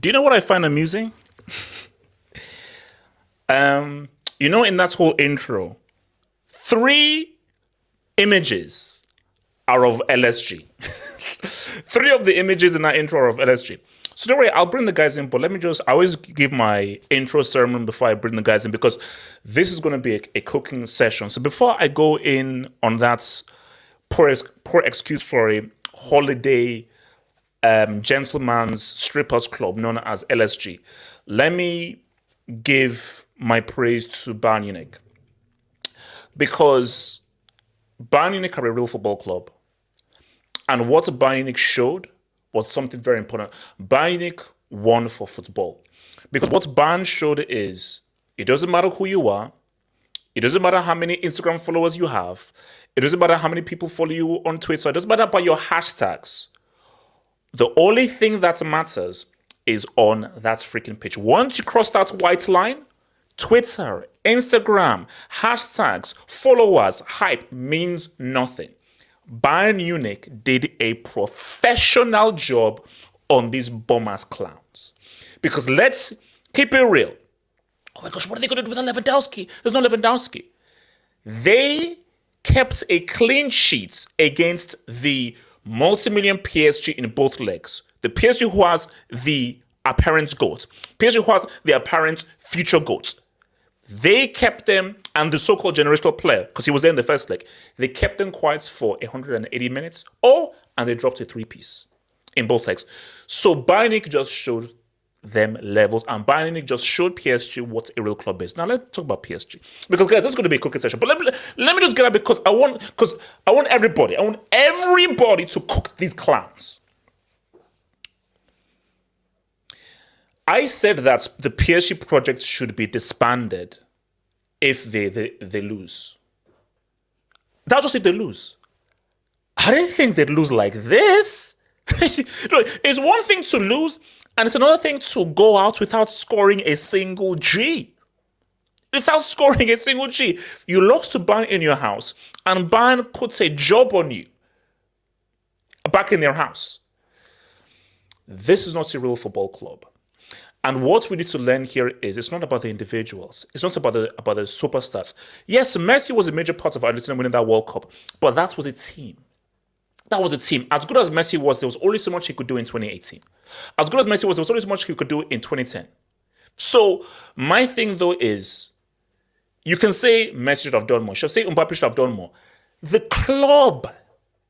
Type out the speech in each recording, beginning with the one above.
Do you know what I find amusing? In that whole intro, 3 images are of LSG. 3 of the images in that intro are of LSG. So don't worry, I'll bring the guys in, but I always give my intro sermon before I bring the guys in, because this is going to be a cooking session. So before I go in on that poor excuse for a holiday gentleman's strippers club known as LSG, let me give my praise to Bayern Munich, because Bayern Munich are a real football club, and what Bayern Munich showed was something very important. Bayern Munich won for football, because what Bayern showed is it doesn't matter who you are, it doesn't matter how many Instagram followers you have, it doesn't matter how many people follow you on Twitter, it doesn't matter about your hashtags. The only thing that matters is on that freaking pitch. Once you cross that white line, Twitter, Instagram, hashtags, followers, hype means nothing. Bayern Munich did a professional job on these bum-ass clowns. Because let's keep it real. Oh my gosh, what are they going to do without Lewandowski? There's no Lewandowski. They kept a clean sheet against the multi-million PSG in both legs. The PSG who has the apparent GOAT. PSG who has the apparent future GOAT. They kept them, and the so-called generational player, because he was there in the first leg, they kept them quiet for 180 minutes. And they dropped a 3-piece in both legs. So Bayern Munich just showed them levels, and Bayern Munich just showed PSG what a real club is. Now let's talk about PSG, because guys, this is going to be a cooking session. But let me just get up, because I want everybody to cook these clowns. I said that the PSG project should be disbanded if they lose. That's just if they lose. I didn't think they'd lose like this. It's one thing to lose, and it's another thing to go out without scoring a single G. Without scoring a single G. You lost to Bayern in your house, and Bayern puts a job on you back in their house. This is not a real football club. And what we need to learn here is it's not about the individuals. It's not about the superstars. Yes, Messi was a major part of Argentina winning that World Cup, but that was a team. That was a team. As good as Messi was, there was only so much he could do in 2018. As good as Messi was, there was only so much he could do in 2010. So my thing, though, is you can say Messi should have done more. You should say Mbappe should have done more. The club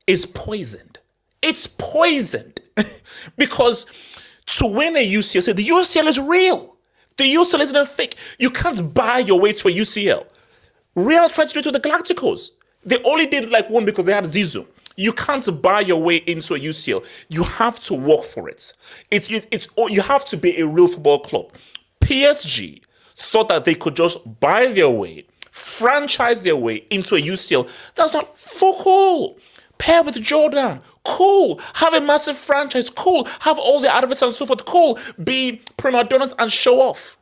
is poisoned. It's poisoned. Because To win a UCL, say the UCL is real. The UCL isn't fake. You can't buy your way to a UCL. Real tried to do it to the Galacticos. They only did like one because they had Zizou. You can't buy your way into a UCL. You have to work for it. You have to be a real football club. PSG thought that they could just buy their way, franchise their way into a UCL. That's not cool. Pair with Jordan, cool. Have a massive franchise, cool. Have all the adverts and so forth, cool. Be prima donnas and show off.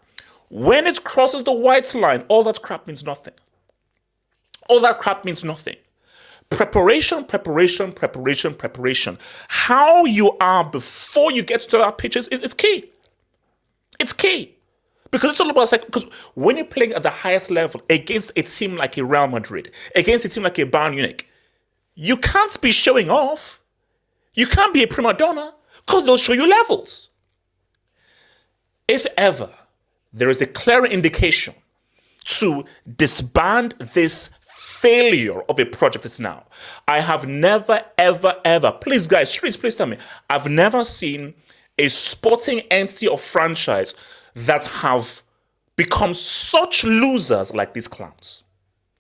When it crosses the white line, all that crap means nothing. All that crap means nothing. Preparation. How you are before you get to that pitch is key. It's key. Because it's all about, because when you're playing at the highest level against a team like a Real Madrid, against a team like a Bayern Munich, you can't be showing off. You can't be a prima donna because they'll show you levels. If ever there is a clear indication to disband this failure of a project, it's now. I have never, ever, please guys, please tell me, I've never seen a sporting entity or franchise that have become such losers like these clowns.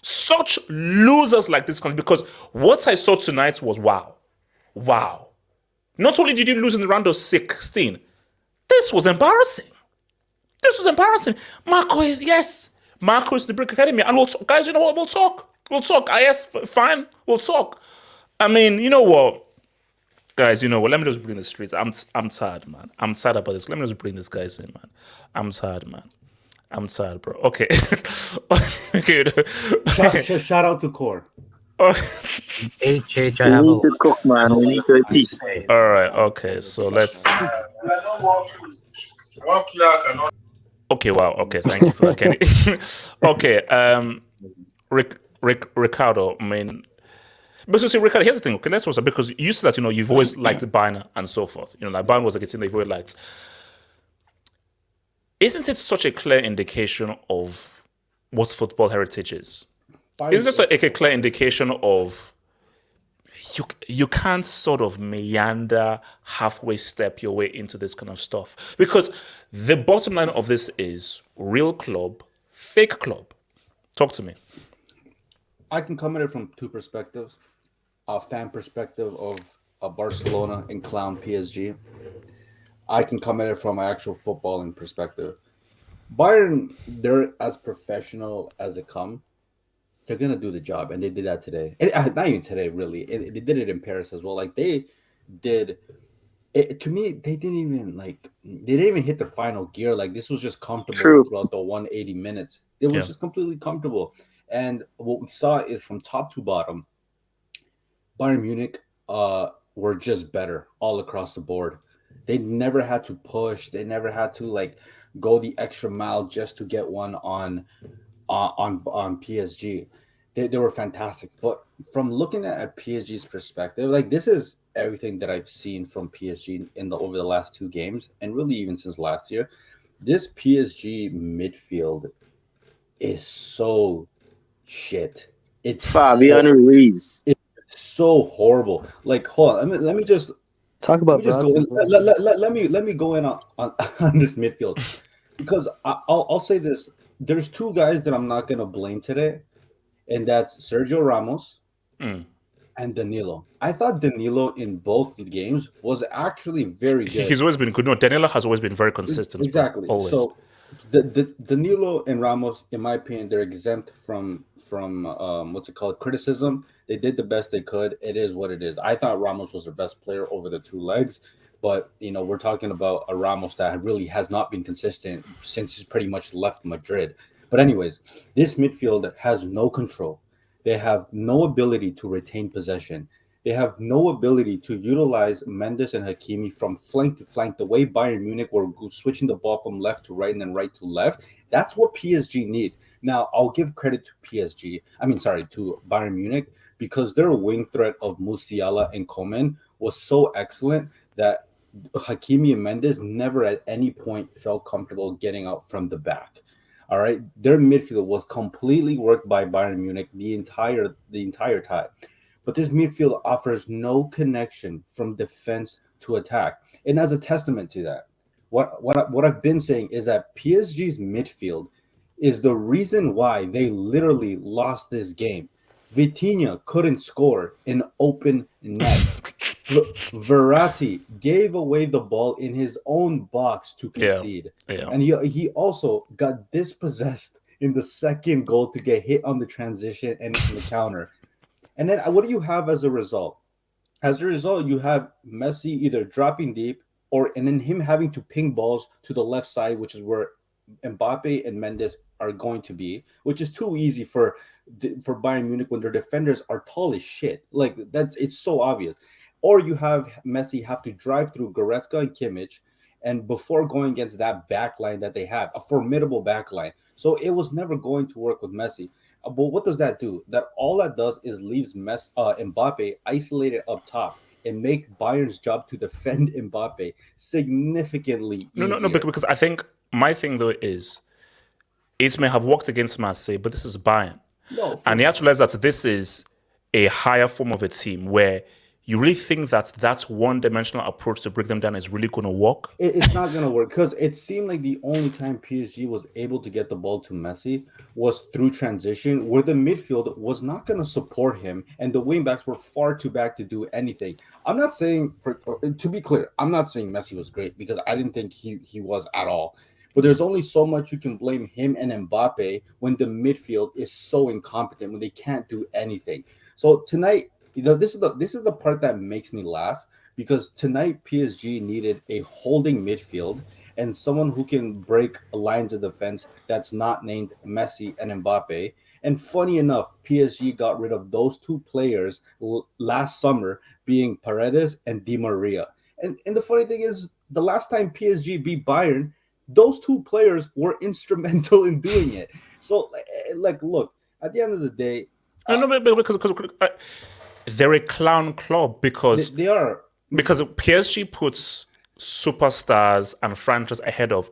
Such losers like these clowns. Because what I saw tonight was wow. Not only did you lose in the round of 16, this was embarrassing. Marco is the Brick Academy. And guys, you know what? We'll talk. Yes, fine. We'll talk. I mean, you know what? Guys, you know what? Let me just bring the streets. I'm tired, man. I'm tired about this. Let me just bring these guys in, man. I'm tired, man. I'm tired, bro. Okay. Okay. Shout out to Core. HH, We need to cook, man. We need to eat peace. All right. Okay. So let's. Okay. Wow. Okay. Thank you for that, Kenny. Okay. Ricardo. I mean, but so see, Ricardo. Here's the thing. Okay, let's also because you said that you've always liked Bayern and so forth. Like Bayern was like a team that you've always liked. Isn't it such a clear indication of what football heritage is? Isn't it like a clear indication of you can't sort of meander halfway step your way into this kind of stuff? Because the bottom line of this is real club, fake club. Talk to me. I can come at it from two perspectives. A fan perspective of a Barcelona and clown PSG. I can come at it from an actual footballing perspective. Bayern, they're as professional as it comes. They're going to do the job, and they did that today. Not even today, really. They did it in Paris as well. Like, they did it. To me, they didn't even hit their final gear. Like, this was just comfortable throughout the 180 minutes. It was just completely comfortable. And what we saw is from top to bottom, Bayern Munich were just better all across the board. They never had to push. They never had to go the extra mile just to get one on PSG. They were fantastic. But from looking at PSG's perspective, this is everything that I've seen from PSG over the last two games, and really even since last year. This PSG midfield is so shit. It's Fabian Ruiz. It's so horrible. Hold on. Let me just talk about. Let me go in on this midfield, because I'll say this. There's two guys that I'm not gonna blame today, and that's Sergio Ramos and Danilo. I thought Danilo in both the games was actually very good. He's always been good. No, Danilo has always been very consistent. Exactly. Always. So the Danilo and Ramos, in my opinion, they're exempt from criticism. They did the best they could. It is what it is. I thought Ramos was their best player over the two legs, but we're talking about a Ramos that really has not been consistent since he's pretty much left Madrid. But anyways, this midfield has no control. They have no ability to retain possession. They have no ability to utilize Mendes and Hakimi from flank to flank, the way Bayern Munich were switching the ball from left to right and then right to left. That's what PSG need. Now, I'll give credit to to Bayern Munich, because their wing threat of Musiala and Coman was so excellent that Hakimi and Mendes never at any point felt comfortable getting out from the back. All right. Their midfield was completely worked by Bayern Munich the entire time. But this midfield offers no connection from defense to attack. And as a testament to that, What I've been saying is that PSG's midfield is the reason why they literally lost this game. Vitinha couldn't score an open net. Verratti gave away the ball in his own box to Yeah, concede. yeah. And he also got dispossessed in the second goal to get hit on the transition and the counter. And then what do you have as a result? As a result, you have Messi either dropping deep and then him having to ping balls to the left side, which is where Mbappe and Mendes are going to be, which is too easy for Bayern Munich when their defenders are tall as shit. Like it's so obvious. Or you have Messi have to drive through Goretzka and Kimmich, and before going against that back line that they have, a formidable back line. So it was never going to work with Messi. But what does that do? All that does is leaves Mbappe isolated up top and make Bayern's job to defend Mbappe significantly easier. No, because I think my thing though is it may have worked against Marseille, but this is Bayern. No, And you have to realize that this is a higher form of a team where you really think that one-dimensional approach to break them down is really going to work? It's not going to work because it seemed like the only time PSG was able to get the ball to Messi was through transition, where the midfield was not going to support him, and the wingbacks were far too back to do anything. I'm not saying, to be clear, I'm not saying Messi was great because I didn't think he was at all. But there's only so much you can blame him and Mbappe when the midfield is so incompetent, when they can't do anything. So tonight, this is the part that makes me laugh because tonight PSG needed a holding midfield and someone who can break lines of defense that's not named Messi and Mbappe. And funny enough, PSG got rid of those two players last summer, being Paredes and Di Maria. And the funny thing is, the last time PSG beat Bayern, those two players were instrumental in doing it. So, look, at the end of the day, because they're a clown club because they are. Because PSG puts superstars and franchise ahead of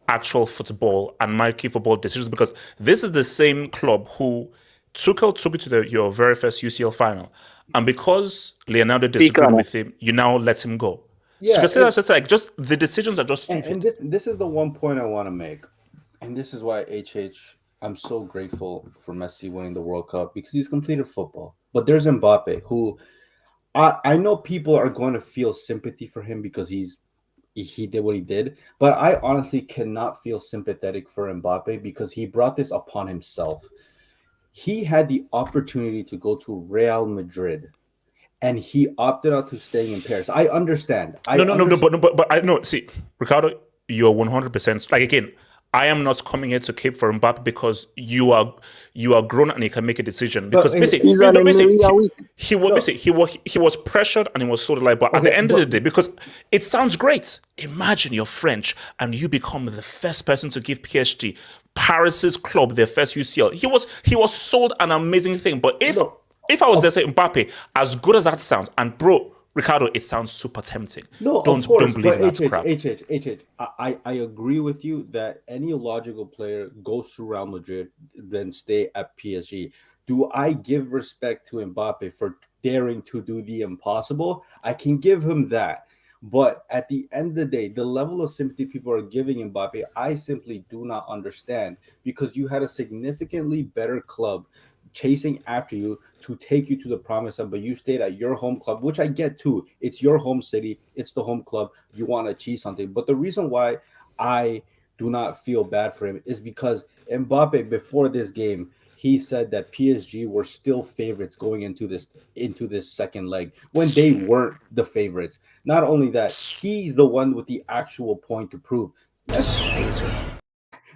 actual football and marquee football decisions, because this is the same club who Tuchel took you to your very first UCL final, and because Leonardo disagreed with him, you now let him go. Yeah, so you can say that's just like the decisions are just stupid. And this is the one point I want to make, and this is why I'm so grateful for Messi winning the World Cup, because he's completed football. But there's Mbappe, who I know people are going to feel sympathy for him because he did what he did, but I honestly cannot feel sympathetic for Mbappe because he brought this upon himself. He had the opportunity to go to Real Madrid, and he opted out to staying in Paris. I understand. But I know. See, Ricardo, you're 100%. Like, again, I am not coming here to cape for Mbappe because you are grown and you can make a decision. Because he was pressured and he was so delighted. But at the end of the day, because it sounds great, imagine you're French and you become the first person to give PSG, Paris's club, their first UCL. He was sold an amazing thing. But if I was there, say Mbappe, as good as that sounds, and bro, Ricardo, it sounds super tempting. No, don't believe in that crap. I agree with you that any logical player goes to Real Madrid, then stay at PSG. Do I give respect to Mbappe for daring to do the impossible? I can give him that. But at the end of the day, the level of sympathy people are giving Mbappe, I simply do not understand, because you had a significantly better club chasing after you to take you to the promised land, but you stayed at your home club, which I get too. It's your home city, it's the home club, you want to achieve something. But the reason why I do not feel bad for him is because Mbappe, before this game, he said that PSG were still favorites going into this second leg when they weren't the favorites. Not only that, he's the one with the actual point to prove.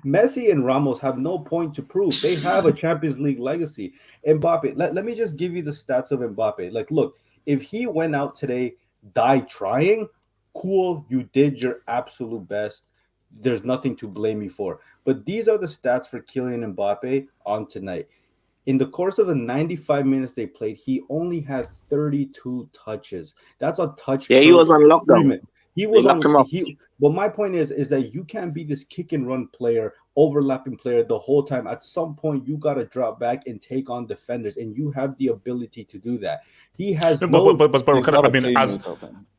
Messi and Ramos have no point to prove. They have a Champions League legacy. Mbappe, let me just give you the stats of Mbappe. Like, look, if he went out today, die trying, cool, you did your absolute best. There's nothing to blame you for. But these are the stats for Kylian Mbappe on tonight. In the course of the 95 minutes they played, he only had 32 touches. That's a touch. Yeah, he was on lockdown. He was on. But my point is that you can't be this kick and run player, overlapping player the whole time. At some point, you got to drop back and take on defenders, and you have the ability to do that. He has. But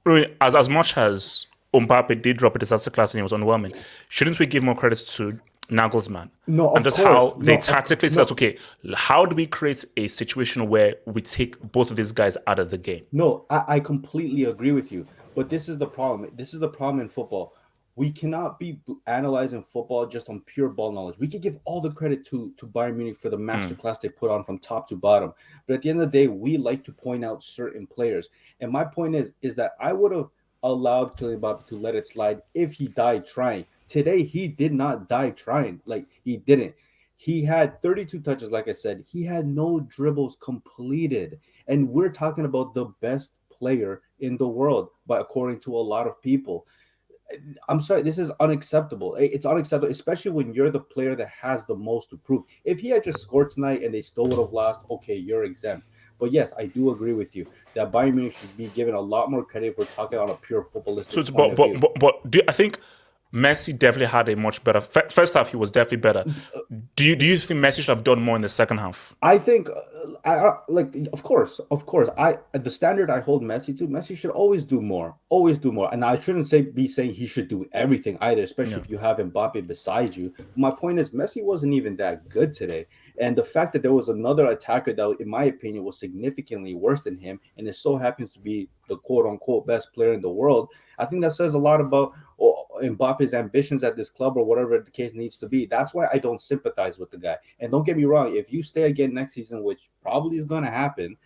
I mean, as much as Mbappe did drop a disaster class and he was underwhelming. Shouldn't we give more credit to Nagelsmann? No, and of just course. how they No, tactically said, okay, how do we create a situation where we take both of these guys out of the game? No, I completely agree with you. But this is the problem. This is the problem in football. We cannot be analyzing football just on pure ball knowledge. We can give all the credit to Bayern Munich for the masterclass they put on from top to bottom. But at the end of the day, we like to point out certain players. And my point is that I would have allowed Kylian Mbappe to let it slide if he died trying. Today, he did not die trying. Like, he didn't. He had 32 touches, like I said. He had no dribbles completed. And we're talking about the best player in the world, but according to a lot of people. I'm sorry, this is unacceptable. It's unacceptable, especially when you're the player that has the most to prove. If he had just scored tonight and they still would have lost, okay, you're exempt. But yes, I do agree with you that Bayern Munich should be given a lot more credit if we're talking on a pure footballistic point of view. But I think Messi definitely had a much better first half. He was definitely better. Do you think Messi should have done more in the second half? I think, of course. The standard I hold Messi to, Messi should always do more, and I shouldn't be saying he should do everything either, especially if you have Mbappe beside you. My point is, Messi wasn't even that good today, and the fact that there was another attacker that, in my opinion, was significantly worse than him, and it so happens to be the quote unquote best player in the world, I think that says a lot about Mbappe's ambitions at this club or whatever the case needs to be. That's why I don't sympathize with the guy. And don't get me wrong, if you stay again next season, which probably is going to happen,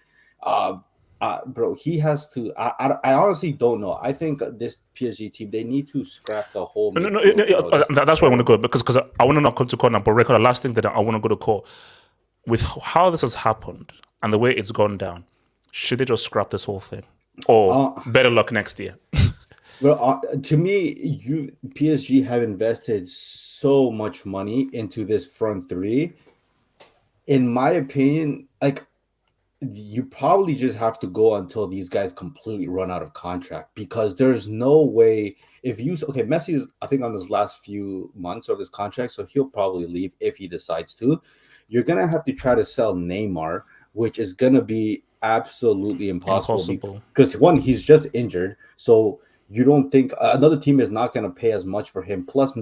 bro, he has to. I honestly don't know. I think this PSG team, they need to scrap the whole. That's where I want to go because I want to not come to court now. But record the last thing that I want to go to court with how this has happened and the way it's gone down. Should they just scrap this whole thing, or better luck next year? Well, to me, PSG have invested so much money into this front three. In my opinion, like, you probably just have to go until these guys completely run out of contract, because there's no way Messi is, I think, on his last few months of his contract, so he'll probably leave if he decides to. You're gonna have to try to sell Neymar, which is gonna be absolutely impossible. Because one, he's just injured, so you don't think another team is not going to pay as much for him. Plus,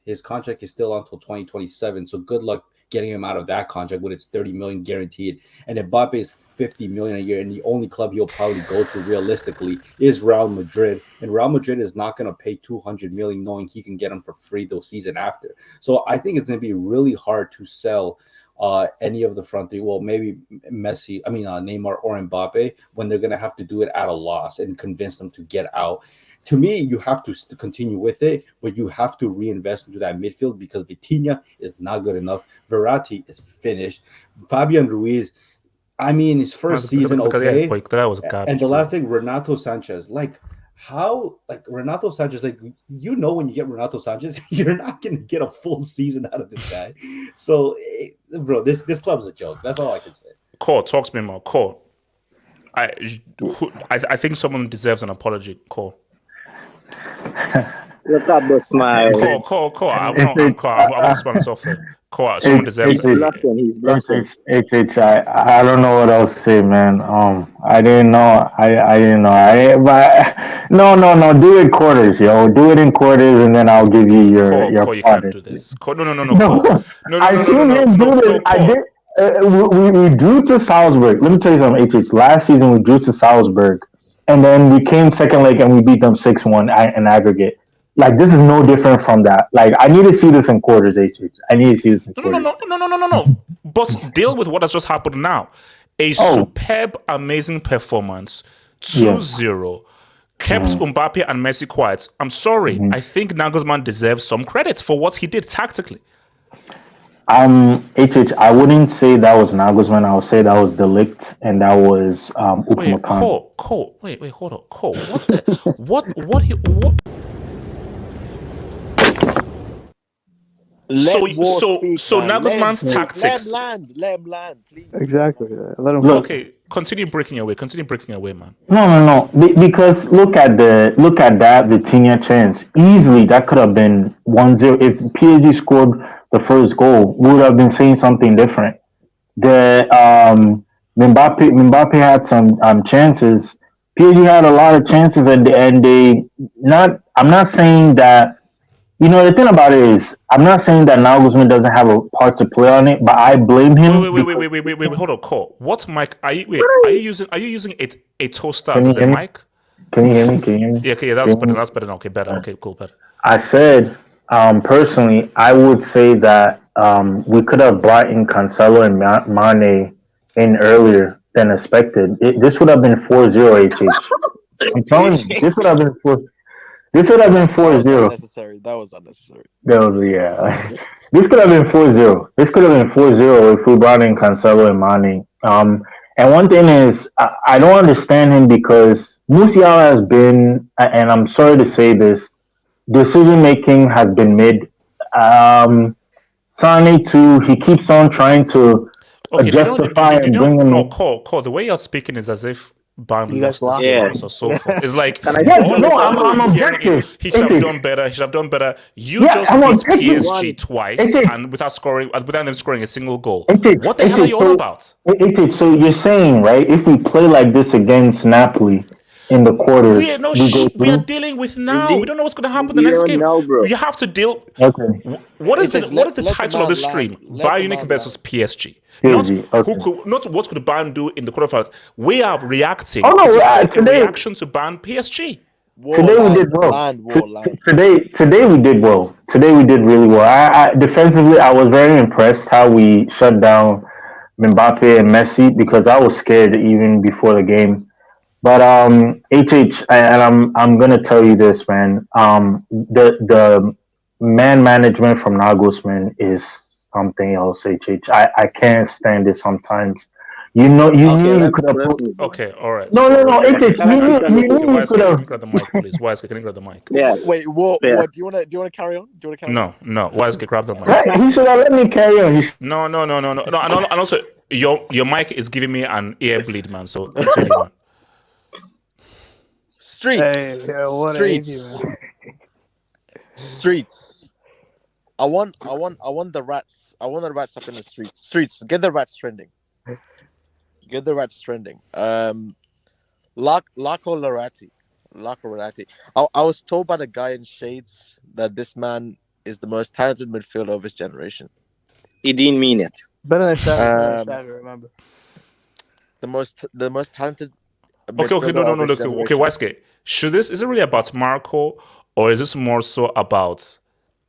his contract is still until 2027. So good luck getting him out of that contract when it's 30 million guaranteed. And Mbappe is 50 million a year, and the only club he'll probably go to realistically is Real Madrid. And Real Madrid is not going to pay 200 million, knowing he can get him for free the season after. So I think it's going to be really hard to sell any of the front three. Well, maybe Neymar or Mbappe, when they're going to have to do it at a loss and convince them to get out. To me, you have to continue with it, but you have to reinvest into that midfield, because Vitinha is not good enough. Verratti is finished. Fabian Ruiz, his first season, okay. That was garbage. And the last thing, Renato Sanchez, Renato Sanchez, when you get Renato Sanchez, you're not going to get a full season out of this guy. So, bro, this club's a joke. That's all I can say. Cole, talk to me more. Cole, I think someone deserves an apology. Cole. Look at the smile. Cole. I want to spell this off there. Cole, someone deserves it. He's blushing. I don't know what else to say, man. I didn't know. I didn't know. No. Do it in quarters, yo. Do it in quarters, and then I'll give you your Cole, you can't do this. Cole, no. I seen him do this. I did. We drew to Salzburg. Let me tell you something, HH. Last season, we drew to Salzburg, and then we came second leg, and we beat them 6-1 in aggregate. Like, this is no different from that. Like, I need to see this in quarters, HH. I need to see this in quarters. No. But deal with what has just happened now. A superb, amazing performance, 2-0, kept Mbappe and Messi quiet. I'm sorry. I think Nagelsmann deserves some credit for what he did tactically. HH, I wouldn't say that was Nagelsmann. I would say that was Delict, and that was Upamecano. Cole. Wait, hold on. Cole, what? So Nagelsmann's tactics. Let him land, please. Exactly. Let him. Okay, continue breaking away, man. No. Because look at that Vitinha chance. Easily, that could have been 1-0. If PSG scored the first goal, we would have been saying something different. The Mbappe had some chances. PSG had a lot of chances and they not. I'm not saying that. The thing about it is, I'm not saying that Nagelsmann doesn't have a part to play on it, but I blame him. Wait, hold on, Cole. What mic are you? Wait, are you using a toaster as a mic? Can you hear me? Can you hear me? Yeah, okay, that's better. That's better. Okay, better. Okay, cool, better. I said, personally, I would say that we could have brought in Cancelo and Mane in earlier than expected. This would have been 4-0 HH. I'm telling you, this would have been 4. This would have been 4-0. That was unnecessary. Yeah. This could have been 4-0. This could have been 4-0 if we brought in Cancelo and Mane. And one thing is, I don't understand him because Musiala has been, and I'm sorry to say this, decision making has been mid. Sane too, he keeps on trying to justify and bring him. No, Cole. The way you're speaking is as if Bayern lost this game or so forth. It's like I'm objective. He should have done better. He should have done better. You just beat PSG twice and without them scoring a single goal. What the hell are you on about? So you're saying, right? If we play like this against Napoli in the quarters, we are dealing with now. We don't know what's going to happen the next game. You have to deal. Okay. What is the title of this stream? Bayern Munich versus PSG. Not what could Bayern do in the quarterfinals. We are reacting. Reaction to Bayern PSG. Today we did well. Today we did well. Today we did really well. I defensively, I was very impressed how we shut down Mbappe and Messi because I was scared even before the game. But HH, and I'm gonna tell you this, man. The man management from Nagelsmann is something else, HH. I can't stand it sometimes. You could have put... Okay, all right. No, HH. You could have... Grab the mic, please. Wise, can you grab the mic? Yeah. Wait, what? Do you want to carry on? No. Wise, grab the mic. He should have let me carry on. No. And also, your mic is giving me an ear bleed, man. So continue, man. Streets. I want the rats. I want the rats up in the streets. Streets. Get the rats trending. Laco Verratti. I was told by the guy in Shades that this man is the most talented midfielder of his generation. He didn't mean it. Better than Xavi, remember. The most talented. Okay, Weisgate. Is it really about Marco, or is this more so about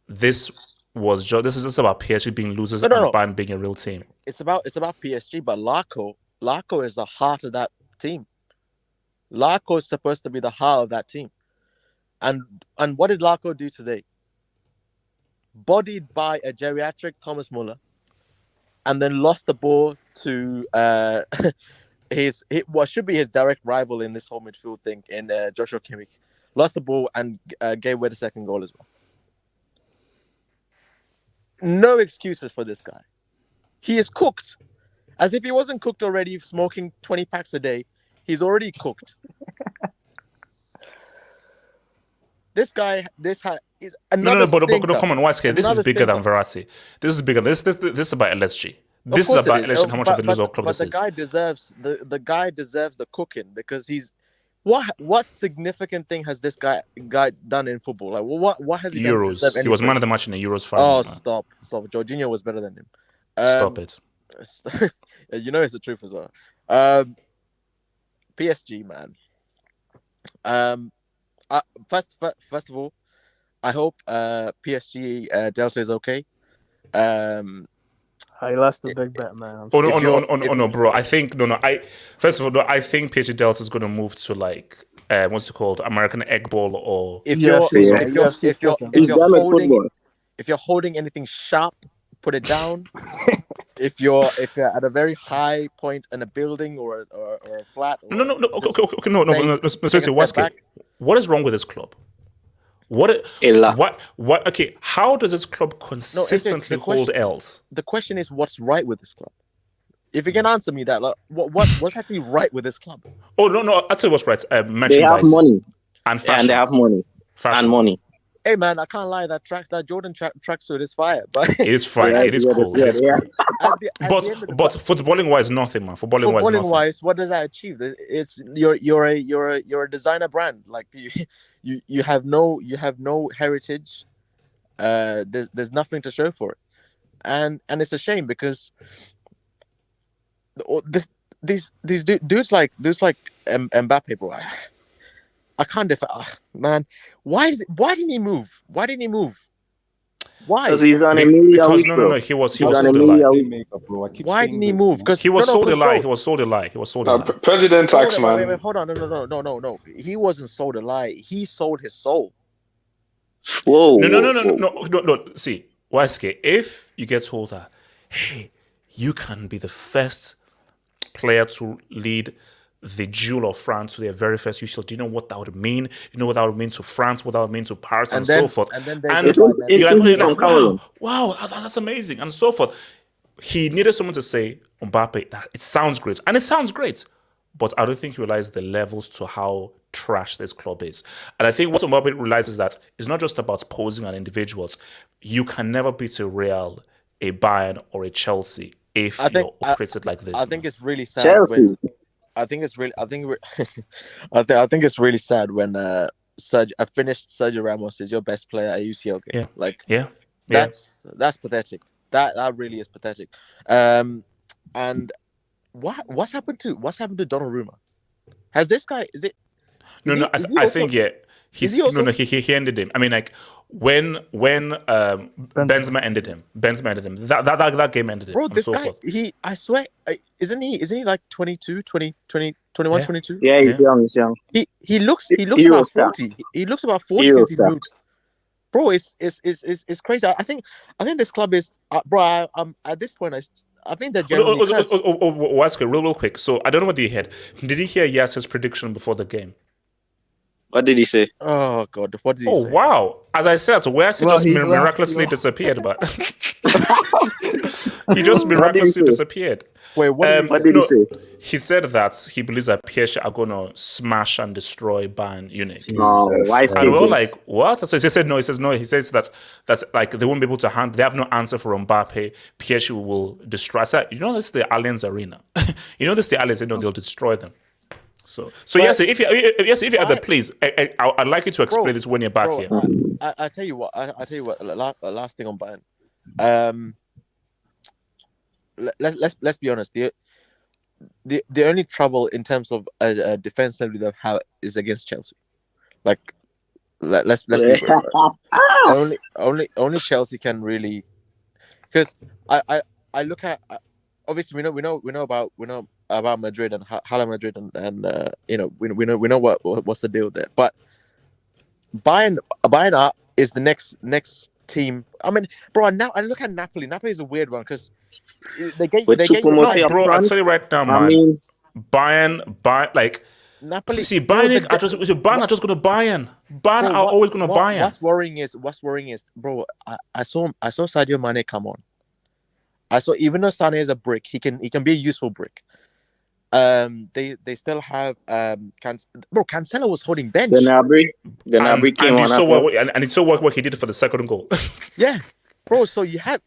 this is just about PSG being losers and Bayern being a real team? It's about PSG, but Laco is the heart of that team. Laco is supposed to be the heart of that team. And what did Laco do today? Bodied by a geriatric Thomas Muller, and then lost the ball to what should be his direct rival in this whole midfield thing in Joshua Kimmich. Lost the ball and gave away the second goal as well. No excuses for this guy. He is cooked. As if he wasn't cooked already, smoking 20 packs a day. He's already cooked. This guy is another No, come on, Weisgate. This is bigger than Verratti. This is bigger. This is about LSG. This is about LSG and how much of a loser club this is. The guy deserves the cooking because he's what significant thing has this guy done in football? Like what has he done? Euros. He was man of the match in the Euros final. Oh, stop! Jorginho was better than him. Stop it. You know it's the truth as well. PSG, man. First of all, I hope PSG Delta is okay. I lost the big bet, man. No, bro. I think first of all, I think PSG Delta is going to move to like what's it called, American Egg Bowl or if you're holding anything sharp, put it down. if you're at a very high point in a building or a flat. Seriously, what is wrong with this club? Okay, how does this club consistently hold L's? The question is, what's right with this club? If you can answer me that, like, what's actually right with this club? Oh no, I'll tell you what's right. They have money and fashion. And they have money. Fashion. And money. Hey man, I can't lie. That Jordan tracksuit is fire, but It is fine. Yeah, It is yeah, cool. yeah, It is yeah. cool. But footballing wise, nothing, man. Footballing wise, nothing. wise, what does that achieve? It's you're a designer brand. Like you have no heritage. There's nothing to show for it, and it's a shame because these dudes like Mbappe, bro. I can't defend, man. Why didn't he move? Why didn't he move? Why? Because he's on a media Because week, no, bro. he was He's on sold a a media lie. week. Why didn't he move? Because He was sold a lie. He was sold a lie. He was sold a lie. President tax, man. Wait, hold on. No. He wasn't sold a lie. He sold his soul. Whoa. No. See, Weske, if you get told that, hey, you can be the first player to lead the jewel of France to their very first UCL, do you know what that would mean? You know what that would mean to France, what that would mean to Paris, and so forth. And then you're like, wow, that's amazing, and so forth. He needed someone to say, Mbappe, that it sounds great. And it sounds great. But I don't think he realized the levels to how trash this club is. And I think what Mbappe realizes that it's not just about posing on individuals. You can never beat a Real, a Bayern, or a Chelsea if you're operated like this. I think it's really sad. Chelsea. I think it's really sad when a finished Sergio Ramos is your best player at UCL game. That's pathetic. That really is pathetic. And what's happened to Donnarumma? Has this guy I think he ended him. I mean, like when Benzema ended him. That game ended him. Bro, this so guy, forth. I swear, isn't he like 22, 20, 21, 22? Yeah, he's young. He looks about 40. He looks about 40 since he's moved. Bro, it's crazy. I think this club is bro. I'm at this point. I think that generally. Real quick. So I don't know what he heard. Did he hear Yasser's prediction before the game? What did he say? Oh God, what did he say? Oh wow! As I said, Yasser just miraculously disappeared, but he just miraculously disappeared. Wait, what did he say? He said that he believes that PSG are going to smash and destroy Bayern Munich. Why? And we're like, what? So he said no. He says no. He says that's like they won't be able to handle. They have no answer for Mbappe. PSG will destroy. I said, this is the Allianz Arena. This is the Allianz. They'll destroy them. So yes, if you have the please, I'd like you to explain this when you're back here. I tell you what. Last thing on Bayern. Let's be honest. The only trouble in terms of defensively they have is against Chelsea. Like let's be real. only Chelsea can really, because I look at obviously we know about Madrid and Hala Madrid and we know what's the deal there. But Bayern is the next team. I mean, bro, now I look at Napoli. Napoli is a weird one because they get you. Bro, I'll tell you right now, man. I mean, Bayern, like Napoli. See, Bayern are just going to Bayern. Bayern are always going to Bayern. What's worrying is, bro. I saw Sadio Mane come on. I saw even though Sane is a brick, he can be a useful brick. They still have Cancelo was holding bench. Gnabry came on and it's so what he did for the second goal. Yeah, bro. So you have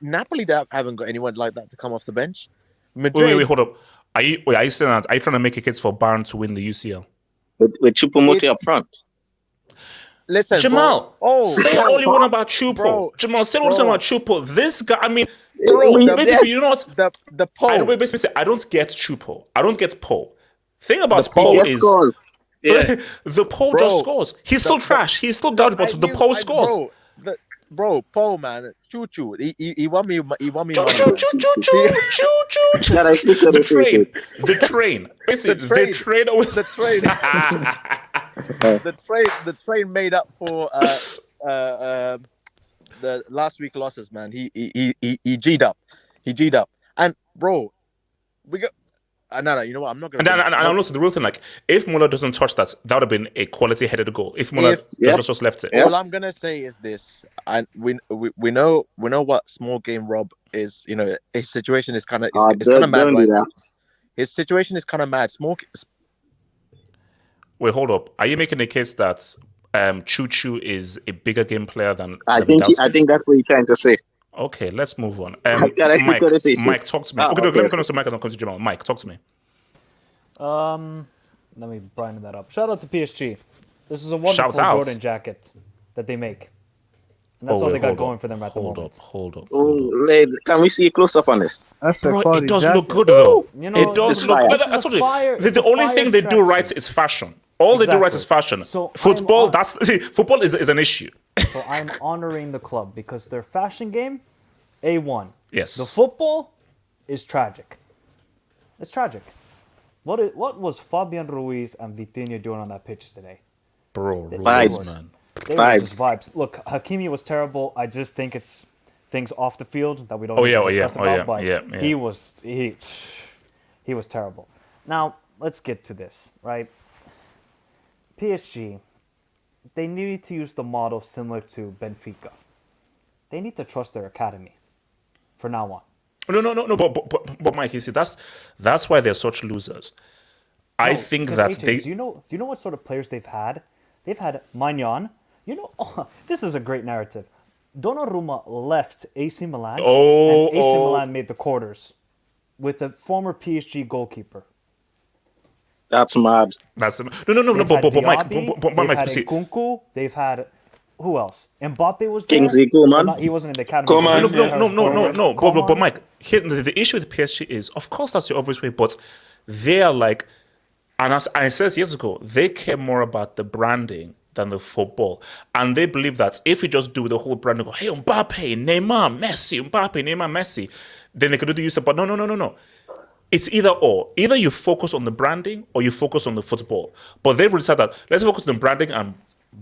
Napoli haven't got anyone like that to come off the bench. Madrid, wait, hold up. Are you saying that? Are you trying to make a case for Bayern to win the UCL with Choupo up front? Listen, Jamal. Bro. Say all you want about Choupo. Bro. Jamal, say all you want about Choupo. This guy, I mean. Bro, you know what? The Paul. I don't get Choupo. I don't get Paul. Thing about Paul is the Paul just scores. He's still trash. He's still garbage, but the Paul scores. Bro, Paul, man, choo. He won me. Choo. The train. Basically, the train made up for the last week losses, man. He G'd up. And bro, we got no, you know what? I'm not gonna. And also the real thing, like if Muller doesn't touch that, that would have been a quality headed goal. If Muller just left it. All I'm gonna say is this, and we know what small game Rob is. His situation is kind of mad right now. His situation is kind of mad. Wait, hold up. Are you making the case that Choupo is a bigger game player than I Lewandowski? think that's what you're trying to say. Okay, let's move on. Mike, talk to me. Ah, okay, okay, let me okay. come to Mike and I'll come to Jamal. Mike, talk to me. Let me brighten that up. Shout out to PSG. This is a wonderful Shout out. Jordan jacket that they make. And that's all they got going for them at the moment. Hold up. Can we see a close up on this? That's a Bro, quality it does jacket. look good though. You know, It does it's look fire. good. This is I a told you, fire- the it's a only fire thing they do tracksuit. right is fashion. All they do right is Exactly. fashion. So football, I'm football is an issue. So I'm honoring the club because their fashion game, A1. Yes. The football is tragic. It's tragic. What was Fabian Ruiz and Vitinha doing on that pitch today? Bro, Vibes. man. They were just vibes. Look, Hakimi was terrible. I just think it's things off the field that we don't need to discuss about. But he was terrible. Now let's get to this, right? PSG, they need to use the model similar to Benfica. They need to trust their academy for now on. No. But Mike, you see, that's why they're such losers. I think that HH, do you know what sort of players they've had? They've had Magnan. This is a great narrative. Donnarumma left AC Milan, and AC Milan made the quarters with the former PSG goalkeeper. That's mad. But They've Mike, had see, Nkunku. They've had who else? Mbappe was there. Kingsley Coman. He wasn't in the academy. Coman. No. Coman. But Mike, here, the issue with PSG is, of course, that's the obvious way, but they are like, and as I said years ago, they care more about the branding than the football. And they believe that if you just do the whole branding, go, hey, Mbappe, Neymar, Messi, then they could do the use of, but no. It's either or. Either you focus on the branding or you focus on the football. But they've decided that let's focus on the branding, and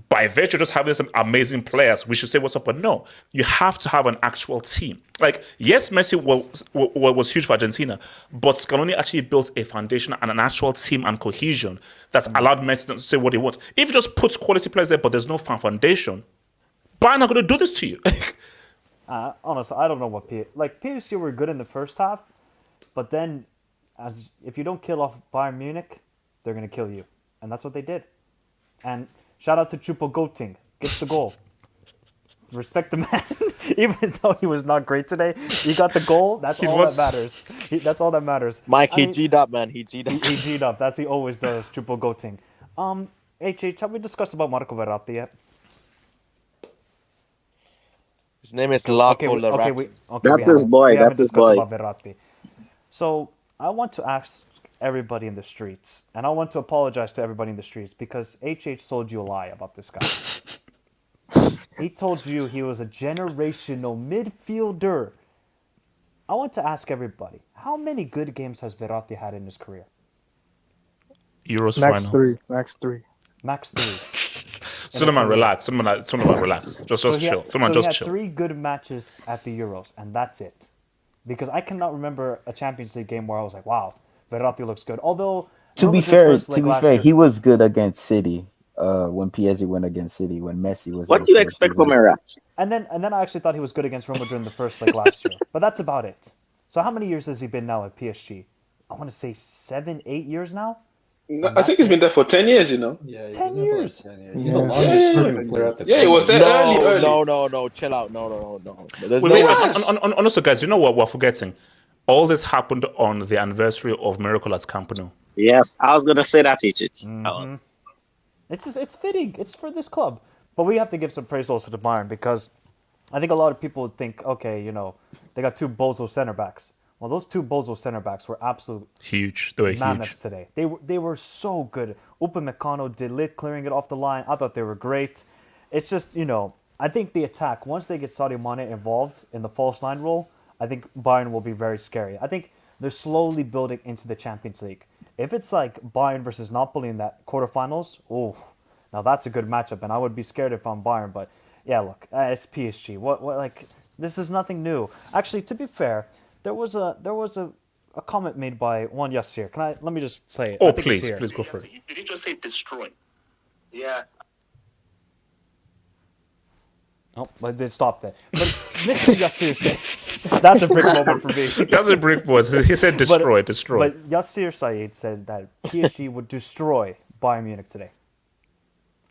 by virtue of just having some amazing players, we should say what's up. But no, you have to have an actual team. Like, yes, Messi was huge for Argentina, but Scaloni actually built a foundation and an actual team and cohesion that's allowed Messi to say what he wants. If you just put quality players there, but there's no foundation, Bayern are going to do this to you. Honestly, I don't know what PSG were good in the first half, but then if you don't kill off Bayern Munich, they're going to kill you. And that's what they did. And shout out to Choupo Goting. Gets the goal. Respect the man. Even though he was not great today, he got the goal. That's all that matters. That's all that matters. Mike, he G'd up, man. He G'd up. He G'd up. That's he always does, Choupo Goting. HH, have we discussed about Marco Verratti yet? His name is Laco Verratti. That's his boy. That's his boy. About Verratti. So I want to ask everybody in the streets, and I want to apologize to everybody in the streets because HH sold you a lie about this guy. He told you he was a generational midfielder. I want to ask everybody, how many good games has Verratti had in his career? Euros Max final. Max 3. Suleiman, relax. Suleiman, relax. Just chill. He had 3 good matches at the Euros, and that's it. Because I cannot remember a Champions League game where I was like, wow, Verratti looks good. Although, to be fair, he was good against City. When PSG went against City, when Messi was. What do you expect from Verratti? And then I actually thought he was good against Real Madrid in the first leg last year. But that's about it. So how many years has he been now at PSG? I want to say 7, 8 years now. No, I think he's been there for 10 years, you know. Yeah, 10 years. 10 years. He's the longest serving player at the club. He was there early. No, chill out. No. Also, guys, you know what we're forgetting? All this happened on the anniversary of Miracle at Camp Nou. Yes, I was gonna say that, Ichich. It's fitting. It's for this club. But we have to give some praise also to Bayern because I think a lot of people think, okay, they got 2 bozo center backs. Well, those 2 bozo center backs were absolute huge. They were mammoths huge today. They were so good. Upamecano, De Ligt clearing it off the line. I thought they were great. It's just, I think the attack, once they get Sadio Mane involved in the false line role, I think Bayern will be very scary. I think they're slowly building into the Champions League. If it's like Bayern versus Napoli in that quarterfinals, now that's a good matchup, and I would be scared if I'm Bayern. But yeah, look, it's PSG. What this is nothing new. Actually, to be fair, there was a comment made by one Yassir. Let me just play it. Oh, please go for it. Did you just say destroy? Yeah. Oh, but they stopped it. But Mr. Yassir said, that's a brick moment for me. That's a brick moment. He said destroy. But Yassir Saeed said that PSG would destroy Bayern Munich today.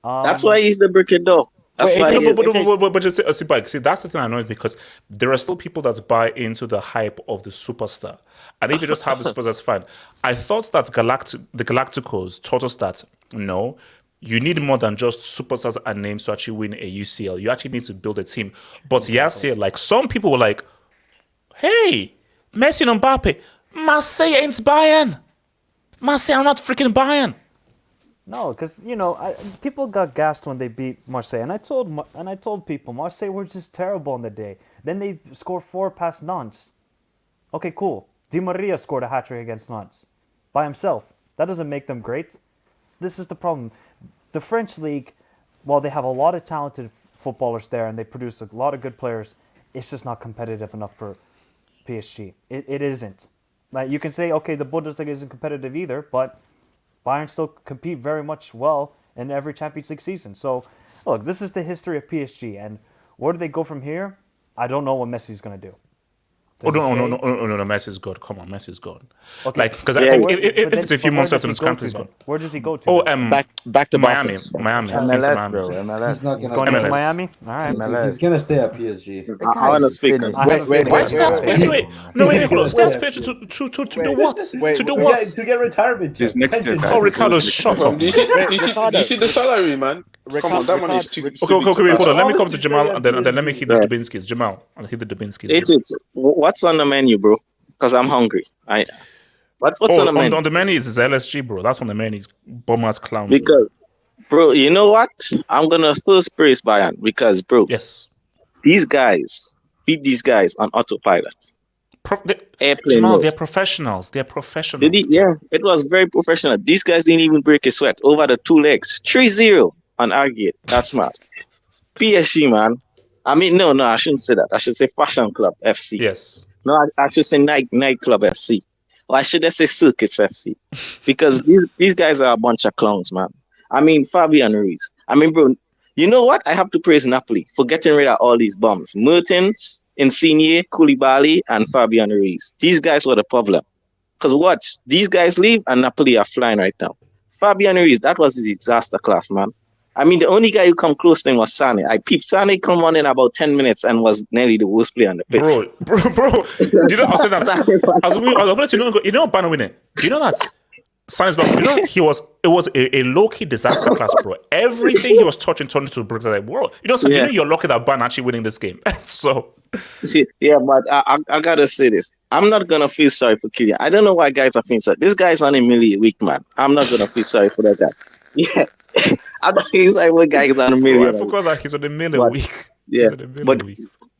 That's why he's the brick and door. That's why. See, that's the thing I know is because there are still people that buy into the hype of the superstar, and if you just have the Spurs, that's fine. I thought that the Galacticos taught us that no, you need more than just superstars and names to actually win a UCL. You actually need to build a team. But yes, like some people were like, "Hey, Messi and Mbappe, Marseille ain't Bayern. Marseille are not freaking Bayern." No, because people got gassed when they beat Marseille, and I told people Marseille were just terrible on the day. Then they scored 4 past Nantes. Okay, cool. Di Maria scored a hat-trick against Nantes by himself. That doesn't make them great. This is the problem. The French league, while they have a lot of talented footballers there and they produce a lot of good players, it's just not competitive enough for PSG. It isn't. Like you can say, okay, the Bundesliga isn't competitive either, but Bayern still compete very much well in every Champions League season. So, look, this is the history of PSG, and where do they go from here? I don't know what Messi's going to do. No, Messi's good. Come on, Messi's good. Okay. Like, because I think if it's a few months after this country is gone. Where does he go to? Back to Miami. MLS, bro. MLS. He's not He's gonna going to MLS. Miami? All right. MLS. He's gonna stay at PSG. I want to speak. Wait. Why stats page? Wait, hold on. Stats page to do what? To do what? To get retirement. He's next year. Oh, Ricardo, shut up. Do you see the salary, man? Come on, that one is too. Okay, hold on. Let me come to Jamal and then let me hit the Dubinskis. Jamal, I'll hit the Dubinskis. What's on the menu, bro? Because I'm hungry. What's on the menu? On the menu is LSG, bro. That's on the menu. It's Bombers Clowns. Because, bro, you know what? I'm gonna first praise Bayern because, bro, yes, these guys beat these guys on autopilot. Airplane Jamal, mode. they're professionals. They're professionals. Yeah, it was very professional. These guys didn't even break a sweat over the 2 legs. 3-0 on Argate. That's mad. PSG, man. I mean, no, I shouldn't say that. I should say Fashion Club FC. Yes. No, I should say Nightclub FC. Or I should say Circuits FC. Because these guys are a bunch of clowns, man. I mean, Fabian Ruiz. I mean, bro, you know what? I have to praise Napoli for getting rid of all these bums. Mertens, Insigne, Koulibaly, and Fabian Ruiz. These guys were the problem. Because watch, these guys leave and Napoli are flying right now. Fabian Ruiz, that was a disaster class, man. I mean, the only guy who come close to him was Sane. I peeped Sane come on in about 10 minutes and was nearly the worst player on the pitch. Bro. You know, I said that. You know, Banner winning. You know that. Sane's not. You know, it was a low-key disaster class, bro. Everything he was touching turned into bricks. Like, bro, you know, you know, you're lucky that Ban actually winning this game. So, see, yeah, but I gotta say this. I'm not gonna feel sorry for Kylian. I don't know why guys are feeling sorry. This guy's on a million week, man. I'm not gonna feel sorry for that guy. Yeah, I don't feel sorry for guys on a million. Bro, I forgot that he's on a million week. Yeah,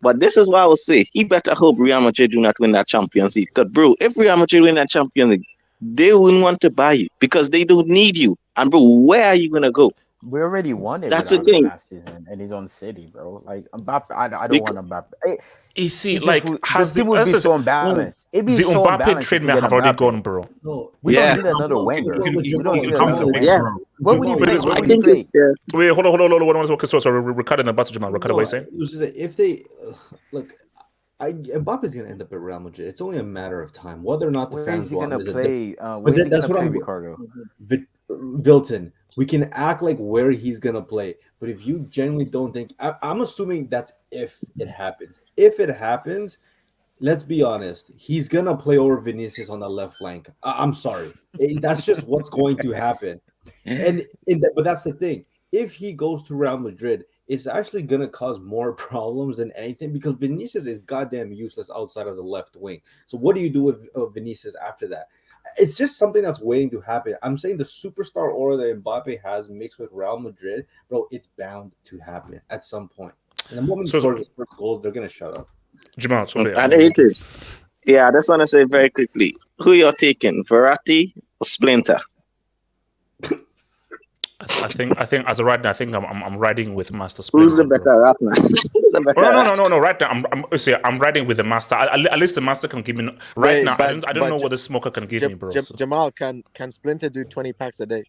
but this is what I will say. He better hope Real Madrid do not win that Champions League. Because, bro, if Real Madrid win that Champions League, they wouldn't want to buy you because they don't need you. And, bro, where are you going to go? We already won it. That's the thing. Last season, and he's on City, bro. Like Mbappe, I don't want Mbappe. You see, like, has the would be so unbalanced. The Mbappe trade may have already gone, bro. No, we don't need another winger. We don't need another winger. Yeah. What would you play? I think it's Wait, hold on. Okay, sorry, Ricardo in the battle, Jamal. Ricardo, what are you saying? If they look, Mbappe's gonna end up at Real Madrid. It's only a matter of time. Whether or not the fans want him. That's what I'm. Ricardo. Vilton. We can act like where he's gonna play, but if you genuinely don't think, I'm assuming that's if it happens. If it happens, let's be honest, he's gonna play over Vinicius on the left flank. I'm sorry, that's just what's going to happen. But that's the thing. If he goes to Real Madrid, it's actually gonna cause more problems than anything because Vinicius is goddamn useless outside of the left wing. So what do you do with Vinicius after that? It's just something that's waiting to happen. I'm saying the superstar aura that Mbappe has mixed with Real Madrid, bro, it's bound to happen at some point. And the moment he scores his first goal, they're going to shut up. Jamal, and it is. Yeah, I just want to say very quickly, who you're taking, Verratti or Splinter? I think as of right now, I think I'm riding with Master Splinter. Who's the better rapper? No. Right now, I'm riding with the Master. At least the Master can give me. Now, I don't know what the Smoker can give me, bro. Jamal, can Splinter do 20 packs a day?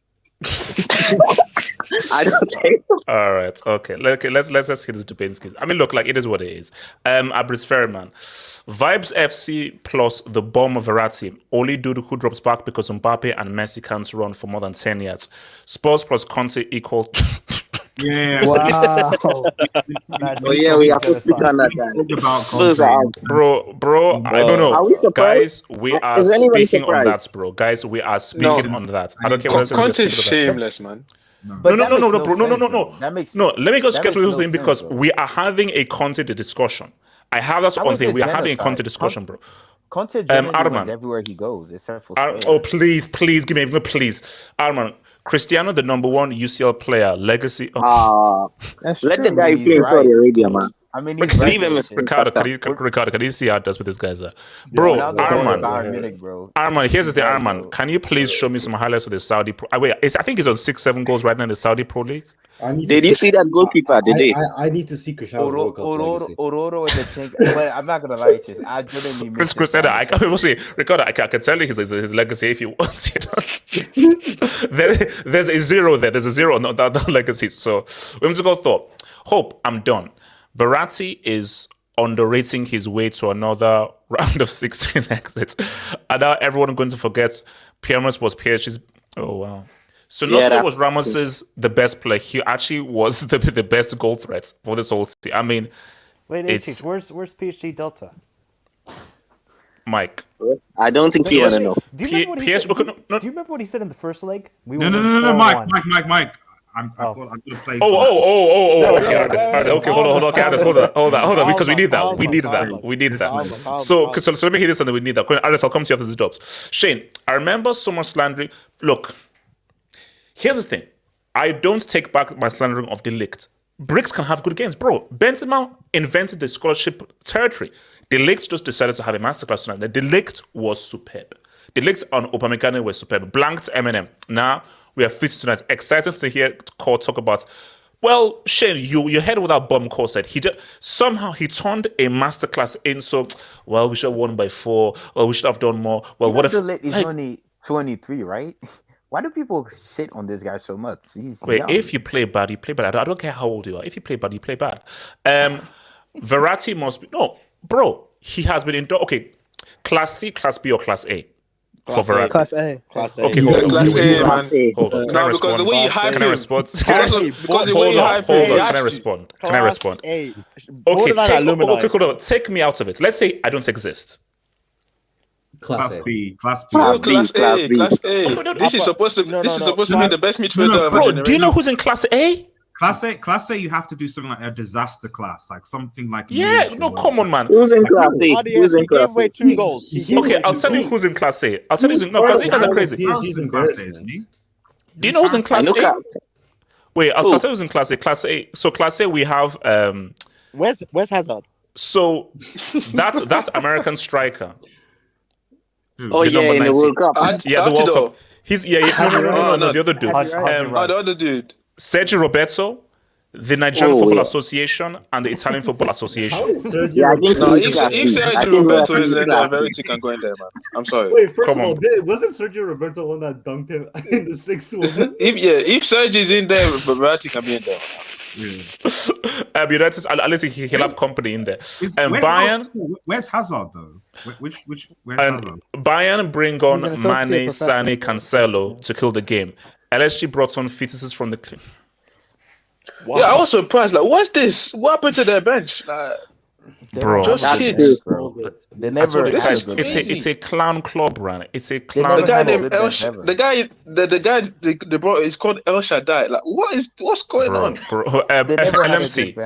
I don't think so. All right, okay. Let's hit this Dubinskis. I mean, look, like it is what it is. Abris Ferryman, Vibes FC plus the bomb of Verratti. Only dude who drops back because Mbappe and Messi can't run for more than 10 yards. Spurs plus Conte equal Yeah. Wow. Oh yeah, we have to speak on that, guys. Spurs are out. Bro, I don't know. Are we surprised? Guys, we are Is anyone speaking on that, surprised? bro. Guys, we are speaking on that. I don't care what else Conte we're is speaking about. shameless, man. No, But no, that no, no, makes no, bro. No, no, no, sense, no. though. That makes No, let me just that get to makes the no thing because sense, though. we are having a Conte discussion. I have that I on would thing. say We are having a genocide. Conte discussion, bro. Conte generally Arman. wins everywhere he goes, except for Spurs. Oh, please, give me, please. Arman, Cristiano, the number one UCL player, legacy. That's Let the true. guy He's play in right. Saudi Arabia, man. I mean, he's right. Leave him in Ricardo, Qatar. can you see how it does with these guys? Bro, We're not going to Arman, Bayern Munich, bro. Arman, here's the thing, Right, Arman. bro. Can you please show me some highlights of the Saudi Pro? Wait, I think he's on 6-7 goals right now in the Saudi Pro League. Did you see that goalkeeper? Did they? I need to see Cristiano World Cup legacy. Ororo in the tank. But I'm not gonna lie, just I genuinely miss Cristiano, I can tell you his legacy if he wants it. There's a zero there. There's a zero, no legacy. So we have to go thought. Hope, I'm done. Verratti is underrating his way to another round of 16 exits. And now everyone going to forget Ramos was PSG's. Oh, wow. So not only was Ramos's the best player, he actually was the best goal threat for this whole team. I mean, Wait, where's PSG Delta? Mike. I don't think he had enough. Do you remember what he said in the first leg? No, Mike. I'm gonna play. Okay, hold on, because we need that. So let me hear this and then we need that. Alex, I'll come to you after the jobs. Shane, I remember so much slandering. Look, here's the thing. I don't take back my slandering of De Ligt. Bricks can have good games, bro. Benzema invented the scholarship territory. De Ligt just decided to have a masterclass tonight. De Ligt was superb. De Ligt and Upamecano were superb. Blanked Eminem. Now we are feasting tonight. Excited to hear Cole talk about. Well, Shane, you heard what that bum Cole said. Somehow he turned a masterclass in. So, well, we should have won by 4. Well, we should have done more. Well, what if De Ligt is only 23, right? Why do people shit on this guy so much? He's young. If you play bad, you play bad. I don't care how old you are. If you play bad, you play bad. Verratti must be bro. He has been okay. Class C, Class B, or Class A for Verratti. Class A. Okay, hold on. Class A, man. Hold on. Can I respond? Because the way you hype Can I him. respond? Because the way you hype him. Can I respond? Okay, hold on. Take me out of it. Let's say I don't exist. Class B. Class A. This is supposed to be the best midfielder of our generation. Do you know who's in Class A? Class A, you have to do something like a disaster class, like something like come on, man. Who's in Class A? Who's in Class A? 2 goals. Okay, I'll tell you who's in Class A. I'll tell you because you guys are crazy. He's in Class A, isn't he? Do you know who's in Class A? Wait, I'll tell you who's in Class A. Class A. So Class A, we have. Where's Hazard? So that's American striker. Oh yeah, in the World Cup. The World Cup. He's no, the other dude. The other dude. Sergio Roberto, the Nigerian Football Association, and the Italian Football Association. If Sergio Roberto is in there, Verratti can go in there, man. I'm sorry. Wait, first of all, wasn't Sergio Roberto one that dunked him in the 6-1? If Sergio is in there, Verratti can be in there. United, at least he'll have company in there. Bayern. Where's Hazard though? Where's Hazard? Bayern bring on Mane, Sane, Cancelo to kill the game. LSG brought on fetuses from the clip. Wow. Yeah, I was surprised. Like, what's this? What happened to their bench? Bro, just kids. They never. It's a clown club, man. It's a clown. The guy named the guy they brought is called El Shaddai. Like, what's going on? LMC,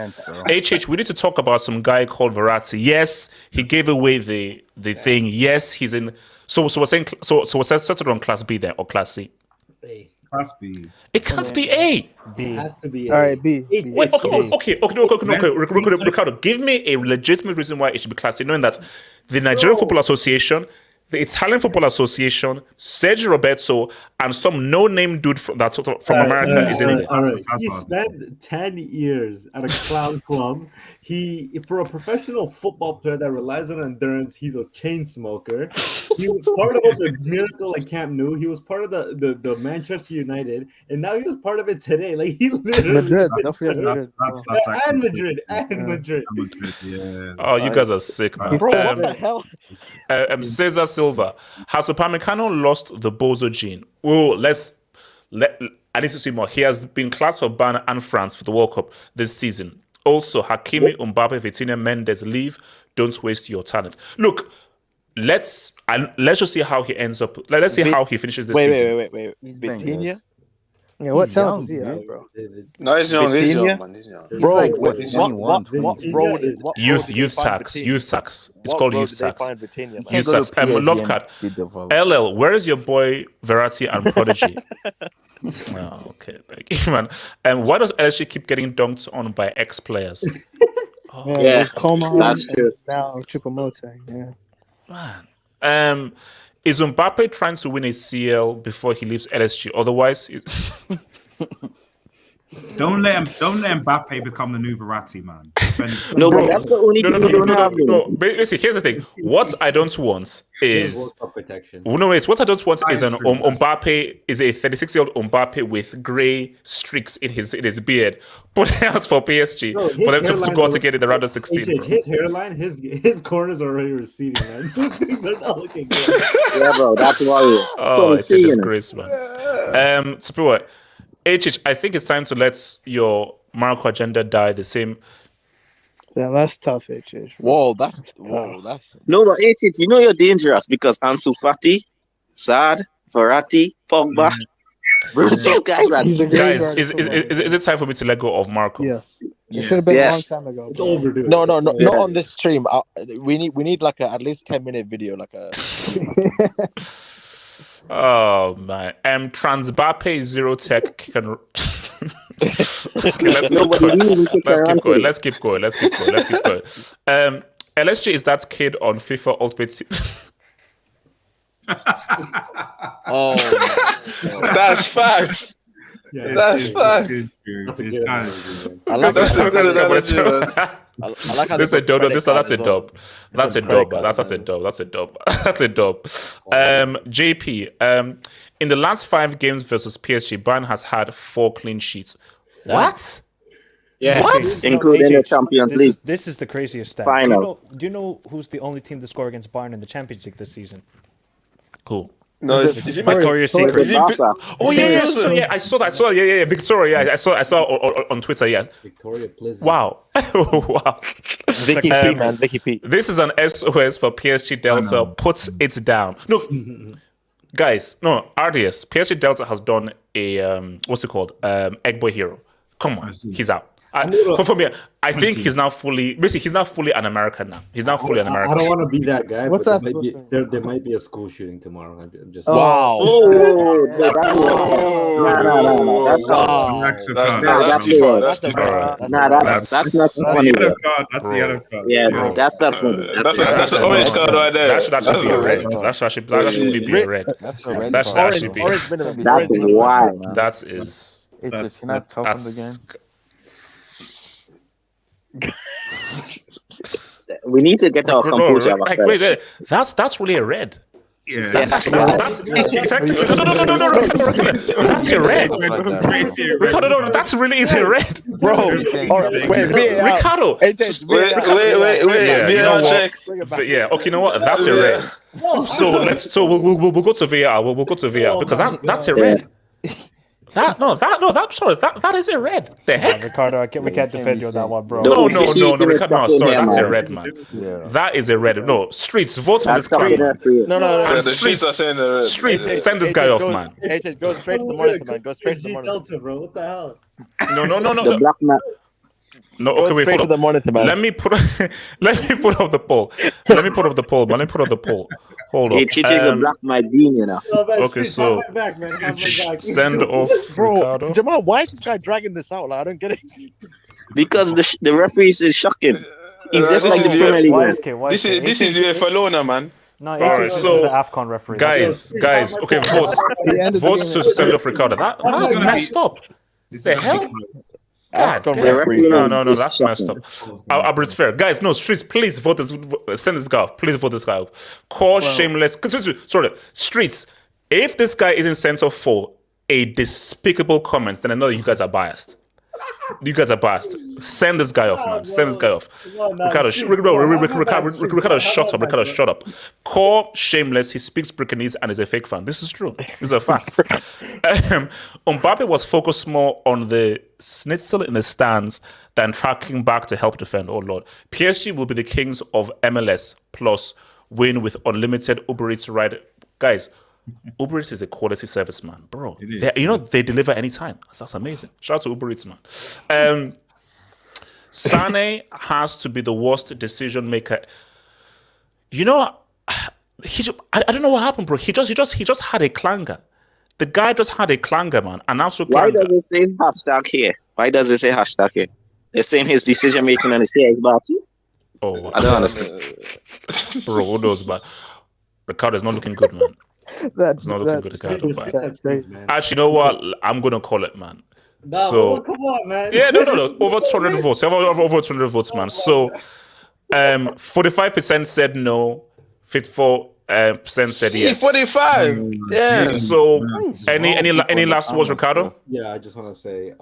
HH. We need to talk about some guy called Verratti. Yes, he gave away the thing. Yes, he's in. So we're saying. So we're settled on Class B then or Class C. Class B. It can't be A. B. It has to be A. All right, B. Wait, okay. Ricardo, give me a legitimate reason why it should be Class A, knowing that the Nigerian Football Association, the Italian Football Association, Sergio Roberto, and some no-name dude from America is in there. Right. He spent 10 years at a clown club. For a professional football player that relies on endurance, he's a chain smoker. He was part of the miracle at Camp Nou. He was part of the Manchester United, and now he was part of it today. Like he literally Madrid. Don't forget Madrid. And Madrid. Yeah. Oh, you guys are sick, man. Bro, what the hell? Cesar Silva, has Upamecano lost the bozo gene? Oh, I need to see more. He has been class for Bayern and France for the World Cup this season. Also, Hakimi, Mbappe, Vitinha, Mendes, leave. Don't waste your talent. Look, let's just see how he ends up. Let's see how he finishes this season. Wait. Vitinha? Yeah, what talent does he have, bro? No, he's young. He's young, man. He's young. Bro, like, Youth tax. It's called youth tax. Youth tax. Love cut. LL, where is your boy Verratti and Prodigy? Oh, okay, thank you, man. And why does LSG keep getting dunked on by ex-players? Yeah, that's true. Now Choupo, yeah. Man. Is Mbappe trying to win a CL before he leaves LSG? Otherwise, don't let Mbappe become the new Verratti, man. No, bro, that's the only thing we don't have. No. Basically, here's the thing. What I don't want is protection. No, wait. What I don't want is an Mbappe is a 36-year-old Mbappe with grey streaks in his beard. Put it out for PSG for them to go to get in the round of 16. His hairline, his corners are already receding, man. They're not looking good. Yeah, bro, that's why. Oh, it's a disgrace, man. So what? HH, I think it's time to let your Marco agenda die the same. Yeah, that's tough, HH. Whoa, that's no, but HH, you know you're dangerous because Ansu Fati, Saad, Verratti, Pogba. These guys are is it time for me to let go of Marco? Yes. It should have been a long time ago. It's overdue. No, not on this stream. We need like at least 10-minute video, like a. Oh man, Transbape Zero Tech can. Okay, let's keep going. LSG is that kid on FIFA Ultimate Team. Oh, that's facts. Yeah, that's facts. That's a good I like That's a dub. That's a dub. JP. In the last 5 games versus PSG, Bayern has had 4 clean sheets. What? Yeah, what? Including the Champions League. This is the craziest stat. Final. Do you know who's the only team to score against Bayern in the Champions League this season? Cool. No, it's Victoria's Secret. Oh yeah. I saw that. Yeah. Victoria. Yeah, I saw on Twitter. Yeah. Victoria Pleasant. Wow. Wow. Vicky P, man. Vicky P. This is an SOS for PSG Delta. Puts it down. No, guys. No, RDS. PSG Delta has done a what's it called? Egg Boy Hero. Come on, he's out. For me, I think he's now fully. Basically, he's not fully an American now. He's not fully an American. I don't want to be that guy. What's but that there might be a school shooting tomorrow. I'm just. Wow. That's not funny. That's the yellow card. Yeah, that's not funny. That's an orange card right there. That should actually be a red. That should actually be a red. That's a red That should card. actually be. Orange minimum. That's why. That is. It's can I talk on the game? We need to get our composure. Wait. That's really a red. Yeah. That's actually that's technically no. That's a red. No, that's really easy red, bro. Ricardo. Wait. Yeah, you know check. what? Yeah, okay, you know what? That's a red. So we'll go to VR. We'll go to VR because that's a red. That is a red. The heck? Ricardo, we can't defend you on that one, bro. No, Ricardo, no, sorry, that's a red, man. Yeah. That is a red. No, Streets, vote on this guy. No. The streets are saying the red. Streets, send this guy off, man. HH, go straight to the monitor, man. Go straight to the monitor. Delta, bro. What the hell? No. The black man. No, Go okay, wait, straight hold to on. the monitor, man. Let me put up the poll. Hold on. It is a black my bean, you know. Okay, so send off Ricardo. Jamal, why is this guy dragging this out? Like, I don't get it. Because the referees is shocking. He's just like the Premier League. This is UEFA Lona, man. No, Alright, so the AFCON referee. guys, okay, votes to send off Ricardo. That's messed up. The hell? God, no, that's messed up. It's fair. Guys, no, Streets, please vote this. Send this guy off. Please vote this guy off. Shameless. Sorry, Streets, if this guy isn't sent off for a despicable comment, then I know you guys are biased. You guys are biased. Send this guy off, man. Send this guy off. Ricardo, shut up. Ricardo, shut up. Core shameless. He speaks Bricanese and is a fake fan. This is true. These are facts. Mbappe was focused more on the schnitzel in the stands than tracking back to help defend. Oh Lord. PSG will be the kings of MLS plus win with unlimited Uber Eats ride. Guys, Uber Eats is a quality service, man, bro. They deliver anytime. That's amazing. Shout out to Uber Eats, man. Sane has to be the worst decision maker. I don't know what happened, bro. He just had a clanger. The guy just had a clanger, man. An absolute clanger. Why does it say hashtag here? Why does it say hashtag here? They're saying his decision making and his hair is bad too. Oh, I don't understand. Bro, who knows, but Ricardo's not looking good, man. It's not looking good. Actually, you know what? I'm gonna call it, man. No, come on, man. Yeah, no. Over 200 votes. Over 200 votes, man. So, 45% said no. 54% said yes. 45. Yeah. So, any last words, Ricardo? Yeah, I just want to say.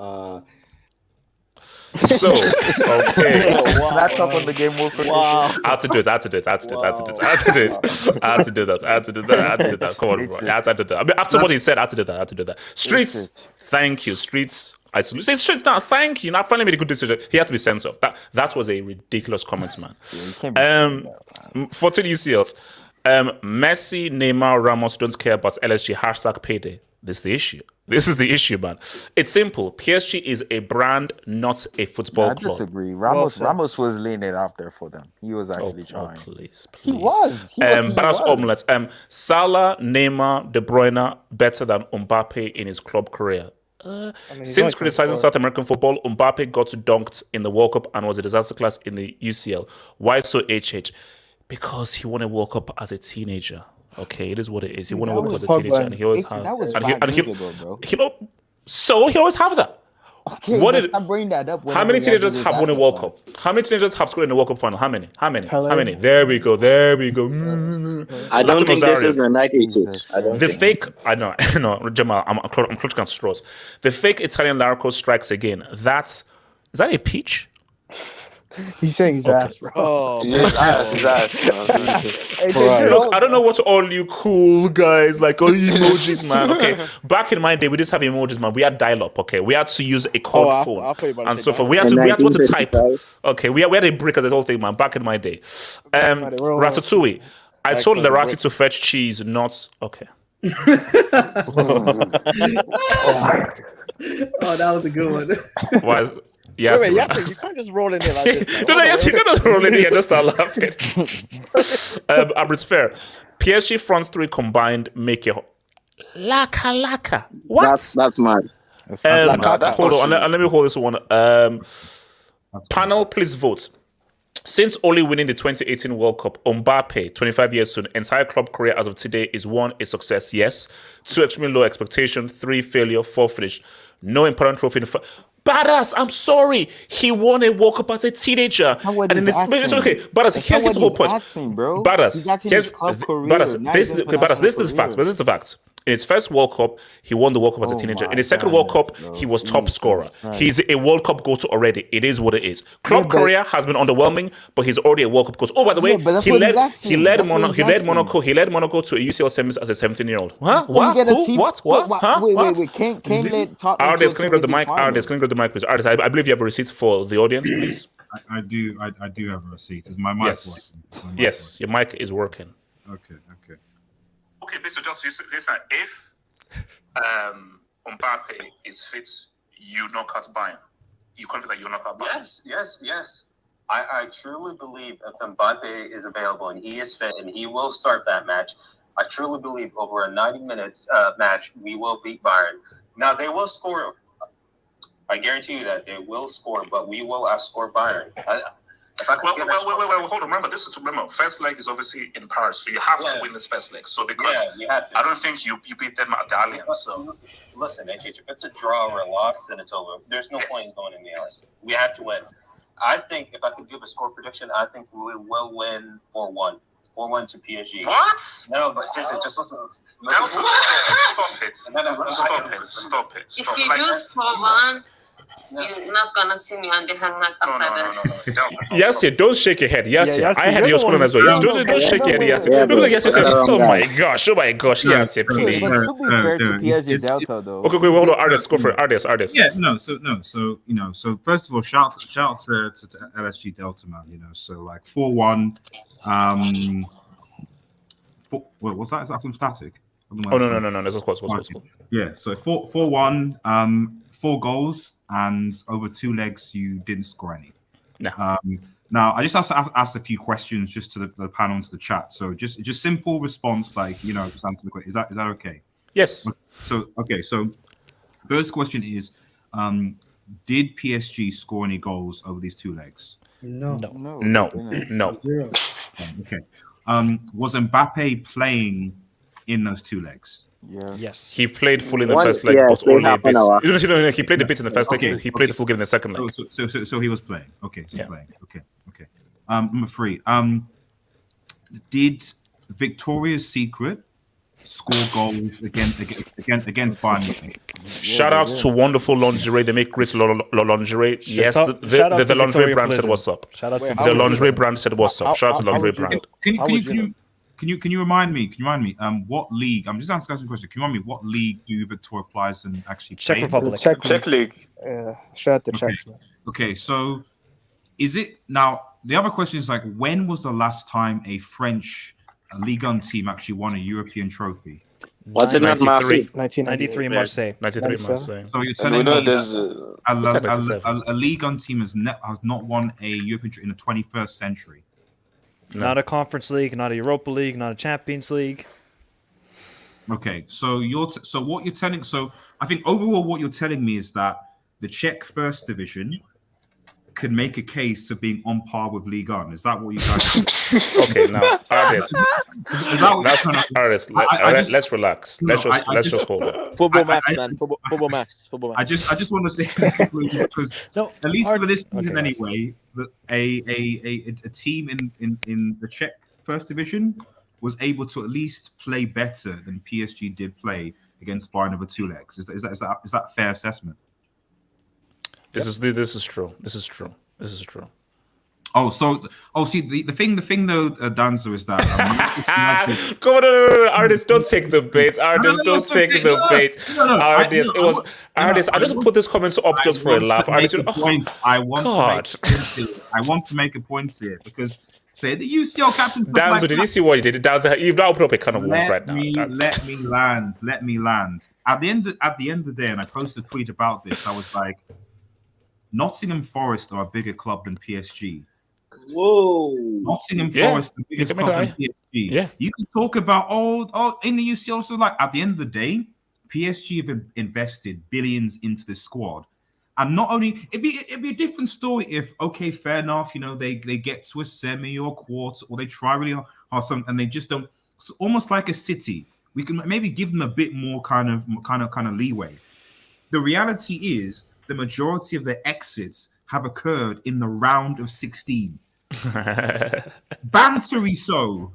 So, okay. That's up on the game more for I had to do it. I had to do that. Come on, bro. I had to do that. I mean, after what he said, I had to do that. Streets, thank you. Streets, I salute. Say Streets, now, thank you. Now, finally made a good decision. He had to be sent off. That was a ridiculous comment, man. 14 UCLs. Messi, Neymar, Ramos don't care about LSG. Hashtag payday. This is the issue, man. It's simple. PSG is a brand, not a football club. I disagree. Ramos was leaning out there for them. He was actually trying. Please. He was. But that's omelets. Salah, Neymar, De Bruyne better than Mbappe in his club career. Since criticizing South American football, Mbappe got dunked in the World Cup and was a disaster class in the UCL. Why so HH? Because he won a World Cup as a teenager. Okay, it is what it is. He won a World Cup as a teenager, and he always has. That was 5 years ago, bro. So he always have that. Okay, I'm bringing that up. How many teenagers have won a World Cup? How many teenagers have scored in the World Cup final? How many? There we go. I don't think this is the 1980s. The fake, I know, Jamal, I'm clutching on straws. The fake Italian Larco strikes again. Is that a peach? He's saying his ass, bro. Oh, his ass. Look, I don't know what all you cool guys like, emojis, man. Okay, back in my day, we didn't have emojis, man. We had dial-up. Okay, we had to use a code phone and so forth. We had to type. Okay, we had a brick as the whole thing, man. Back in my day, Ratatouille. I told Verratti to fetch cheese, not okay. Oh, that was a good one. Why? Yes, wait, you can't just roll in there like this. You can't roll in here and just start laughing. It's fair. PSG front three combined make a laka. What? That's mad. Hold on, let me hold this one. Panel, please vote. Since only winning the 2018 World Cup, Mbappe, 25 years soon, entire club career as of today is 1, a success, yes. 2, extremely low expectation. 3, failure. 4, finished. No important trophy. Badass, I'm sorry. He won a World Cup as a teenager. And it's okay. Badass, here's the whole point. Badass, this is the facts. But this is the facts. In his first World Cup, he won the World Cup as a teenager. In his second World Cup, he was top scorer. He's a World Cup go-to already. It is what it is. Club career has been underwhelming, but he's already a World Cup coach. Oh, by the way, he led Monaco to a UCL semis as a 17-year-old. Huh? What? Wait. Kane led Tottenham. Ardes, can you grab the mic? Please. Ardes, I believe you have a receipt for the audience, please. I do have a receipt. Is my mic working? Yes, your mic is working. Okay. Okay, so just you say that if Mbappe is fit, you knock out Bayern. You confident that you knock out Bayern? Yes. I truly believe if Mbappe is available and he is fit and he will start that match, I truly believe over a 90 minutes match, we will beat Bayern. Now, they will score. I guarantee you that they will score, but we will outscore Bayern. Hold on. Remember, first leg is obviously in Paris, so you have to win this first leg. So because you have to. I don't think you beat them at the Allianz. So listen, if it's a draw or a loss, then it's over. There's no point in going in the Allianz. We have to win. I think if I could give a score prediction, I think we will win 4-1. 4-1 to PSG. What? No, but seriously, just listen. Stop it. If you do score 1. You're not gonna see me on the helmet after that. Yasir, don't shake your head. Yasir, Yasir, I had you're your the one scrolling as well. who's- Yes, don't shake your head, Yasir. Yeah, Look like bro. Yasir said, You're the wrong oh guy. my gosh, Yasir, But please. to be fair to PSG Delta though. Okay, hold on, artists, go for it. Artists. Yeah, so first of all, shout out to LSG Delta, man. So like 4-1. What was that? Is that some static? Oh no, this is what's cool. Yeah, so 4-1, 4 goals, and over 2 legs, you didn't score any. No. Now, I just asked a few questions just to the panel and to the chat. So just simple response, like just answer the question. Is that okay? Yes. So first question is, did PSG score any goals over these 2 legs? No. Zero. Okay. Was Mbappe playing in those 2 legs? Yeah. Yes. He played full in the first leg, but played only a half bit. an hour. He played a bit in the first leg. He played the full game in the second leg. So he was playing. Okay. Yeah. Playing. Okay. Number 3. Did Victoria's Secret score goals against Bayern Munich? Shout out to wonderful lingerie. They make great lingerie. Yes, Shout out the to lingerie Victoria brand said Pleasant. what's up. Shout out to The lingerie brand said what's up. Shout out to the lingerie brand. Can you remind me? What league? I'm just asking a question. Can you remind me what league do Victoria Pleasant actually play? Czech Republic. Czech League. Shout out to Czechs, man. Okay, so is it now? The other question is like, when was the last time a French Ligue 1 team actually won a European trophy? Was it not Marseille? 93 Marseille. 93 Marseille. So you're And telling we know me there's a Ligue 1 team has not won a European trophy in the 21st century. Not a Conference League, not a Europa League, not a Champions League. Okay, so what you're telling. So I think overall, what you're telling me is that the Czech First Division could make a case of being on par with Ligue 1. Is that what you guys? Okay, now artists. Let's relax. No, Let's just hold on. Football maths, man. Football maths. I just want to say because at least for this season anyway, a team in the Czech First Division was able to at least play better than PSG did play against Bayern over 2 legs. Is that a fair assessment? This is true. This is true. See the thing though, Danzo, is that come on, artists, don't take the bait. Artists, don't take the bait. Artists, it was artists. I just put this comment up just for a laugh. Artists, I want to make a point here because say the UCL captain. Danzo, did you see what you did? Danzo, you've now opened up a can of worms right now. Let me land. At the end of the day, and I posted a tweet about this. I was like, Nottingham Forest are a bigger club than PSG. Whoa. Nottingham Forest are the biggest club than PSG. Yeah. You can talk about in the UCL. So like at the end of the day, PSG have invested billions into this squad. And not only it'd be a different story if fair enough, they get to a semi or quarter or they try really hard something and they just don't. It's almost like a City. We can maybe give them a bit more kind of leeway. The reality is the majority of their exits have occurred in the round of 16. Bantery so.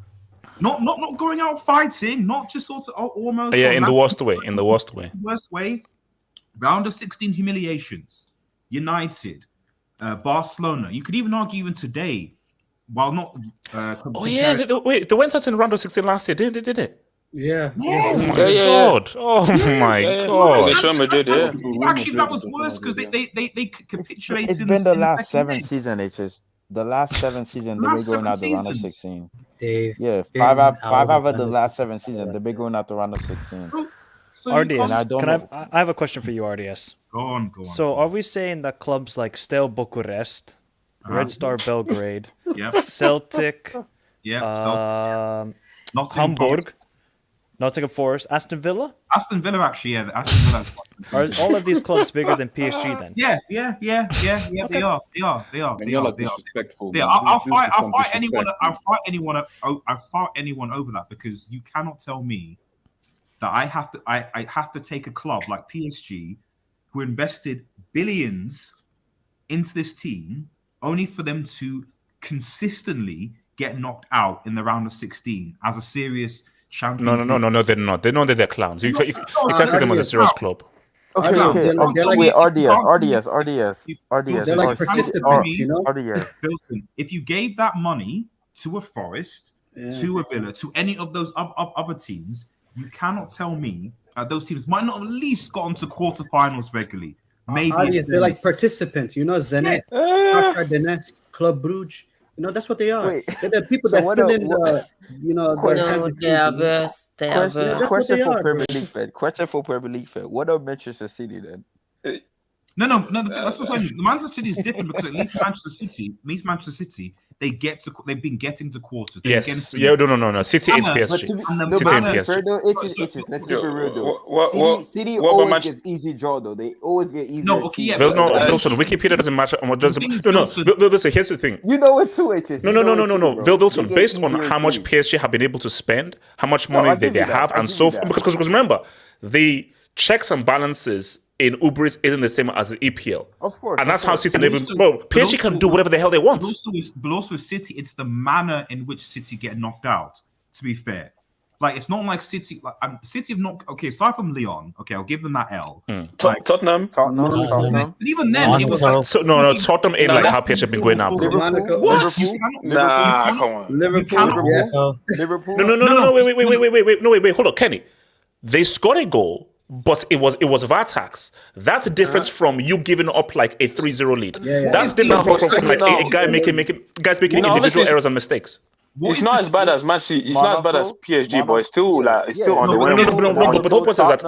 Not going out fighting, not just sort of almost. Yeah, in the worst way. In the worst way. Worst way. Round of 16 humiliations. United, Barcelona. You could even argue even today, while not. They went out in round of 16 last year, did it? Yeah. Oh my god! Oh my god! Actually, that was worse because they capitulated. It's been the last 7 seasons. It's just the last 7 seasons they've been going out the round of 16. Five out of the last 7 seasons they've been going out the round of 16. RDS, I have a question for you, RDS. Go on. So, are we saying that clubs like Steaua Bucharest, Red Star Belgrade, Celtic, Hamburg, Nottingham Forest, Aston Villa? Aston Villa, actually, yeah. Aston Villa. Are all of these clubs bigger than PSG then? Yeah. They are. I'll fight anyone over that because you cannot tell me that I have to take a club like PSG who invested billions into this team only for them to consistently get knocked out in the round of 16 as a serious champion. No, they're not. They know that they're clowns. You can't take them as a serious club. Okay. Wait, RDS. They're like participants, you know. RDS. Wilson, if you gave that money to a Forest, to a Villa, to any of those other teams, you cannot tell me those teams might not at least got into quarterfinals regularly. Maybe they're like participants, you know. Zenit, Shakhtar Donetsk, Club Brugge. You know, that's what they are. Wait. They're the people that fill in the, you know. They are worse. Question for Premier League fan. What are Manchester City then? No. That's what I'm saying. Manchester City is different because at least Manchester City, they've been getting to quarters. Yes. No. City and PSG. City and PSG. Let's keep it real though. City always gets easy draw though. They always get easy. Wilson, Wikipedia doesn't matter. Wilson, here's the thing. You know it too, HS. No. Wilson, based on how much PSG have been able to spend, how much money they have, and so forth. Because remember, the checks and balances in Uber isn't the same as the EPL. Of course. And that's how City PSG can do whatever the hell they want. But also with City, it's the manner in which City get knocked out, to be fair. Like, it's not like City... City have not... Okay, aside from Leon, okay, I'll give them that L. Tottenham. But even then, it was like... Tottenham ain't like how PSG have been going now, bro. Liverpool. Nah, come on. Liverpool. No, wait, hold on, Kenny. They scored a goal, but it was Vartax. That's a difference from you giving up like a 3-0 lead. That's different from like a guy making individual errors and mistakes. It's not as bad as Man City. It's not as bad as PSG, but it's still on the way. But the whole point is that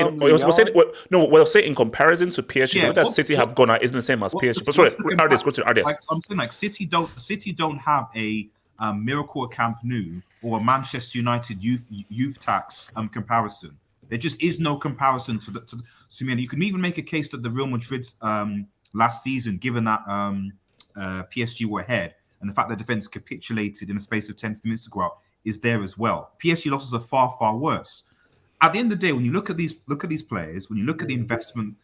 we'll say in comparison to PSG, the way that City have gone out isn't the same as PSG. But sorry, RDS, go to RDS. Like, I'm saying, like City don't have a miracle at Camp Nou or a Manchester United youth tax comparison. There just is no comparison to the. You can even make a case that the Real Madrid's last season, given that PSG were ahead, and the fact that defense capitulated in a space of 10 minutes to go out, is there as well. PSG losses are far, far worse. At the end of the day, when you look at these players, when you look at the investment,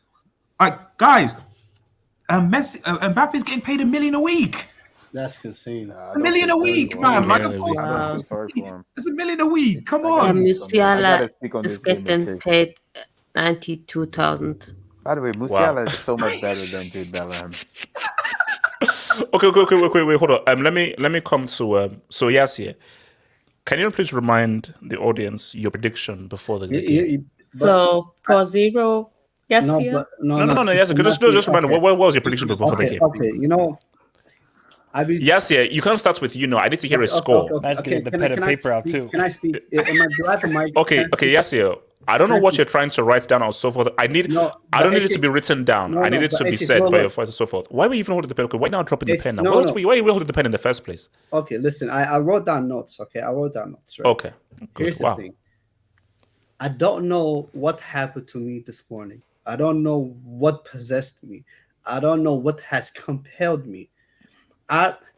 like guys, Mbappe is getting paid $1 million a week. That's insane. $1 million a week, man. It's $1 million a week. Come on. Musiala is getting paid 92,000. By the way, Musiala is so much better than Jude Bellingham. Okay, wait, hold on. Let me come to Yasir. Can you please remind the audience your prediction before the game? So 4-0. Yes, no, Yasir. Just remind me. What was your prediction before the game? Okay, you know. Yasir, you can't start with I need to hear a score. Let's get the pen and paper out too. Can I speak? Am I glad for my? Okay, Yasir. I don't know what you're trying to write down or so forth. I don't need it to be written down. I need it to be said by your voice and so forth. Why were you even holding the pen? Okay, why now dropping the pen now? Why are you holding the pen in the first place? Okay, listen. I wrote down notes. Okay, Right? Okay. Here's the thing. I don't know what happened to me this morning. I don't know what possessed me. I don't know what has compelled me.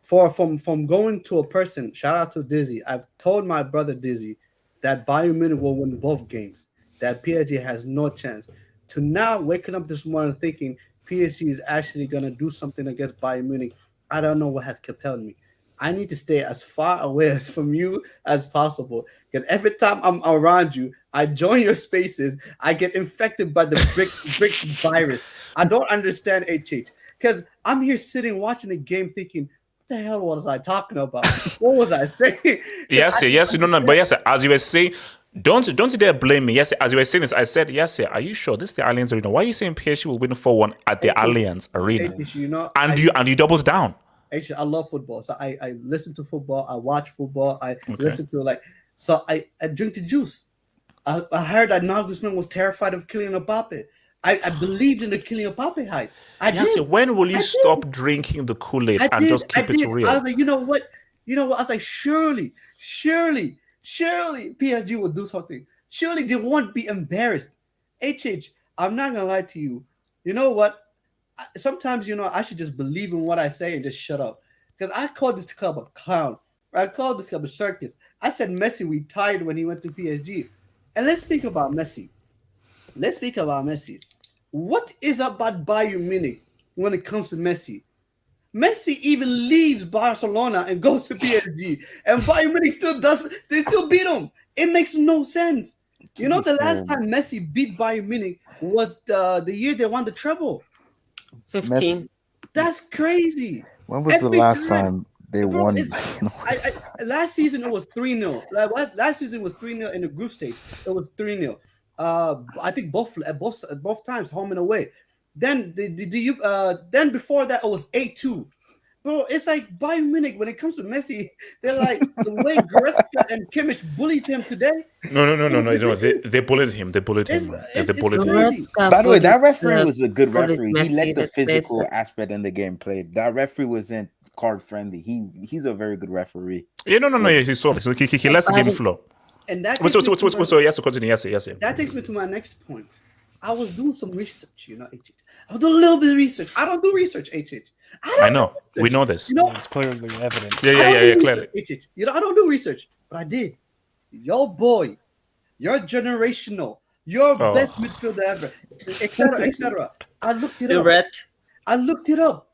From going to a person, shout out to Dizzy. I've told my brother Dizzy that Bayern Munich will win both games, that PSG has no chance. To now waking up this morning thinking PSG is actually going to do something against Bayern Munich, I don't know what has compelled me. I need to stay as far away from you as possible, because every time I'm around you, I join your spaces, I get infected by the brick virus. I don't understand HH, because I'm here sitting watching the game thinking, what the hell was I talking about? What was I saying? Yes, as you were saying, don't you dare blame me. Yes, as you were saying this, I said, yes, are you sure this is the Allianz Arena? Why are you saying PSG will win 4-1 at the Allianz Arena? And you doubled down. Actually, I love football, so I listen to football, I watch football, I listen to so I drink the juice. I heard that Nagelsmann was terrified of Kylian Mbappe. I believed in the Kylian Mbappe hype. When will you stop drinking the Kool-Aid and just keep it real? I was like, you know what? I was like, surely PSG will do something. Surely they won't be embarrassed. I'm not gonna lie to you. You know what? Sometimes, I should just believe in what I say and just shut up. Because I called this club a clown. I called this club a circus. I said Messi retired when he went to PSG. And let's speak about Messi. What is about Bayern Munich when it comes to Messi? Messi even leaves Barcelona and goes to PSG. And Bayern Munich they still beat him. It makes no sense. You know, the last time Messi beat Bayern Munich was the year they won the treble. 15. That's crazy. When was the last time they won? Last season it was 3-0. Last season was 3-0 in the group stage. It was 3-0. I think both times, home and away. Then then before that it was 8-2. Bro, it's like Bayern Munich when it comes to Messi. They're like the way Goretzka and Kimmich bullied him today. No. They bullied him. They bullied him. They bullied him. By the way, that referee was a good referee. He let the physical aspect in the game play. That referee wasn't card friendly. He's a very good referee. Yeah, no. He saw it. So he lets the game flow. And that so yes, continue. Yes. That takes me to my next point. I was doing some research, HH. I was doing a little bit of research. I don't do research, HH. I know. We know this. You know, it's clearly evident. Yeah, clearly. HH. You know, I don't do research, but I did. Your boy, you're generational. You're best midfielder ever, etc. I looked it up.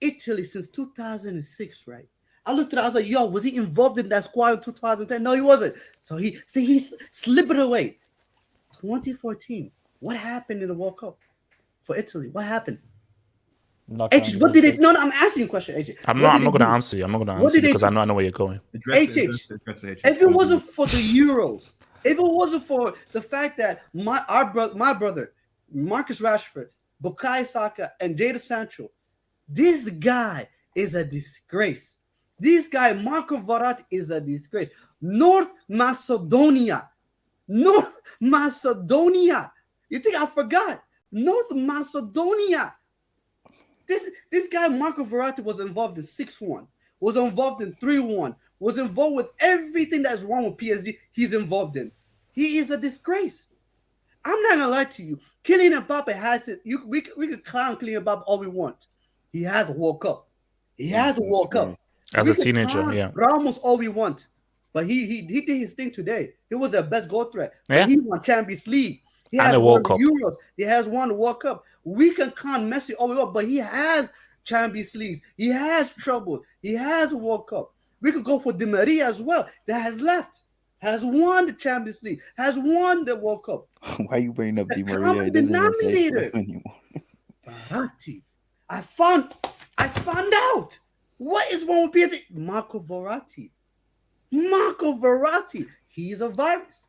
Italy since 2006, right? I looked at it. I was like, yo, was he involved in that squad in 2010? No, he wasn't. So he slipped it away. 2014. What happened in the World Cup for Italy? What happened? HH, what did it? No, I'm asking you a question, HH. I'm not going to answer you. I'm not going to answer you because I know where you're going. HH, if it wasn't for the Euros, if it wasn't for the fact that my brother, Marcus Rashford, Bukayo Saka, and Jadon Sancho, this guy is a disgrace. This guy, Marco Verratti, is a disgrace. North Macedonia. You think I forgot? North Macedonia. This guy, Marco Verratti, was involved in 6-1, was involved in 3-1, was involved with everything that's wrong with PSG he's involved in. He is a disgrace. I'm not going to lie to you. Kylian Mbappe has it. We could clown Kylian Mbappe all we want. He has a World Cup. As a teenager, yeah. Ramos all we want. But he did his thing today. He was the best goal threat. Yeah. He won Champions League. He And has a won World the Cup. Euros. He has won the World Cup. We can count Messi all we want, but he has Champions Leagues. He has trouble. He has a World Cup. We could go for Di Maria as well. That has left. Has won the Champions League. Has won the World Cup. Why are you bringing up Di Maria? Common denominator. Verratti. I found out. What is wrong with PSG? Marco Verratti. He's a virus.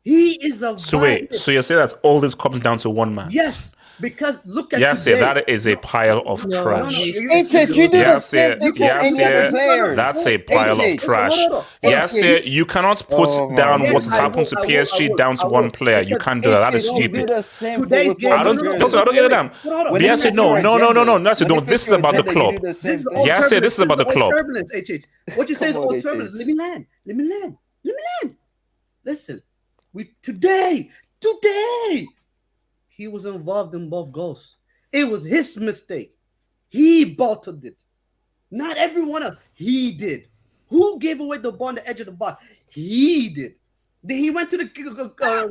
He is a So virus. wait, so you're saying that all this comes down to one man? Yes, because look at Yes, today. that is a pile of trash. You do the same thing for any other player. That's a pile of trash. Yes, you cannot put down what has happened to PSG down to one player. You can't do that. That is stupid. I don't get it down. Yes, no. That's no. This is about the club. Yes, this is about the club. Turbulence, HH. What you say is all turbulence. Let me land. Listen, today, he was involved in both goals. It was his mistake. He bottled it. Not everyone else. He did. Who gave away the ball on the edge of the box? He did. Then he went to the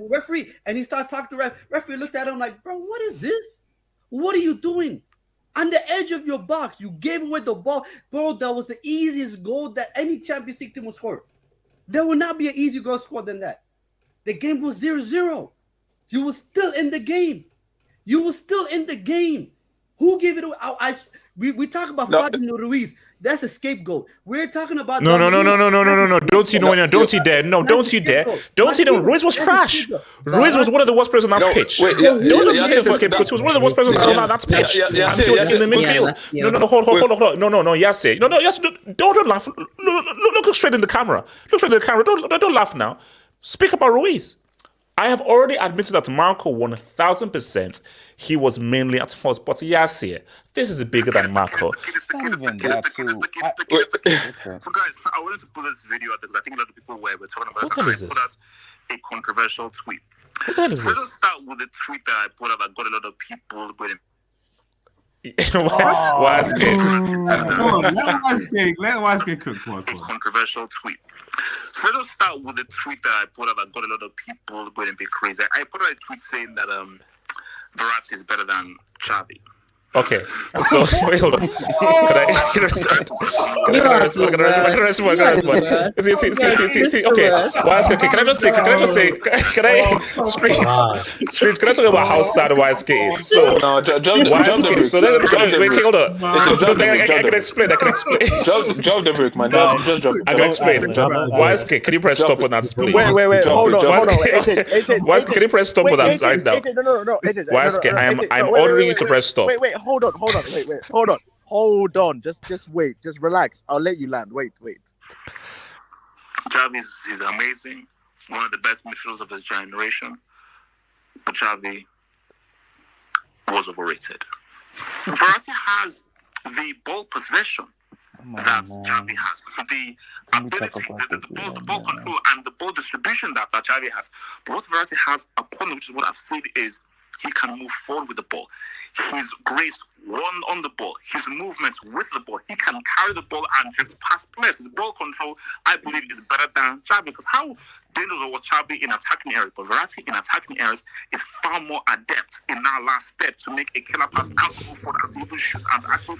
referee and he starts talking to the referee. Looked at him like, bro, what is this? What are you doing? On the edge of your box, you gave away the ball. Bro, that was the easiest goal that any Champions League team will score. There will not be an easy goal scored than that. The game was 0-0. You were still in the game. Who gave it away? We talk about Fabio Ruiz. That's a scapegoat. We're talking about No. Don't you know? Don't you dare. No, don't you dare. Don't you know? Ruiz was trash. Ruiz was one of the worst players on that pitch. Don't just hit the scapegoat. He was one of the worst players on that pitch. And he was in the midfield. No, hold on. No, yes, don't laugh. Look straight in the camera. Don't laugh now. Speak about Ruiz. I have already admitted that Marco 1000%. He was mainly at fault, but Yassir, this is bigger than Marco. So guys, I wanted to put this video out because I think a lot of people were talking about it. I put out a controversial tweet. What the hell is this? Let's start with the tweet that I put out that got a lot of people going. Why is it? Let Wise cook for us. Controversial tweet. So let's start with the tweet that I put out that got a lot of people going a bit crazy. I put out a tweet saying that Verratti is better than Xavi. Okay, so wait, hold on. Can I respond? See. Okay, okay. Can I just say? Can I streets? Can I talk about how sad YSK is? So YSK. So wait, hold on. I can explain. Drop the brick, man. I can explain. YSK, can you press stop on that, please? Wait. Hold on. YSK, can you press stop on that right now? No. YSK, I'm ordering you to press stop. Wait. Hold on. Just wait. Just relax. I'll let you land. Wait. Xavi is amazing. One of the best midfielders of his generation. But Xavi was overrated. Verratti has the ball possession that Xavi has, the ability, the ball control and the ball distribution that Xavi has. But what Verratti has upon him, which is what I've said, is he can move forward with the ball. His grace on the ball, his movements with the ball, he can carry the ball and just pass players. His ball control, I believe, is better than Xavi, because how dangerous was Xavi in attacking areas, but Verratti in attacking areas is far more adept in that last step to make a killer pass and to move forward and to even shoot and to actually.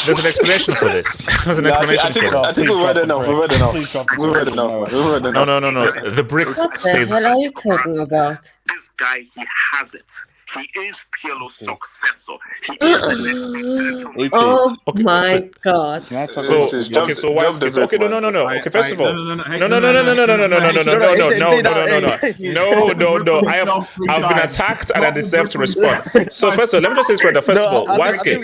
There's an explanation for this. I think we read enough. No. The brick stays. What are you talking about? This guy, he has it. He is Pirlo's successor. He is the next. Oh my God! So why is this? Okay, no. Okay, first of all, no. I've been attacked and I deserve to respond. So first of all, let me just say this right now. First of all, Waske.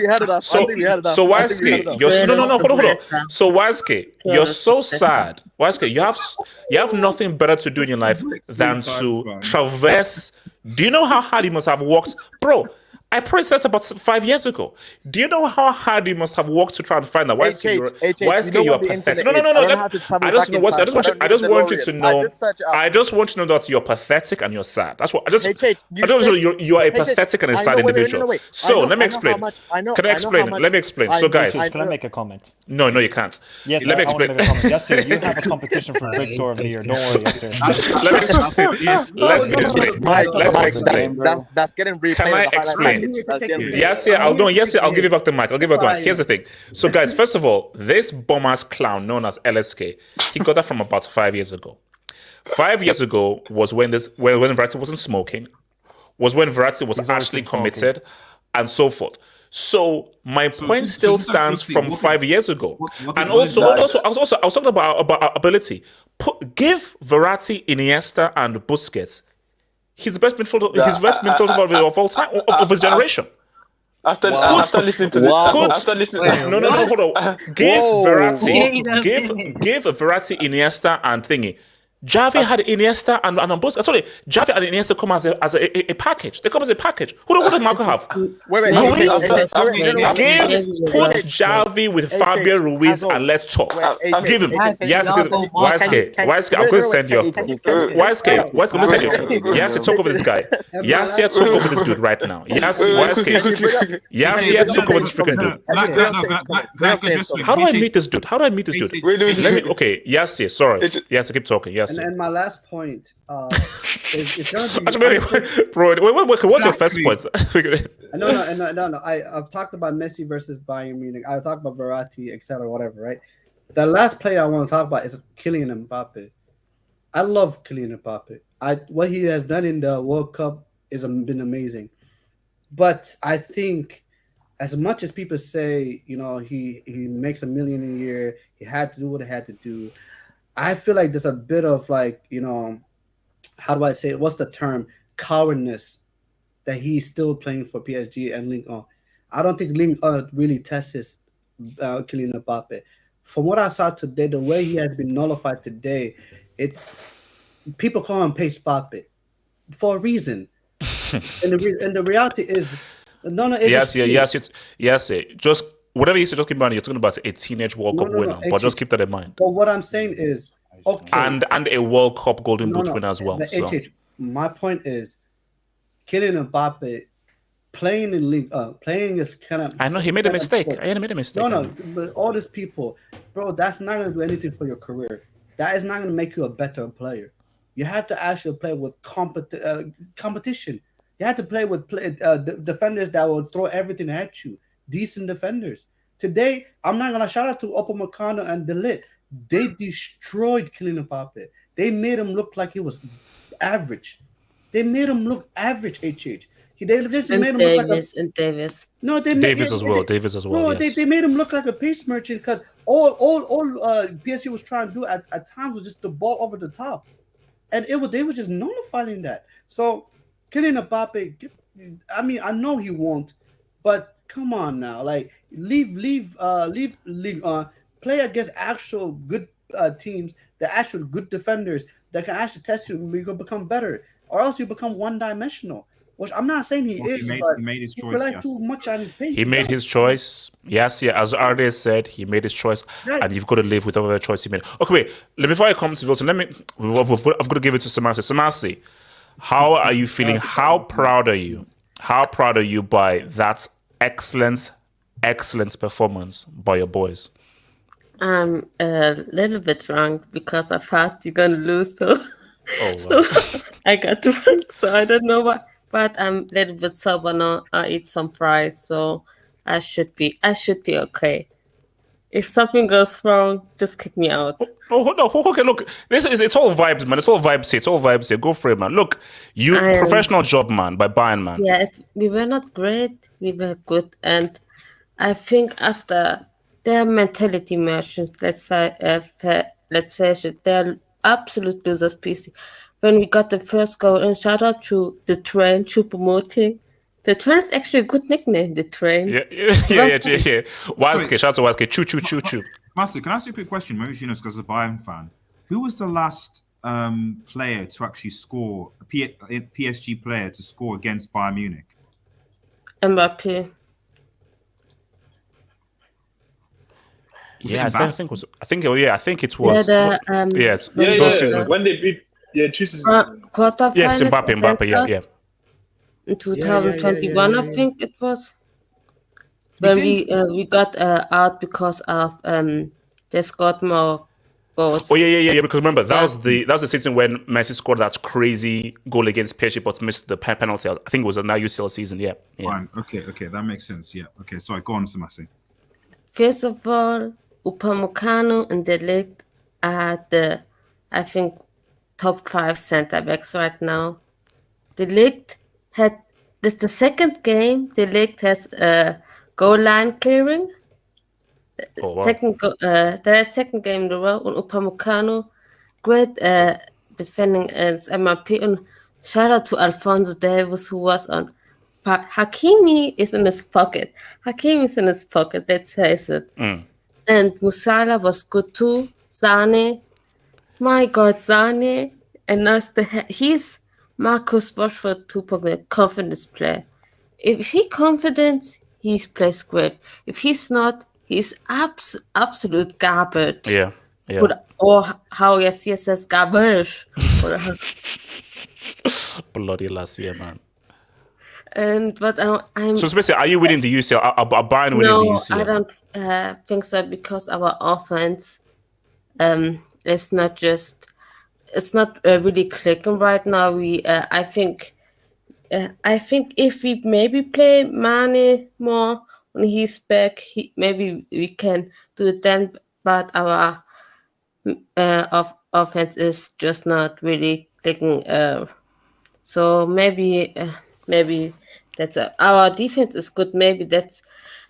So Waske, you're hold on. So Waske, you're so sad. Waske, you have nothing better to do in your life than to traverse. Do you know how hard you must have worked? Bro, I praised that about 5 years ago. Do you know how hard you must have worked to try and find that? Why is you are pathetic? No. I just want you to know. I just want you to know that you're pathetic and you're sad. That's what I just know you are a pathetic and a sad individual. So let me explain. Can I explain? Let me explain. So guys, can I make a comment? No, you can't. Yes, let me explain. Yes, sir. You have a competition for Brick Door of the Year. Don't worry, yes, sir. Let me explain. That's getting replayed. Can I explain? Yes, I'll give you back the mic. Here's the thing. So, guys, first of all, this bomb-ass clown known as LSK, he got that from about 5 years ago. 5 years ago was when Verratti wasn't smoking, was when Verratti was actually committed, and so forth. So my point still stands from 5 years ago. And also, I was talking about ability. Give Verratti, Iniesta, and Busquets. He's the best midfielder of all time, of his generation. After listening to this, no, hold on. Give Verratti, Iniesta, and thingy. Xavi had Iniesta and Busquets. Sorry, Xavi and Iniesta come as a package. They come as a package. Who did Marco have? Put Xavi with Fabio Ruiz and let's talk. Give him. Yes, YSK, I'm going to send you. YSK, what's going to send you? Yes, talk over this guy. Yes, talk over this dude right now. Yes, YSK. Yes, talk over this freaking dude. How do I meet this dude? Okay, yes, sorry. Yes, keep talking. Yes. And my last point is going to be... Bro, what's your first point? No. I've talked about Messi versus Bayern Munich. I've talked about Verratti, etc., whatever, right? The last player I want to talk about is Kylian Mbappe. I love Kylian Mbappe. What he has done in the World Cup has been amazing. But I think as much as people say, he makes $1 million a year, he had to do what he had to do, I feel like there's a bit of how do I say it? What's the term? Cowardness that he's still playing for PSG and Ligue 1. I don't think Ligue 1 really tests Kylian Mbappe. From what I saw today, the way he has been nullified today, it's people call him Pace Mbappe for a reason. and the reality is, yes. Just whatever you say, just keep in mind, you're talking about a teenage World Cup winner, but just keep that in mind. But what I'm saying is, okay. And a World Cup Golden Boot winner as well. My point is, Kylian Mbappe playing in League, playing is kind of... I know, he made a mistake. But all these people, bro, that's not going to do anything for your career. That is not going to make you a better player. You have to actually play with competition. You had to play with defenders that will throw everything at you. Decent defenders. Today, I'm not gonna shout out to Upamecano and De Ligt. They destroyed Kylian Mbappe. They made him look like he was average. They made him look average. They just And made him look like Davis and Davis. no. They Davis as well. Davis as well. No, Yes. they made him look like a pace merchant because all PSG was trying to do at times was just the ball over the top, and they were just nullifying that. So Kylian Mbappe, I mean, I know he won't, but come on now, like leave league play against actual good teams, the actual good defenders that can actually test you and you can become better, or else you become one-dimensional. Which I'm not saying he is, but he made his choice. Relies too much on his pace. He made his choice. Yes, yeah. As Arde said, he made his choice, and you've got to live with whatever choice he made. Okay, wait. Before I come to Wilson, I've got to give it to Samasi. Samasi, how are you feeling? How proud are you? How proud are you by that excellent performance by your boys? I'm a little bit wrong because I thought you're gonna lose, so I got wrong. So I don't know why. But I'm a little bit sober now. I eat some fries, so I should be okay. If something goes wrong, just kick me out. Okay, look. It's all vibes, man. It's all vibes here. It's all vibes here. Go for it, man. Look, professional job, man, by Bayern, man. Yeah, we were not great. We were good, and I think after their mentality merchants, let's face it, they're absolute losers. PC. When we got the first goal, and shout out to the train, Choupo. The train is actually a good nickname, the train. Yeah. Waske, shout out to Waske. Choo. Master, can I ask you a quick question? Maybe you know, because as a Bayern fan, who was the last player to actually score, a PSG player to score against Bayern Munich? Mbappe. Yeah, I think it was. Yes. When they beat, chooses. Quarterfinals. Yes, Mbappe. Yeah. In 2021, I think it was. When we got out because of they scored more goals. Oh yeah. Because remember that was the season when Messi scored that crazy goal against PSG but missed the penalty. I think it was now UCL season. Yeah. Fine. Okay, that makes sense. Yeah. Okay, sorry. Go on, Samasi. First of all, Upamecano and De Ligt are the, I think, top 5 centre backs right now. De Ligt had this the second game. De Ligt has goal line clearing. Oh, wow. The second game in a row. And Upamecano, great defending ends. MRP and shout out to Alphonso Davies who was on. Hakimi is in his pocket. Let's face it. And Musiala was good too. Sane, my God, Sane. And he's Marcus Rashford 2.0 confidence player. If he's confident, he plays great. If he's not, he's absolute garbage. Yeah. Or how Yasir says garbage. Bloody last year, man. But I'm. So basically, are you winning the UCL? Are Bayern winning the UCL? No, I don't think so because our offense, is not just. It's not really clicking right now. I think if we maybe play Mane more when he's back, maybe we can do it then. But our offense is just not really clicking. So maybe that's our defense is good.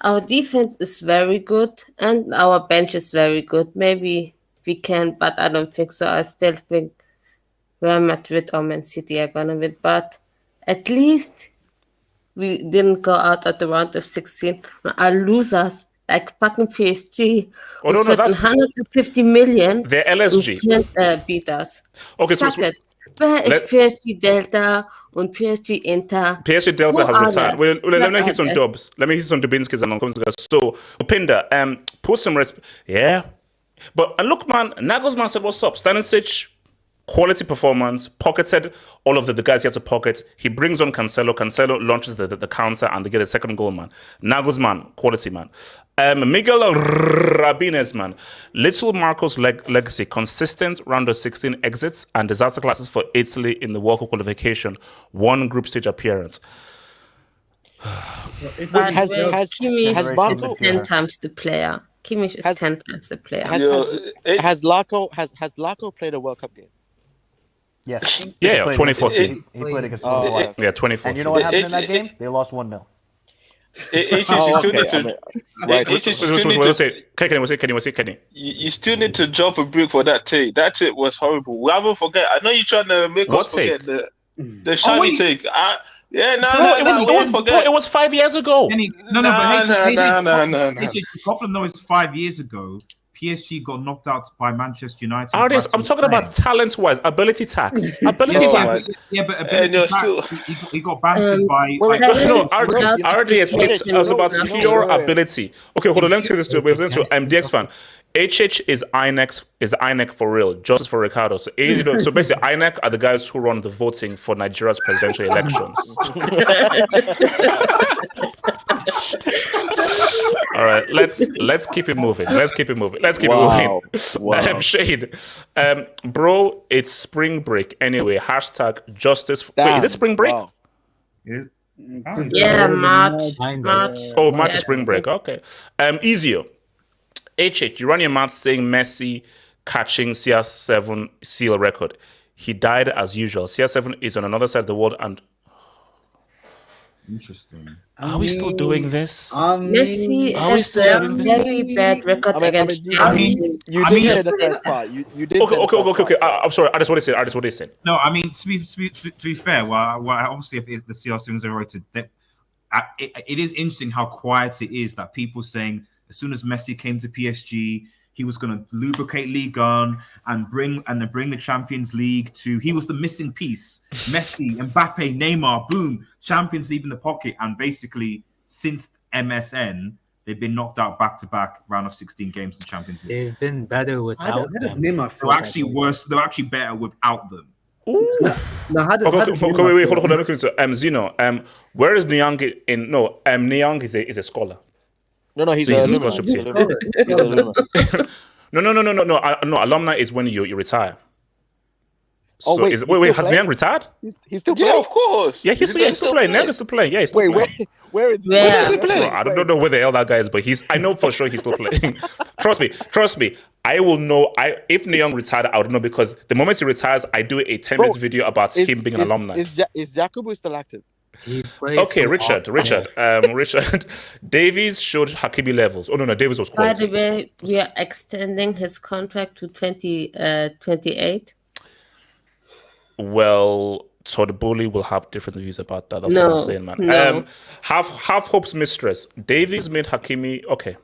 Our defense is very good and our bench is very good. Maybe we can, but I don't think so. I still think Real Madrid or Man City are gonna win. But at least we didn't go out at the round of 16. Our losers like fucking PSG. Oh no, that's 150 million. They're LSG. Can't beat us. Okay, Suck it. Where is PSG Delta and PSG Inter? PSG Delta has retired. Well, let me hit some dubs. Let me hit some Dubinsky's and come together. So, Upinda, put some respect. Yeah. But look, man, Nagelsmann said, what's up? Stanisic, Quality performance, pocketed all of the guys he had to pocket. He brings on Cancelo. Cancelo launches the counter and they get a second goal, man. Nagelsmann, quality, man. Miguel Rabines, man. Little Marco's legacy, consistent round of 16 exits and disaster classes for Italy in the World Cup qualification. 1 group stage appearance. Kimmich is 10 times the player. Kimmich is 10 times the player. Has Larko played a World Cup game? Yes. Yeah, 2014. He played against Yeah, 2014. And you know what happened in that game? They lost 1-0. You still need to drop a brick for that take. That take was horrible. We haven't forget. I know you're trying to make us forget the shiny take. It was 5 years ago. No. The problem though is 5 years ago, PSG got knocked out by Manchester United. I'm talking about talent-wise, ability tax. Ability tax. Yeah, but ability tax, he got bantered by... RDS, it's about pure ability. Okay, hold on, let's hear this to DX fan. HH is INEC for real, justice for Ricardo. So basically, INEC are the guys who run the voting for Nigeria's presidential elections. All right, let's keep it moving. Let's keep it moving. Wow. Shade, bro, it's spring break anyway. # justice. Wait, is it spring break? Wow. Yeah, March. Oh, March is spring break. Okay. Easier. HH, you run your mouth saying Messi catching CR7 seal record. He died as usual. CR7 is on another side of the world and... Interesting. Are we still doing this? Messi has a very bad record against you did hear the first part. You did. Okay. I'm sorry. I just want to say. No, I mean, to be fair, well, obviously, if the CR7 is rated, it is interesting how quiet it is that people saying, as soon as Messi came to PSG, he was going to lubricate Liga and bring the Champions League to. He was the missing piece. Messi, Mbappe, Neymar, boom, Champions League in the pocket. And basically, since MSN, they've been knocked out back-to-back round of 16 games in the Champions League. They've been better without them. They're actually worse. They're actually better without them. Ooh. Wait, hold on. Zeno, where is Nyang in? No, Nyang is a scholar. No, he's a alumni. No. Alumni is when you retire. So wait, has Nyang retired? He's still playing? Yeah, of course. Yeah, he's still playing. Nyang is still playing. Yeah, he's still playing. Where is he? Where is he playing? I don't know where the hell that guy is, but I know for sure he's still playing. Trust me. I will know. If Nyang retired, I would know because the moment he retires, I do a 10-minute video about him being an alumni. Is Jacobo still active? Okay, Richard. Davies showed Hakimi levels. Oh no, Davies was quality. By the way, we are extending his contract to 2028. Well, so the bully will have different views about that. That's what I'm saying, man. No. Half Hope's mistress. Davies made Hakimi. Okay,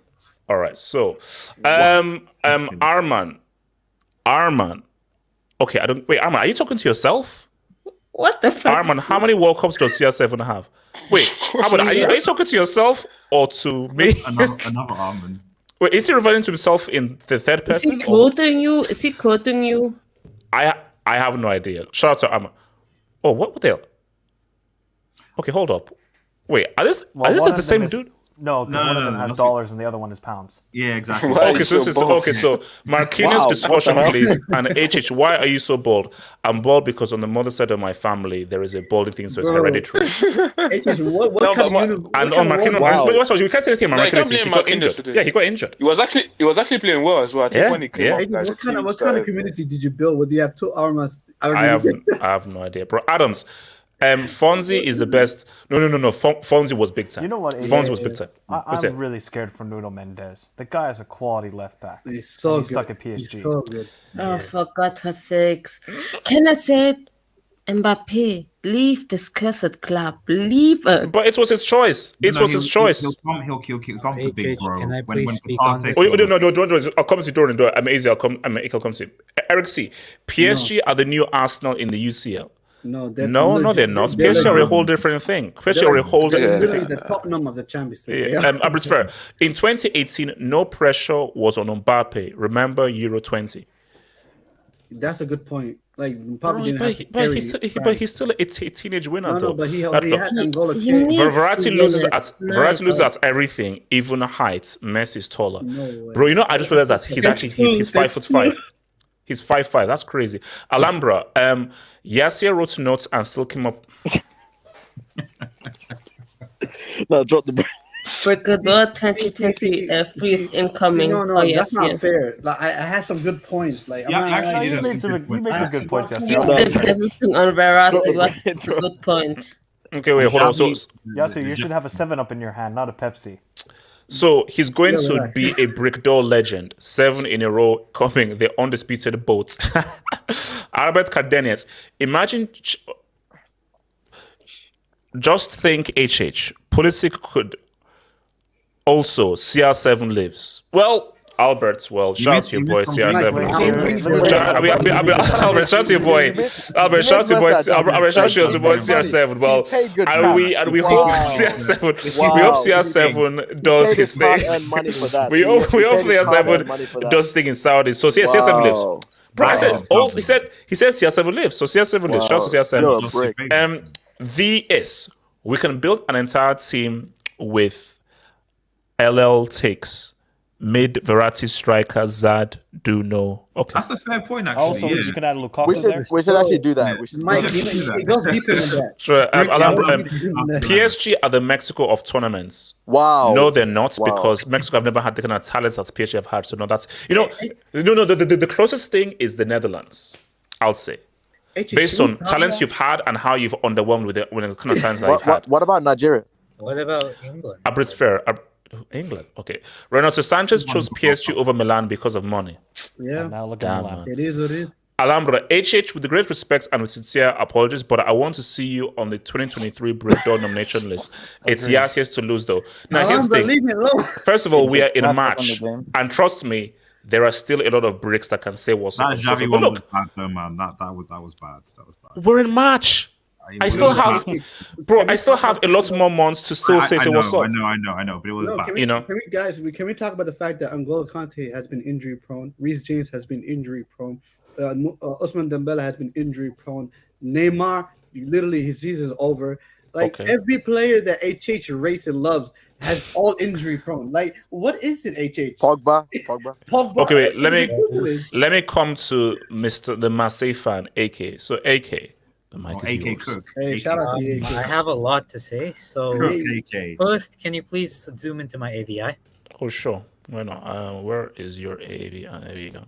all right. So, Arman. Okay, Arman, are you talking to yourself? What the fuck? Arman, how many World Cups does CR7 have? Wait, Arman, are you talking to yourself or to me? Another Arman. Wait, is he referring to himself in the third person? Is he quoting you? Is he quoting you? I have no idea. Shout out to Arman. Oh, what the hell? Okay, hold up. Wait, are this the same dude? No, because one of them has dollars and the other one is pounds. Yeah, exactly. Okay, so Marquinhos discussion, please. And HH, why are you so bold? I'm bold because on the mother side of my family, there is a balding thing, so it's hereditary. What kind of and on Marquinhos, you can't say anything about Marquinhos. He got injured. Yeah, he got injured. He was actually playing well as well. I think when he came off, what kind of community did you build? Where you have two arms? I have no idea, bro. Adams. Fonzie is the best. No. Fonzie was big time. You know what? Fonzie was big time. I'm really scared for Nuno Mendes. The guy is a quality left back. He's so good. Stuck at PSG. He's so good. Oh, for God's sakes. Can I say it? Mbappe, leave this cursed club. Leave it. But it was his choice. It was his choice. He'll come to big bro. Can I when speak Qatar on takes this? over. No. I'll come to Doran. I'm easy. I'll come to you. Eric C. PSG are the new Arsenal in the UCL. No, they're not. PSG are a whole different thing. PSG are a whole different literally thing. the Tottenham of the Champions League. It's fair. In 2018, no pressure was on Mbappe. Remember Euro 20. That's a good point. Like probably Bro, didn't but, have he's still a teenage winner, No, though. but he had Look, Angola carry. Verratti loses at everything, even height. Messi's taller. No way. Bro, you know, I just realized that he's 5'5". He's 5'5". That's crazy. Alhambra, Yassir wrote notes and still came up. No, drop the. Brigadier 2020 freeze incoming. No, that's not fair. Like I had some good points. Like you made some good points. You did everything on Verratti. What's a good point? Okay, wait, hold on. So, Yasser, you should have a 7-Up in your hand, not a Pepsi. So he's going to be a brick door legend. 7 in a row coming. The undisputed boats. Albert Cardenas. Imagine. Just think, HH. Pulisic could also CR7 lives. Well, Albert, shout out to your boy CR7. Albert, shout out to your boy. Albert, shout out to your boy. Albert, shout out to your boy CR7. Well, and we hope CR7. We hope CR7 does his thing. We hope CR7 does his thing in Saudi. So CR7 lives. Bro, I said he said CR7 lives. So CR7 lives. Shout out to CR7. We can build an entire team with LL takes mid Verratti striker Zad Duno. Okay, that's a fair point. Actually, also you can add Lukaku there. We should actually do that. Mike, it goes deeper than that. Sure. PSG are the Mexico of tournaments. Wow. No, they're not, because Mexico have never had the kind of talent that PSG have had. So no, that's the closest thing is the Netherlands. I'll say. Based on talents you've had and how you've underwhelmed with the kind of talents that you've had. What about Nigeria? What about England? It's fair. England, okay. Renato Sanchez chose PSG over Milan because of money. Yeah, now look at Milan. It is what it is. Alhambra, HH, with the great respect and with sincere apologies, but I want to see you on the 2023 Breakdown nomination list. It's Yassir's to lose, though. Now, here's the thing. First of all, we are in a match, and trust me, there are still a lot of bricks that can say what's up. That Xavi one was bad, though, man. That was bad. That was bad. We're in match. I still have a lot more months to still say what's up. I know, but it was bad. Can we talk about the fact that N'Golo Conte has been injury prone, Reece James has been injury prone, Ousmane Dembele has been injury prone, Neymar, literally his season is over. Every player that HH rates and loves has all injury prone. Like, what is it, HH? Pogba. Okay, wait. Let me come to the Marseille fan, AK. So AK. The mic is yours. Cook. Hey, shout out to you. I have a lot to say. So first, can you please zoom into my AVI? Oh, sure. Why not? Where is your AVI? There you go.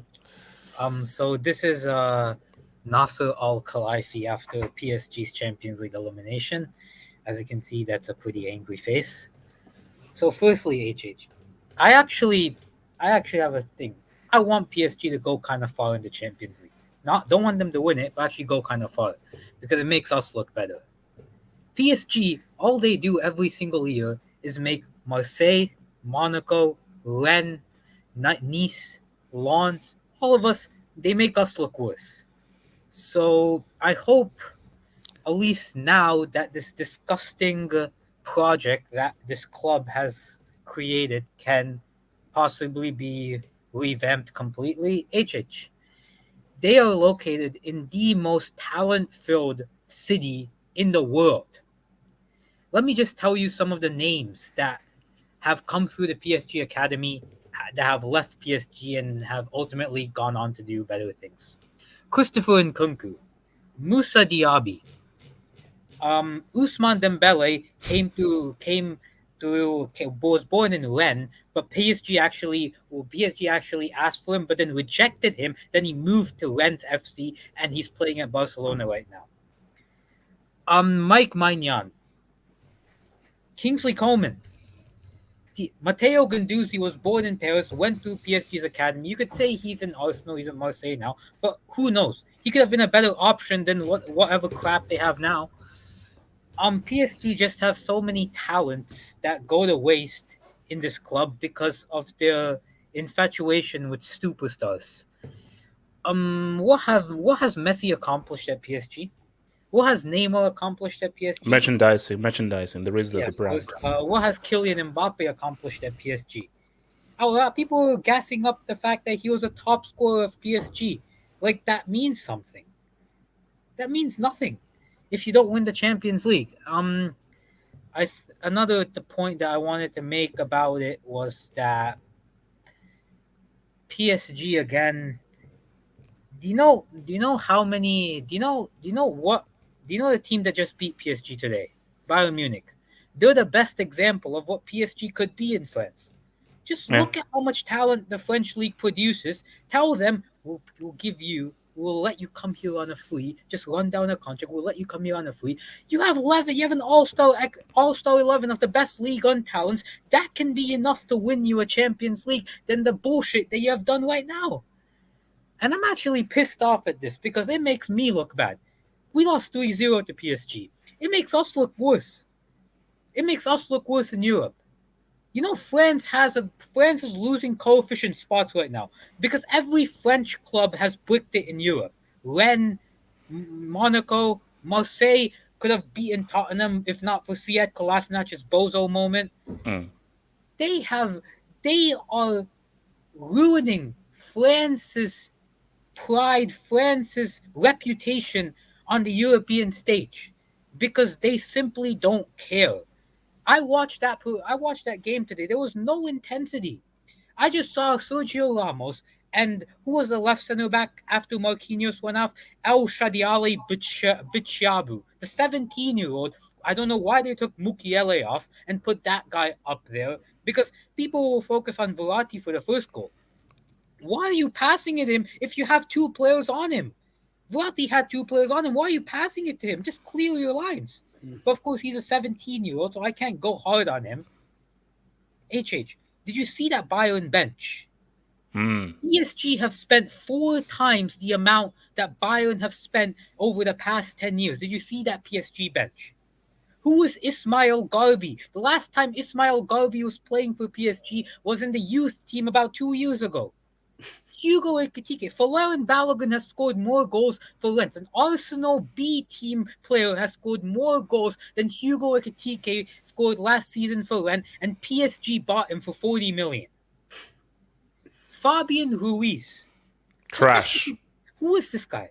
So this is Nasser Al-Khelaifi after PSG's Champions League elimination. As you can see, that's a pretty angry face. So firstly, HH, I actually have a thing. I want PSG to go kind of far in the Champions League. Don't want them to win it, but actually go kind of far because it makes us look better. PSG, all they do every single year is make Marseille, Monaco, Rennes, Nice, Lens, all of us, they make us look worse. So I hope at least now that this disgusting project that this club has created can possibly be revamped completely. HH. They are located in the most talent-filled city in the world. Let me just tell you some of the names that have come through the PSG Academy, that have left PSG and have ultimately gone on to do better things. Christopher Nkunku, Moussa Diaby, Ousmane Dembele was born in Rennes, but PSG actually asked for him, but then rejected him. Then he moved to Rennes FC, and he's playing at Barcelona right now. Mike Maignan, Kingsley Coman, Matteo Guendouzi was born in Paris, went through PSG's academy. You could say he's in Arsenal, he's in Marseille now, but who knows? He could have been a better option than whatever crap they have now. PSG just have so many talents that go to waste in this club because of their infatuation with superstars. What has Messi accomplished at PSG? What has Neymar accomplished at PSG? Merchandising. There is the brand. What has Kylian Mbappe accomplished at PSG? People were gassing up the fact that he was a top scorer of PSG. Like, that means something. that means nothing if you don't win the Champions League. The point that I wanted to make about it was that PSG again. Do you know the team that just beat PSG today? Bayern Munich. They're the best example of what PSG could be in France. Just look at how much talent the French league produces. Tell them we'll let you come here on a free. Just run down a contract. We'll let you come here on a free. You have 11. You have an all-star 11 of the best league on talents. That can be enough to win you a Champions League than the bullshit that you have done right now. And I'm actually pissed off at this because it makes me look bad. We lost 3-0 to PSG. It makes us look worse. It makes us look worse in Europe. You know, France is losing coefficient spots right now because every French club has bricked it in Europe. Rennes, Monaco, Marseille could have beaten Tottenham if not for Sead Kolasinac' bozo moment. They are ruining France's pride, France's reputation on the European stage because they simply don't care. I watched that game today. There was no intensity. I just saw Sergio Ramos and who was the left center back after Marquinhos went off? El Shadiali Bichabu, the 17-year-old. I don't know why they took Mukiele off and put that guy up there because people will focus on Verratti for the first goal. Why are you passing it him if you have two players on him? Verratti had two players on him. Why are you passing it to him? Just clear your lines. But of course, he's a 17-year-old, so I can't go hard on him. HH, did you see that Bayern bench? PSG have spent 4 times the amount that Bayern have spent over the past 10 years. Did you see that PSG bench? Who is Ismail Garbi? The last time Ismail Garbi was playing for PSG was in the youth team about 2 years ago. Hugo Ekitike, Valérien Balogun has scored more goals for Lens. An Arsenal B team player has scored more goals than Hugo Ekitike scored last season for Lens, and PSG bought him for 40 million. Fabian Ruiz. Trash. Who is this guy?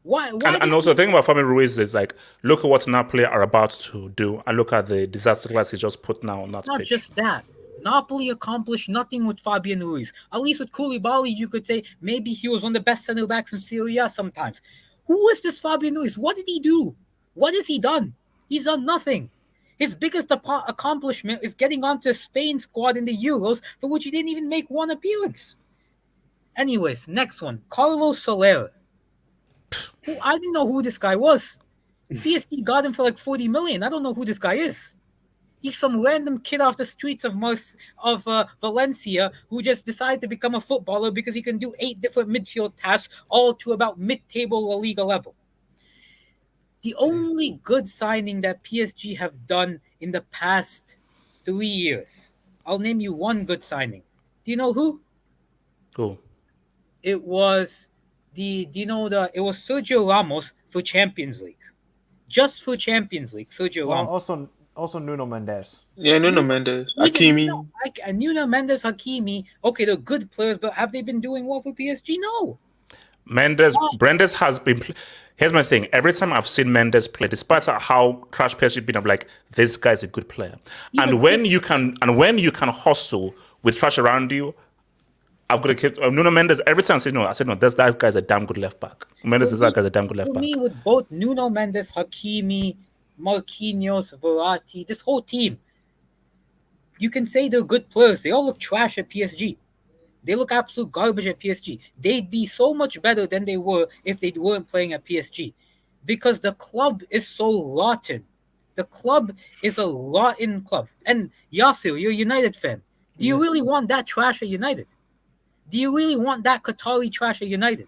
Why and also the thing about Fabian Ruiz is like, look at what Napoli are about to do, and look at the disaster class he just put now on that pitch. Not just that. Napoli accomplished nothing with Fabian Ruiz. At least with Koulibaly, you could say maybe he was one of the best center backs in Serie sometimes. Who is this Fabian Ruiz? What did he do? What has he done? He's done nothing. His biggest accomplishment is getting onto Spain's squad in the Euros, for which he didn't even make one appearance. Anyways, next one. Carlos Soler. I didn't know who this guy was. PSG got him for like 40 million. I don't know who this guy is. He's some random kid off the streets of Valencia who just decided to become a footballer because he can do 8 different midfield tasks, all to about mid-table La Liga level. The only good signing that PSG have done in the past 3 years, I'll name you one good signing. Do you know who? Who? It was it was Sergio Ramos for Champions League. Just for Champions League, Sergio Ramos. Also Nuno Mendes. Yeah, Nuno Mendes. Hakimi. Nuno Mendes, Hakimi. Okay, they're good players, but have they been doing well for PSG? No. Mendes has been. Here's my thing. Every time I've seen Mendes play, despite how trash PSG been, I'm like, this guy's a good player. When you can hustle with trash around you, I've got to keep Nuno Mendes. Every time I say no, that guy's a damn good left back. Mendes is that guy's a damn good left back. For me, with both Nuno Mendes, Hakimi, Marquinhos, Verratti, this whole team, you can say they're good players. They all look trash at PSG. They look absolute garbage at PSG. They'd be so much better than they were if they weren't playing at PSG. Because the club is so rotten. The club is a rotten club. And Yasser, you're a United fan. Do you really want that trash at United? Do you really want that Qatari trash at United?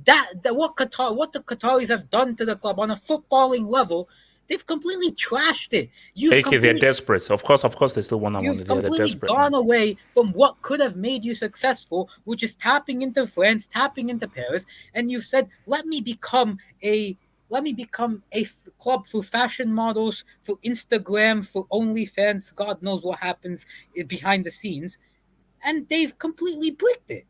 What the Qataris have done to the club on a footballing level, they've completely trashed it. They're desperate. Of course, they still want that money. You've completely gone away from what could have made you successful, which is tapping into France, tapping into Paris, and you've said, let me become a club for fashion models, for Instagram, for OnlyFans. God knows what happens behind the scenes. And they've completely bricked it.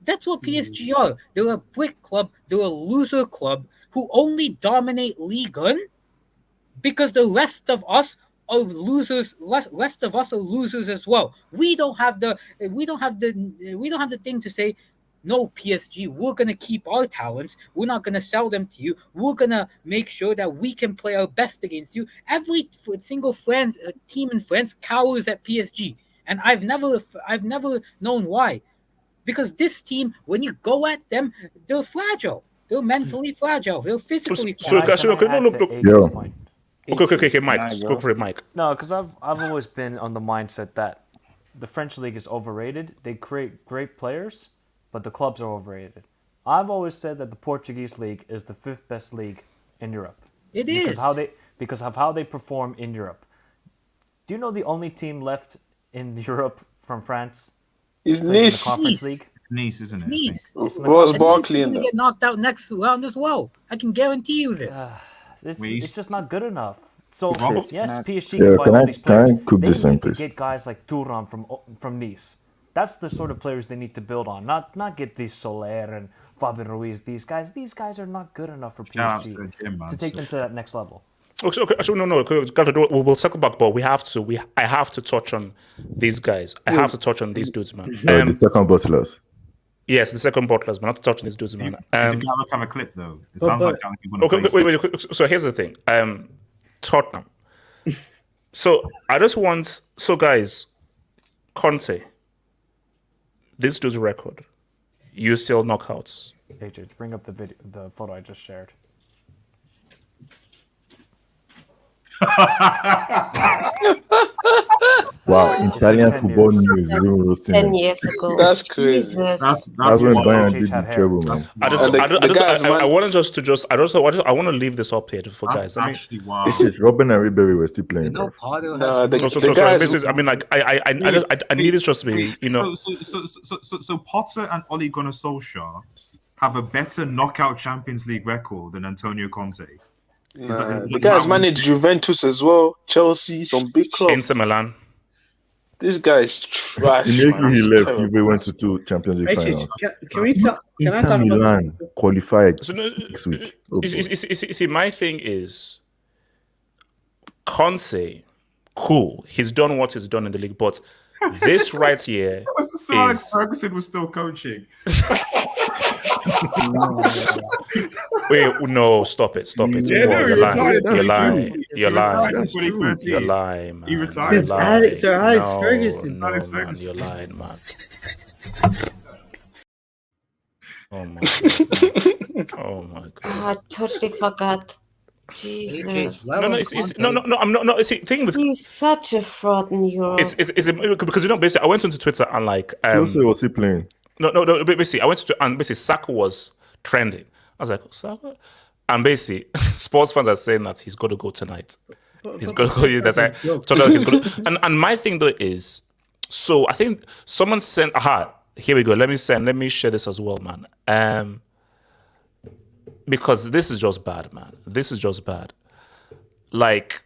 That's what PSG are. They're a brick club. They're a loser club who only dominate Liga because the rest of us are losers. Rest of us are losers as well. We don't have the thing to say, no, PSG, we're gonna keep our talents. We're not gonna sell them to you. We're gonna make sure that we can play our best against you. Every single team in France cowers at PSG, and I've never known why. Because this team, when you go at them, they're fragile. They're mentally fragile. They're physically fragile. Okay, Mike, go for it, Mike. No, because I've always been on the mindset that the French league is overrated. They create great players, but the clubs are overrated. I've always said that the Portuguese league is the 5th best league in Europe. Because of how they perform in Europe. Do you know the only team left in Europe from France? Is Nice. Nice, isn't it? Nice. Was Barkley in there? Get knocked out next round as well. I can guarantee you this. It's just not good enough. So yes, PSG Yeah, can buy all these players. cook They this in, need to please? get guys like Thuram from Nice. That's the sort of players they need to build on. Not get these Soler and Fabian Ruiz. These guys are not good enough for PSG to take them to that next level. Okay. Actually, no. We'll circle back, but I have to touch on these guys. I have to touch on these dudes, man. The second butlers. Yes, the second butlers, but not to touch on these dudes, man. The Gallup have a clip though. It sounds like you want to wait. So here's the thing. Tottenham. So I just want. So guys, Conte. This dude's record. UCL knockouts. AJ, bring up the photo I just shared. Wow, Italian football news. 10 years ago. That's crazy. That's when Bayern did the treble, man. I want us to just. I want to leave this up here for guys. I mean, wow. Robin and Ribery were still playing. No, I need this just to be, So Potter and Ole Gunnar Solskjaer have a better knockout Champions League record than Antonio Conte. The guys managed Juventus as well, Chelsea, some big clubs. Inter Milan. This guy is trash. Immediately he left, Juve went to 2 Champions League finals. Can I talk Milan qualified So, next week. See, my thing is, Conte, cool. He's done what he's done in the league, but this right here is. Ferguson was still coaching. Wait, no, stop it. Yeah, Whoa, you're lying, man. He retired. Sir Alex Ferguson. Man, you're lying, man. Oh my god. Oh my god. I totally forgot. Jesus. No, I'm not. See, thing with he's such a fraud in Europe. It's because basically I went onto Twitter and like was he playing? No. Basically, I went to and basically Saka was trending. I was like, Saka, and basically sports fans are saying that he's got to go tonight. He's got to go. That's like, he's going to. And my thing though is, so I think someone sent. Here we go. Let me share this as well, man. Because this is just bad, man. This is just bad. Like,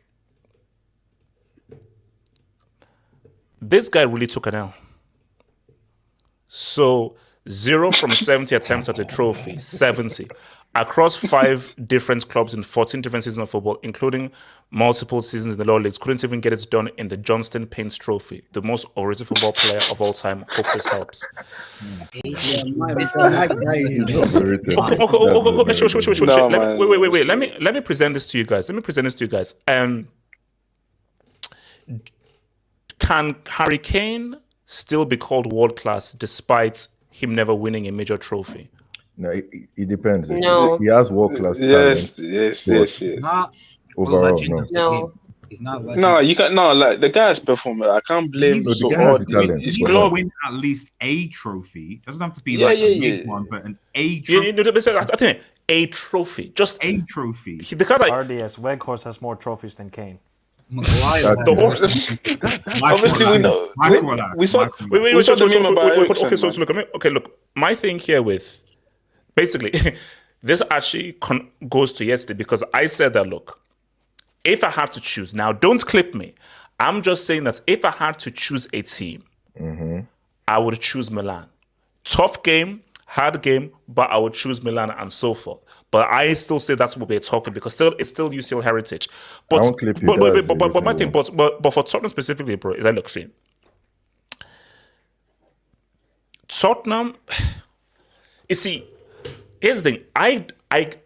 this guy really took an L. So 0 from 70 attempts at a trophy, 70. Across 5 different clubs in 14 different seasons of football, including multiple seasons in the lower leagues, couldn't even get it done in the Johnston Paints Trophy, the most overrated football player of all time. Hope this helps. Wait. Let me present this to you guys. Can Harry Kane still be called world class despite him never winning a major trophy? No, it depends. No. He has world class Yes. Overall, no. He's not. No, you can't. No, like the guy's performing. I can't blame. The guy has talent. He needs to win at least a trophy. Doesn't have to be a big one, but an A trophy. I think a trophy, just a trophy. The guy RDS Weghorst has more trophies than Kane. The horse. Obviously, we know. We saw. Okay, look. My thing here with basically this actually goes to yesterday because I said that look, if I had to choose now, don't clip me. I'm just saying that if I had to choose a team, I would choose Milan. Tough game, hard game, but I would choose Milan and so forth. But I still say that's what we're talking because it's still UCL heritage. But my thing, but for Tottenham specifically, bro, is that look, see, Tottenham. You see, here's the thing. I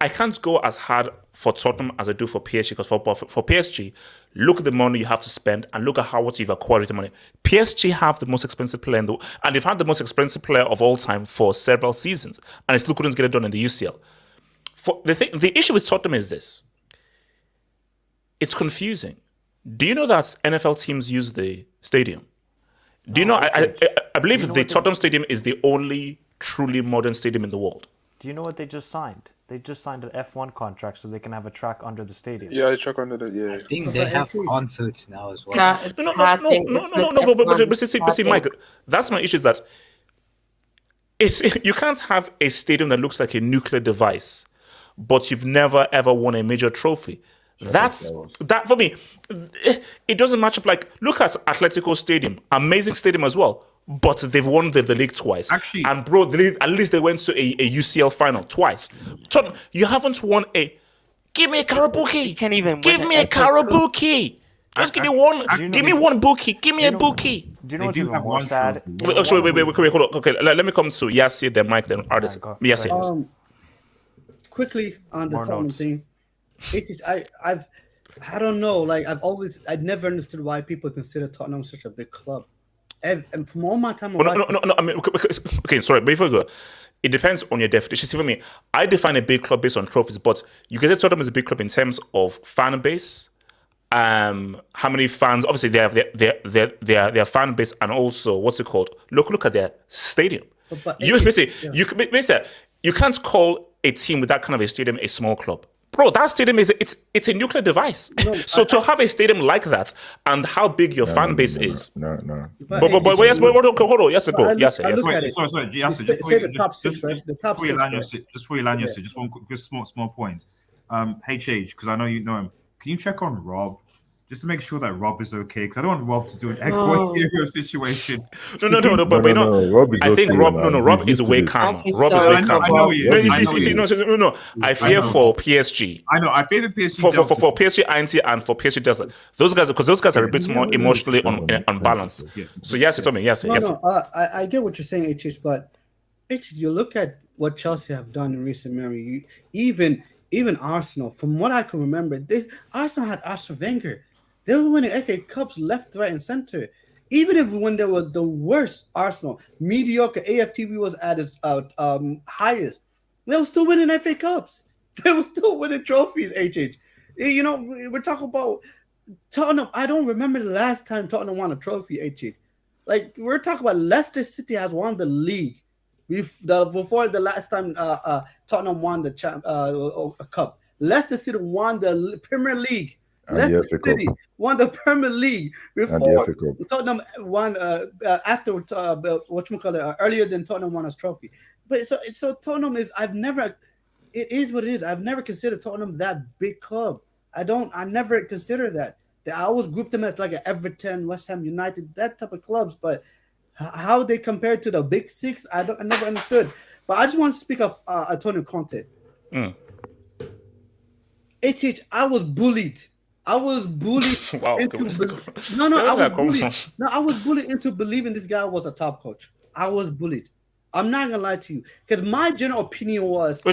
can't go as hard for Tottenham as I do for PSG because for PSG, look at the money you have to spend and look at how much you've acquired with the money. PSG have the most expensive player and they've had the most expensive player of all time for several seasons, and they still couldn't get it done in the UCL. The issue with Tottenham is this: it's confusing. Do you know that NFL teams use the stadium? Do you know? I believe the Tottenham Stadium is the only truly modern stadium in the world. Do you know what they just signed? They just signed an F1 contract so they can have a track under the stadium. Yeah, a track under the, yeah. I think they have concerts now as well. No, but see, Mike, that's my issue is that you can't have a stadium that looks like a nuclear device, but you've never ever won a major trophy. That for me, it doesn't match up. Like, look at Atletico Stadium, amazing stadium as well. But they've won the league twice. Actually, and bro, at least they went to a UCL final twice. You haven't won a. Give me a Karabuki. Can't even. Give me a Karabuki. Just give me one. Give me one bookie. Give me a bookie. Do you know what's even more sad? Wait, hold on. Okay, let me come to Yassi, then Mike, then Artist. Yassi. Quickly on the Tottenham thing. I don't know. Like I've never understood why people consider Tottenham such a big club. And from all my time, no. I mean, okay, sorry. Before we go, it depends on your definition. See, for me, I define a big club based on trophies, but you can say Tottenham is a big club in terms of fan base, how many fans. Obviously, they have their fan base, and also what's it called? Look at their stadium. You can't call a team with that kind of a stadium a small club. Bro, that stadium it's a nuclear device. So to have a stadium like that and how big your fan base is. No. But yes, hold on. Yes, go. Yes. Sorry. Yes, say the top six, right? The top six. Just before you land, just one small point. HH, because I know you know him. Can you check on Rob? Just to make sure that Rob is okay, because I don't want Rob to do an Ecuador situation. No, but you know, Rob is I think okay, Rob is way calmer. Rob is way calmer. No. I fear for PSG. I know. I fear the PSG. For PSG INT and for PSG Delta. Those guys, because those guys are a bit more emotionally unbalanced. So yes, it's something. Yes. No. I get what you're saying, HH, but you look at what Chelsea have done in recent memory. Even Arsenal, from what I can remember, Arsenal had Arsene Wenger. They were winning FA Cups left, right, and center. Even when they were the worst Arsenal, mediocre, AFTV was at its highest, they were still winning FA Cups. They were still winning trophies, HH. You know, we're talking about Tottenham. I don't remember the last time Tottenham won a trophy, HH. Like, we're talking about Leicester City has won the league before the last time Tottenham won the cup. Leicester City won the Premier League. Leicester City won the Premier League before Tottenham won earlier than Tottenham won a trophy. But so Tottenham is it is what it is. I've never considered Tottenham that big club. I never consider that. I always group them as like an Everton, West Ham United, that type of clubs. But how they compare to the big six, I never understood. But I just want to speak of Antonio Conte. HH, I was bullied. I was bullied I was bullied into believing this guy was a top coach. I was bullied. I'm not gonna lie to you, because my general opinion was. So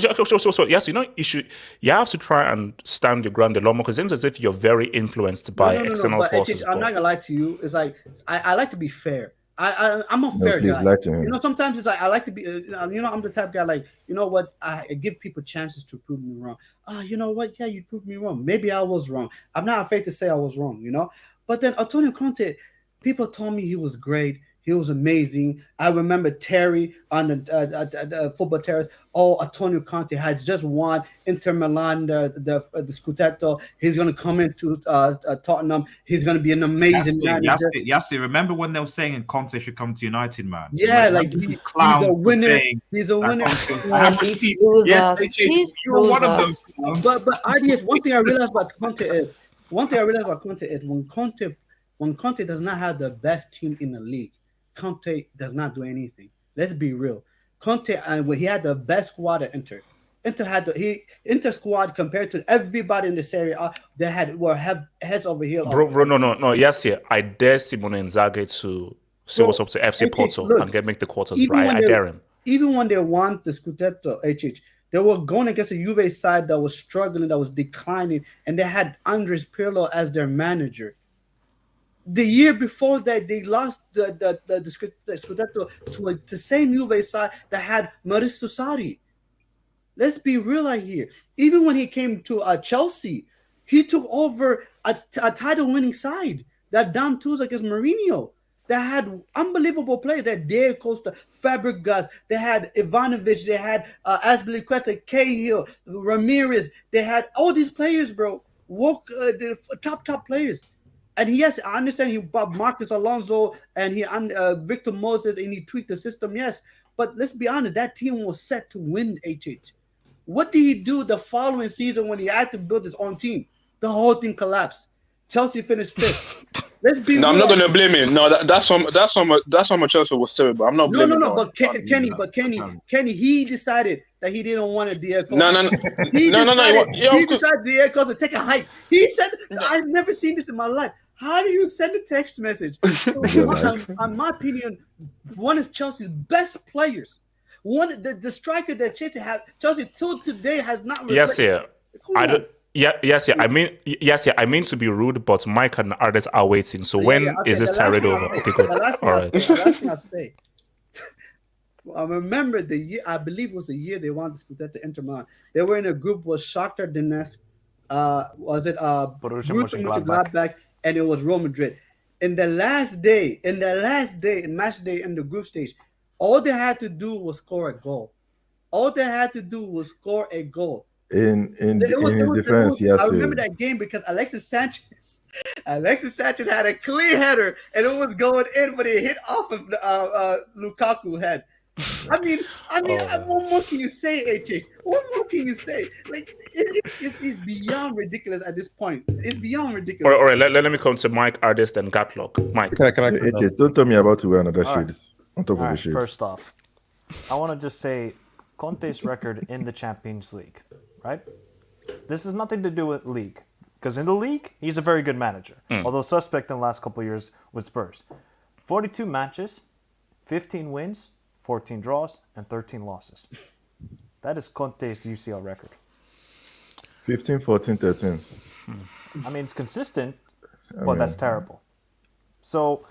yes, you know, you have to try and stand your ground a lot more, because it's as if you're very influenced by external forces. I'm not gonna lie to you. It's like I like to be fair. I'm a fair guy. You know, sometimes it's like I like to be. I'm the type of guy, like, you know what? I give people chances to prove me wrong. You know what? Yeah, you proved me wrong. Maybe I was wrong. I'm not afraid to say I was wrong. You know. But then Antonio Conte, people told me he was great. He was amazing. I remember Terry on the football terrace. Oh, Antonio Conte has just won Inter Milan the Scudetto. He's going to come into Tottenham. He's going to be an amazing manager. Yes, remember when they were saying Conte should come to United, man? Yeah, like he's a winner. He's a winner. You're one of those. But IDS, one thing I realized about Conte is when Conte does not have the best team in the league, Conte does not do anything. Let's be real. Conte, and when he had the best squad at Inter. Inter squad compared to everybody in the Serie A that have heads over heels. Bro, no. Yes, yeah. I dare Simone Inzaghi to say what's up to FC Porto and make the quarters, bro. I dare him. Even when they won the Scudetto, they were going against a Juve side that was struggling, that was declining, and they had Andres Pirlo as their manager. The year before that, they lost the Scudetto to the same Juve side that had Maurizio Sarri. Let's be real right here. Even when he came to Chelsea, he took over a title-winning side that down tools against Mourinho. That had unbelievable players. That Diego Costa, Fabregas. They had Ivanovic. They had Azpilicueta, Cahill, Ramirez. They had all these players, bro. The top players. And yes, I understand he bought Marcus Alonso and Victor Moses and he tweaked the system. Yes, but let's be honest, that team was set to win. What did he do the following season when he had to build his own team? The whole thing collapsed. Chelsea finished 5th. Let's be. No, I'm not gonna blame him. No, that's how much Chelsea was terrible. I'm not blaming. No. But Kenny, he decided that he didn't want a Diego. No. He decided Diego to take a hike. He said, "I've never seen this in my life." How do you send a text message? In my opinion, one of Chelsea's best players. The striker that Chelsea till today has not. Yes, yeah. I mean to be rude, but Mike and Ardes are waiting. So is this tirade over? Okay, good. All right. The last thing I'll say. I remember the year. I believe it was the year they won the Scudetto Inter Milan. They were in a group with Shakhtar Donetsk. Was it Borussia Mönchengladbach? And it was Real Madrid. In the last day, match day in the group stage, all they had to do was score a goal. In defense, yes. I remember that game because Alexis Sanchez had a clear header and it was going in, but it hit off of Lukaku's head. I mean, what more can you say, HH? What more can you say? Like, it's beyond ridiculous at this point. It's beyond ridiculous. All right. Let me come to Mike, Artist, and Gatlock. Mike, can I don't tell me about to wear another shades on top of the shades. First off, I want to just say Conte's record in the Champions League, right? This has nothing to do with league, because in the league he's a very good manager, although suspect in the last couple of years with Spurs. 42 matches, 15 wins. 14 draws and 13 losses. That is Conte's UCL record. 15, 14, 13. I mean, it's consistent, but that's terrible. So,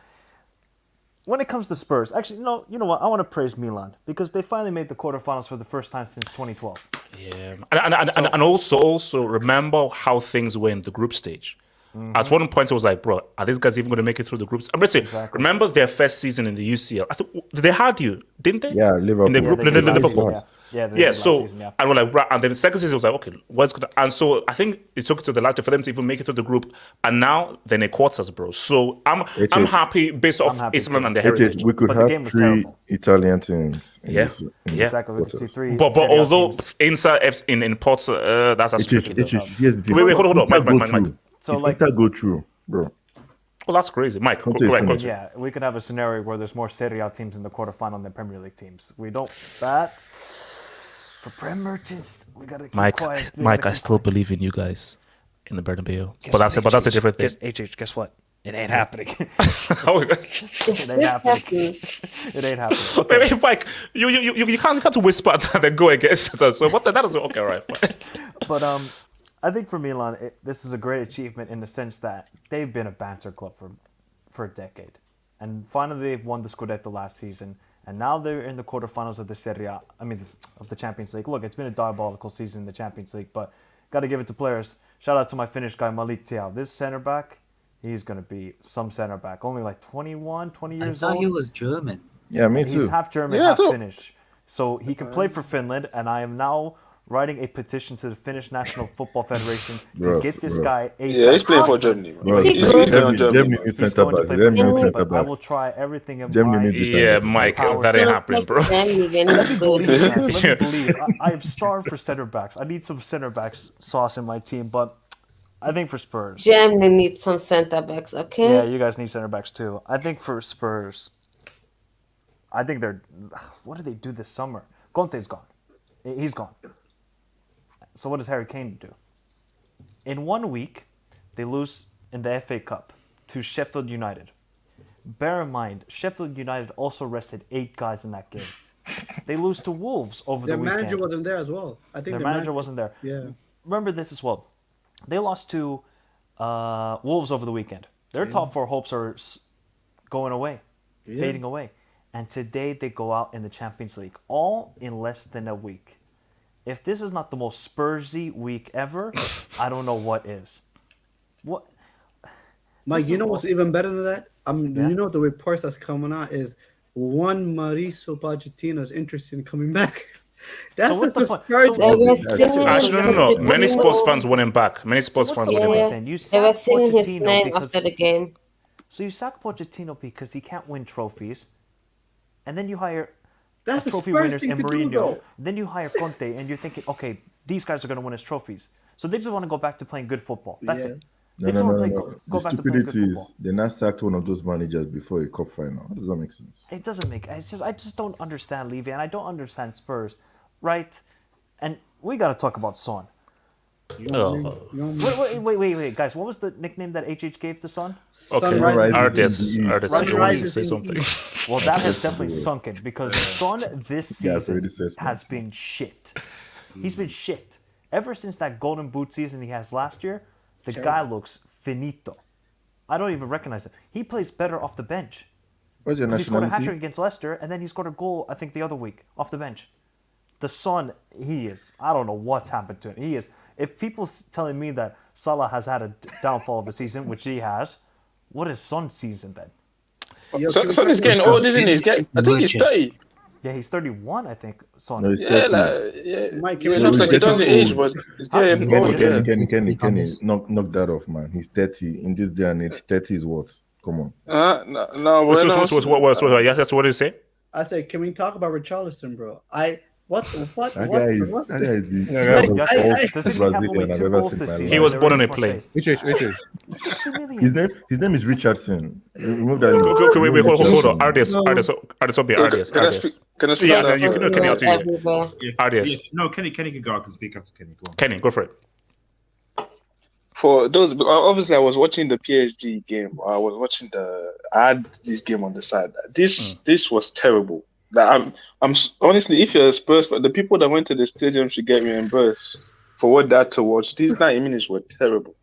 when it comes to Spurs, actually, no, you know what? I want to praise Milan because they finally made the quarterfinals for the first time since 2012. Yeah, and also remember how things were in the group stage. Mm-hmm. At one point, I was like, bro, are these guys even going to make it through the groups? I'm going to say, remember their first season in the UCL? I think they had you, didn't they? Yeah, Liverpool. In the group, Liverpool. So, season, and we're like, right. And then the second season was like, okay, what's good? And so I think it took to the last for them to even make it through the group. And now they're in quarters, bro. So I'm happy based off Islam and the heritage. We could have 3 Italian teams. Yeah. Exactly. We could see 3. But although Inter in Porto, that's tricky. Wait, hold on. Mike. So like that go through, bro. Well, that's crazy, Mike. Yeah, we could have a scenario where there's more Serie A teams in the quarterfinal than Premier League teams. We don't that for Premier teams. We gotta keep quiet. Mike, I still believe in you guys in the Bernabeu. But that's a different thing. Guess what? It ain't happening. It ain't happening. It ain't happening. Okay. Wait, Mike, you can't whisper and then go against it. So what? That is okay, right? But I think for Milan, this is a great achievement in the sense that they've been a banter club for a decade. And finally, they've won the Scudetto last season. And now they're in the quarterfinals of the Serie A, of the Champions League. Look, it's been a diabolical season in the Champions League, but got to give it to players. Shout out to my Finnish guy, Malik Thiaw. This center back, he's going to be some center back. Only like 20 years old. I thought he was German. Yeah, me too. He's half German, half Finnish. So he can play for Finland, and I am now writing a petition to the Finnish National Football Federation to get this guy ASAP. Yeah, he's playing for Germany. He's playing for Germany. I will try everything in my Mike, that ain't happening, bro. Let me believe. I am starved for center backs. I need some center backs sauce in my team, but I think for Spurs, Germany needs some center backs. Okay. Yeah, you guys need center backs too. I think for Spurs, I think they're. What do they do this summer? Conte's gone. He's gone. So what does Harry Kane do? In 1 week, they lose in the FA Cup to Sheffield United. Bear in mind, Sheffield United also rested 8 guys in that game. They lose to Wolves over the weekend. Their manager wasn't there as well. I think their manager wasn't there. Yeah. Remember this as well. They lost to Wolves over the weekend. Their top 4 hopes are going away, fading away. And today they go out in the Champions League, all in less than a week. If this is not the most Spursy week ever, I don't know what is. What? Mike, you know what's even better than that? You know the reports that's coming out is one Mauricio Pochettino is interested in coming back. That's what's the Spurs. Actually, no. Many sports fans want him back. Many sports fans want him back. Then you They sack were singing his Pochettino name because after the game. so you sack Pochettino because he can't win trophies, and then you hire That's a trophy Spurs winners thing in to do, Mourinho. though. Then you hire Conte, and you're thinking, okay, these guys are going to win us trophies. So they just want to go back to playing good football. That's it. They just want to go The back to playing good stupidity is football. they not sacked one of those managers before a cup final. How does that make sense? It doesn't make. I just don't understand Levy, and I don't understand Spurs, right? And we got to talk about Son. Wait, guys! What was the nickname that HH gave to Son? Okay, Artist, you want to say something? Well, that has definitely sunken because Son this season has been shit. He's been shit ever since that Golden Boot season he has last year. The guy looks finito. I don't even recognize him. He plays better off the bench. What's your He scored a nationality? hat-trick against Leicester, and then he scored a goal, I think, the other week, off the bench. The Son, he is. I don't know what's happened to him. He is. If people telling me that Salah has had a downfall of a season, which he has, what is Son's season then? Son is getting old, isn't he? I think he's 30. Yeah, he's 31, I think. Son. No, he's Yeah, 30. Mike, it looks like he doesn't age, but he's getting old. Kenny, knock that off, man. He's 30. In this day and age, 30 is what? Come on. No. Yes, what did you say? I said, can we talk about Richarlison, bro? What? He was born on a plane. Which is? 60 million. His name is Richardson. Remove that. Okay, wait, hold on. Ardias. Can I speak? Yeah, you can answer you. Ardias. No, Kenny can go. I can speak after Kenny. Go on. Kenny, go for it. For those, obviously, I was watching the PSG game. I had this game on the side. This was terrible. I'm honestly, if you're a Spurs, but the people that went to the stadium should get reimbursed for what they had to watch. These 90 minutes were terrible.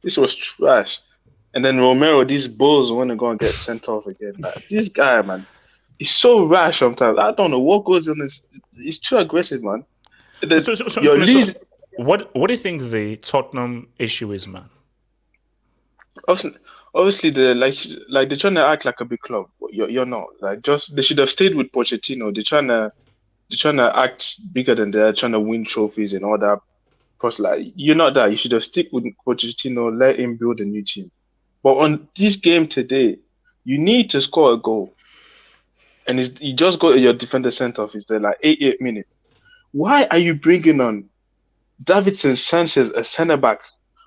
This was trash. And then Romero, these bulls want to go and get sent off again. Like, this guy, man, he's so rash sometimes. I don't know what goes on. He's too aggressive, man. What do you think the Tottenham issue is, man? Obviously, they're trying to act like a big club. You're not. They should have stayed with Pochettino. They're trying to act bigger than they're trying to win trophies and all that. Because you're not that. You should have stick with Pochettino. Let him build a new team. But on this game today, you need to score a goal, and you just go to your defender sent off. Is there 88 minutes? Why are you bringing on Davidson Sanchez, a centre back?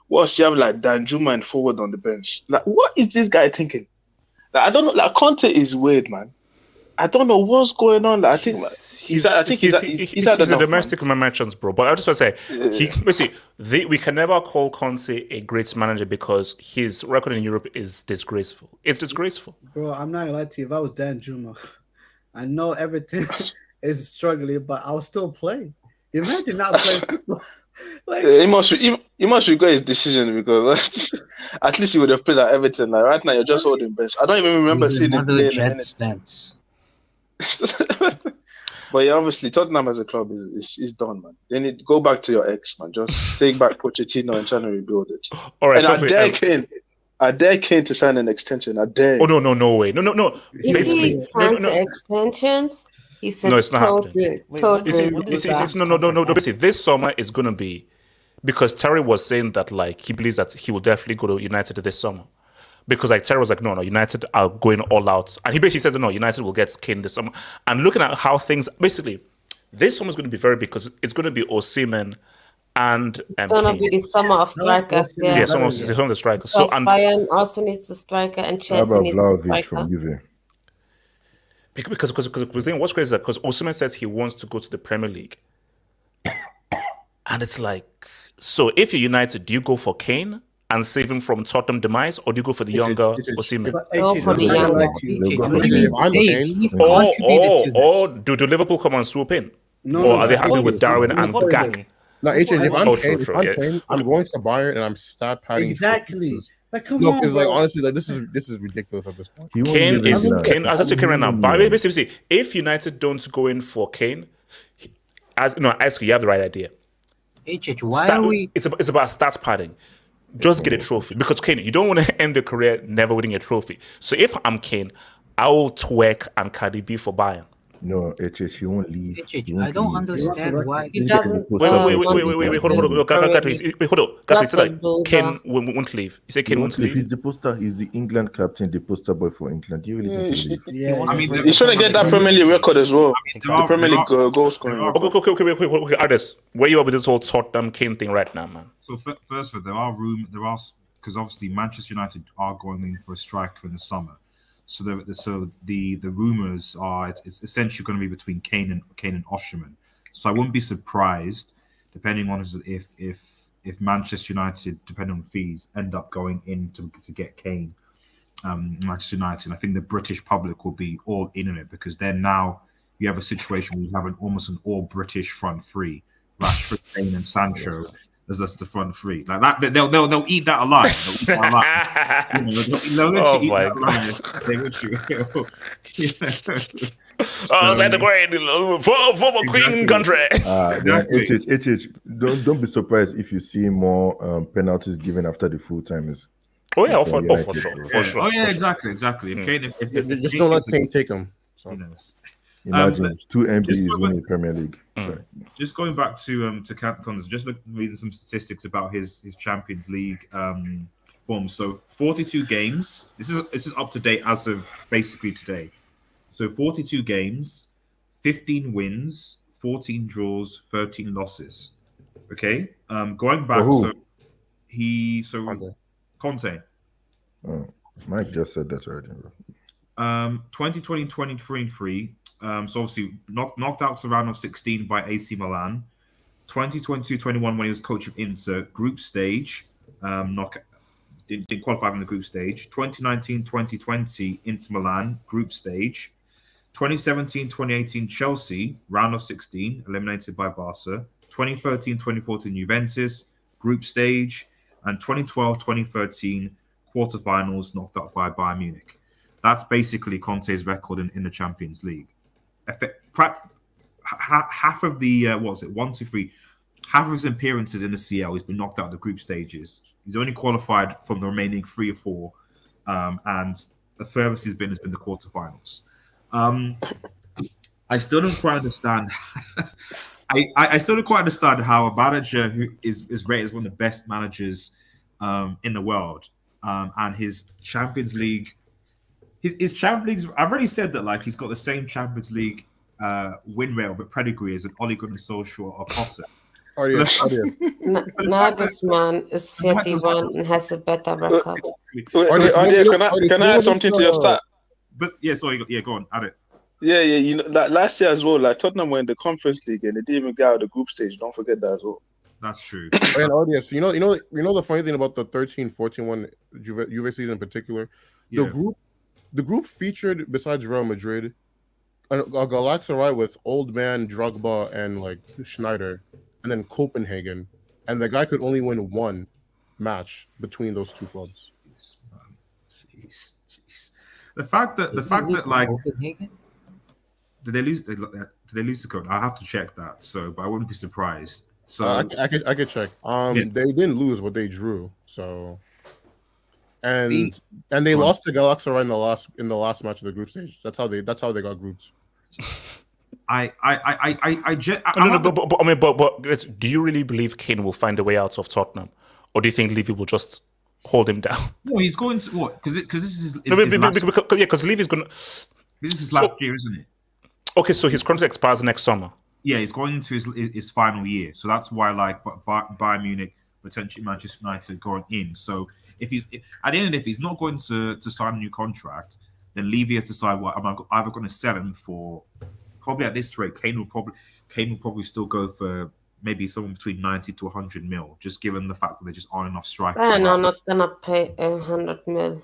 Whilst you have Danjuma and forward on the bench. What is this guy thinking? I don't know. Conte is weird, man. I don't know what's going on. I think he's a domestic merchants, bro. But I just want to say, we can never call Conte a great manager because his record in Europe is disgraceful. It's disgraceful, bro. I'm not gonna lie to you. If I was Danjuma, I know everything is struggling, but I'll still play. Imagine not playing. He must regret his decision because at least he would have played at Everton. Right now, you're just holding bench. I don't even remember seeing him play in a minute. But yeah, obviously, Tottenham as a club is done, man. They need to go back to your ex, man. Just take back Pochettino and try to rebuild it. All right, and I dare Kane to sign an extension. I dare. Oh no way, no. Basically, extensions. It's not happening. No. Basically, this summer is going to be because Terry was saying that he believes that he will definitely go to United this summer because Terry was like, no, United are going all out, and he basically said no, United will get Kane this summer. And looking at how things basically, this summer is going to be very big because it's going to be Osimhen and it's going to be the summer of strikers. Yeah, some of the strikers. So Bayern also needs a striker and Chelsea needs a striker. Because the thing, what's crazy is that because Osimhen says he wants to go to the Premier League, and it's like, so if you're United, do you go for Kane and save him from Tottenham demise, or do you go for the younger Osimhen? Go for the younger. Or do Liverpool come and swoop in? Or are they happy with Darwin and Gak? No, if I'm Kane, I'm going to Bayern and I'm start padding. Exactly. Like, come no, on, because like bro. honestly, like this is ridiculous at this point. Kane is Kane. I'll say Kane right now. But basically, if United don't go in for Kane, ask you have the right idea. Why are we? It's about stats padding. Just get a trophy because Kane, you don't want to end your career never winning a trophy. So if I'm Kane, I will twerk and Cardi B for Bayern. No, he won't leave. I don't understand why he doesn't. Wait, hold on. He said like Kane won't leave. He said Kane won't leave. He's the poster. He's the England captain, the poster boy for England. Do you really think he leave? I mean, he's trying to get that Premier League record as well. The Premier League goal scoring. Okay, Ardis, where you are with this whole Tottenham Kane thing right now, man? So first of all, there are because obviously Manchester United are going in for a striker in the summer. So the rumors are it's essentially going to be between Kane and Osimhen. So I wouldn't be surprised, depending on if Manchester United, depending on fees, end up going in to get Kane, Manchester United. I think the British public will be all in on it because then now you have a situation where you have almost an all British front three, Rashford, Kane, and Sancho. That's the front three. Like that, they'll eat that alive. They'll eat that alive. They'll it's like the great for Queen country. Don't be surprised if you see more penalties given after the full timers. Oh yeah, for sure. Oh yeah, exactly. If just don't let Kane take them. So. Imagine 2 MBs winning the Premier League. Just going back to Conte, just reading some statistics about his Champions League form. So 42 games. This is up to date as of basically today. So 42 games, 15 wins, 14 draws, 13 losses. Okay. Going back, Conte. Oh, Mike just said that already. 2020, 23. So obviously knocked out to round of 16 by AC Milan. 2022-21 when he was coach of Inter, group stage, didn't qualify in the group stage. 2019-2020 Inter Milan, group stage. 2017-2018 Chelsea, round of 16, eliminated by Barca. 2013-2014 Juventus, group stage, and 2012-2013 quarterfinals, knocked out by Bayern Munich. That's basically Conte's record in the Champions League. Half of the half of his appearances in the CL, he's been knocked out of the group stages. He's only qualified from the remaining 3 or 4, and the furthest he's been the quarterfinals. I still don't quite understand. I still don't quite understand how a manager who is rated as one of the best managers in the world, and his Champions League. His Champions League, I've already said that like he's got the same Champions League win rate but pedigree as an Ole Gunnar Solskjaer or Potter. Nagelsmann is 31 and has a better record. Can I add something to your stat? But go on, add it. Yeah, you know, like last year as well, like Tottenham were in the Conference League and they didn't even get out of the group stage. Don't forget that as well. That's true. And audience, you know the funny thing about the 13-14 one Juve season in particular, the group featured, besides Real Madrid, a Galatasaray with old man Drogba and like Schneider, and then Copenhagen, and the guy could only win one match between those two clubs. Jeez. The fact that like Copenhagen? Did they lose the code? I have to check that. So, but I wouldn't be surprised. So I could check. They didn't lose, but they drew. So. And they lost to Galatasaray in the last match of the group stage. That's how they got grouped. But do you really believe Kane will find a way out of Tottenham, or do you think Levy will just hold him down? No, he's going to what? Because this is because Levy's going. This is last year, isn't it? Okay, so his contract expires next summer. Yeah, he's going into his final year, so that's why like Bayern Munich, potentially Manchester United going in. So if he's at the end of it, if he's not going to sign a new contract, then Levy has decided, well, I'm either going to sell him for probably at this rate. Kane will probably still go for maybe somewhere between 90 to 100 mil, just given the fact that there just aren't enough strikers. I'm not gonna pay 100 mil.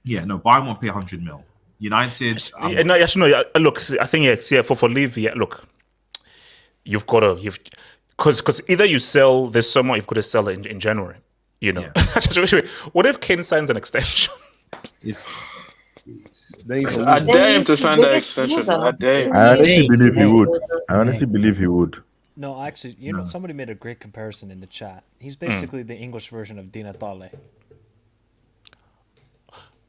Yeah, no, Bayern won't pay 100 mil. United. Look, I think for Levy, look, because either you sell this summer, you've got to sell it in January. You know, what if Kane signs an extension? I dare him to sign that extension. I dare him. I honestly believe he would. I honestly believe he would. No, actually, somebody made a great comparison in the chat. He's basically the English version of Dina Tale.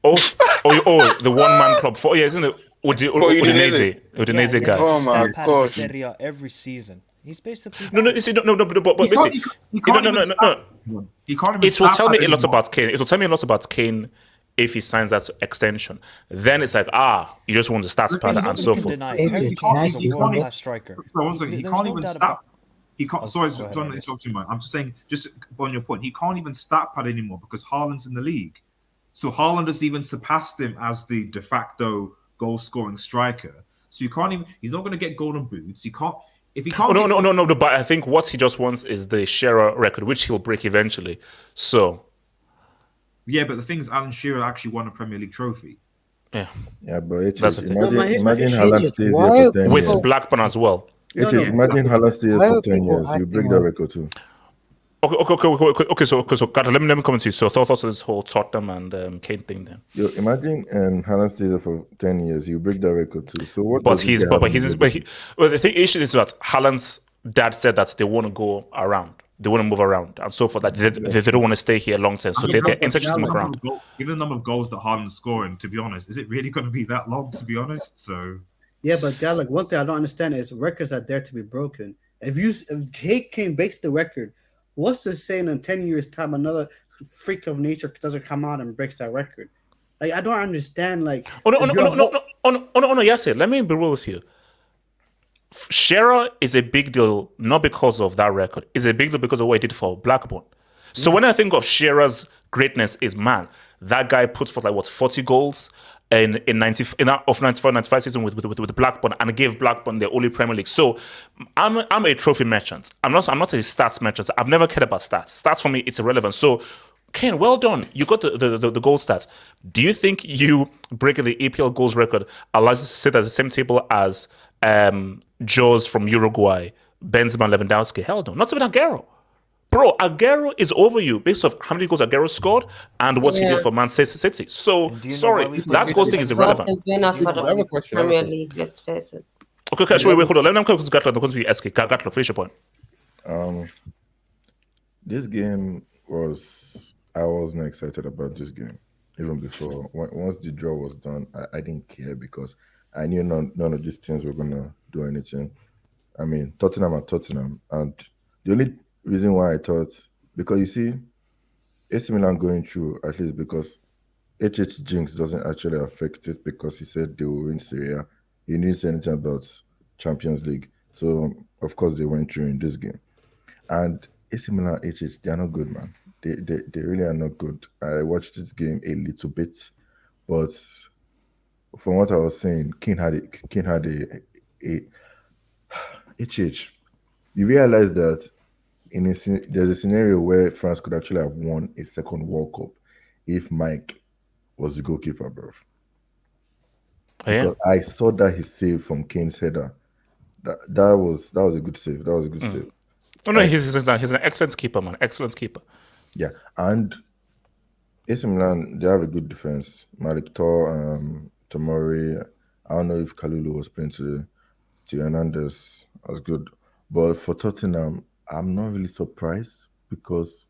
The one-man club. Isn't it? Udinese guy. Oh my gosh! Serie every season. He's basically no. But basically, no. It will tell me a lot about Kane. It will tell me a lot about Kane if he signs that extension. Then it's like, you just want the stats pad and so forth. He can't even stat. He can't. Sorry, don't interrupt you, man. I'm just saying, just on your point, he can't even stat pad anymore because Haaland's in the league. So Haaland has even surpassed him as the de facto goal-scoring striker. So you can't even. He's not going to get golden boots. He can't. If he can't. No. But I think what he just wants is the Shearer record, which he'll break eventually. So. Yeah, but the thing is, Alan Shearer actually won a Premier League trophy. Yeah, but that's the thing. Imagine Haaland stays here for 10 years. With Blackburn as well. Imagine Haaland stays here for 10 years. You break that record too. Okay. So let me come to you. So thoughts on this whole Tottenham and Kane thing then. Imagine Haaland stays there for 10 years. You break that record too. So what? Well, the thing issue is that Haaland's dad said that they want to go around. They want to move around and so forth. That they don't want to stay here long term. So they're interested to move around. Given the number of goals that Haaland's scoring, to be honest, is it really going to be that long? To be honest, so. Yeah, but guys, like one thing I don't understand is records are there to be broken. If Kane breaks the record, what's the saying in 10 years' time another freak of nature doesn't come out and breaks that record? Like I don't understand. Like no, yes, let me be real with you. Shearer is a big deal not because of that record. It's a big deal because of what he did for Blackburn. So when I think of Shearer's greatness, that guy put forth 40 goals in 94-95 season with Blackburn and gave Blackburn the only Premier League. So I'm a trophy merchant. I'm not a stats merchant. I've never cared about stats. Stats for me, it's irrelevant. So Kane, well done. You got the goal stats. Do you think you breaking the EPL goals record allows you to sit at the same table as Joes from Uruguay, Benzema, Lewandowski? Hell no. Not even Aguero. Bro, Aguero is over you based off how many goals Aguero scored and what he did for Man City. So, sorry, that goal thing is irrelevant. I have a question. Premier League, let's face it. Okay, wait, hold on. Let me come to Gatlock. I'm going to SK. Gatlock, finish your point. This game I wasn't excited about this game even before. Once the draw was done, I didn't care because I knew none of these teams were going to do anything. I mean, Tottenham are Tottenham. And the only reason why I thought, because you see, AC Milan going through, at least because HH Jinx doesn't actually affect it because he said they will win Serie. He didn't say anything about Champions League. So, of course, they went through in this game. And AC Milan, HH, they are not good, man. They really are not good. I watched this game a little bit, but from what I was saying, Kane had a HH. You realize that there's a scenario where France could actually have won a second World Cup if Mike was the goalkeeper, bro. Because I saw that he saved from Kane's header. That was a good save. That was a good save. No, he's an excellent keeper, man. Excellent keeper. Yeah, and AC Milan, they have a good defense. Malik Tor, Tomori. I don't know if Kalulu was playing to Hernandez. That's good. But for Tottenham, I'm not really surprised because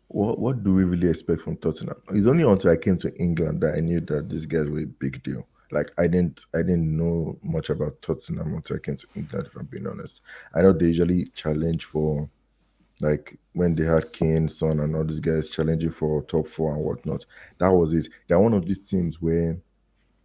what do we really expect from Tottenham? It's only until I came to England that I knew that these guys were a big deal. Like I didn't know much about Tottenham until I came to England, if I'm being honest. I know they usually challenge for, like when they had Kane, Son, and all these guys challenging for top 4 and whatnot. That was it. They're one of these teams where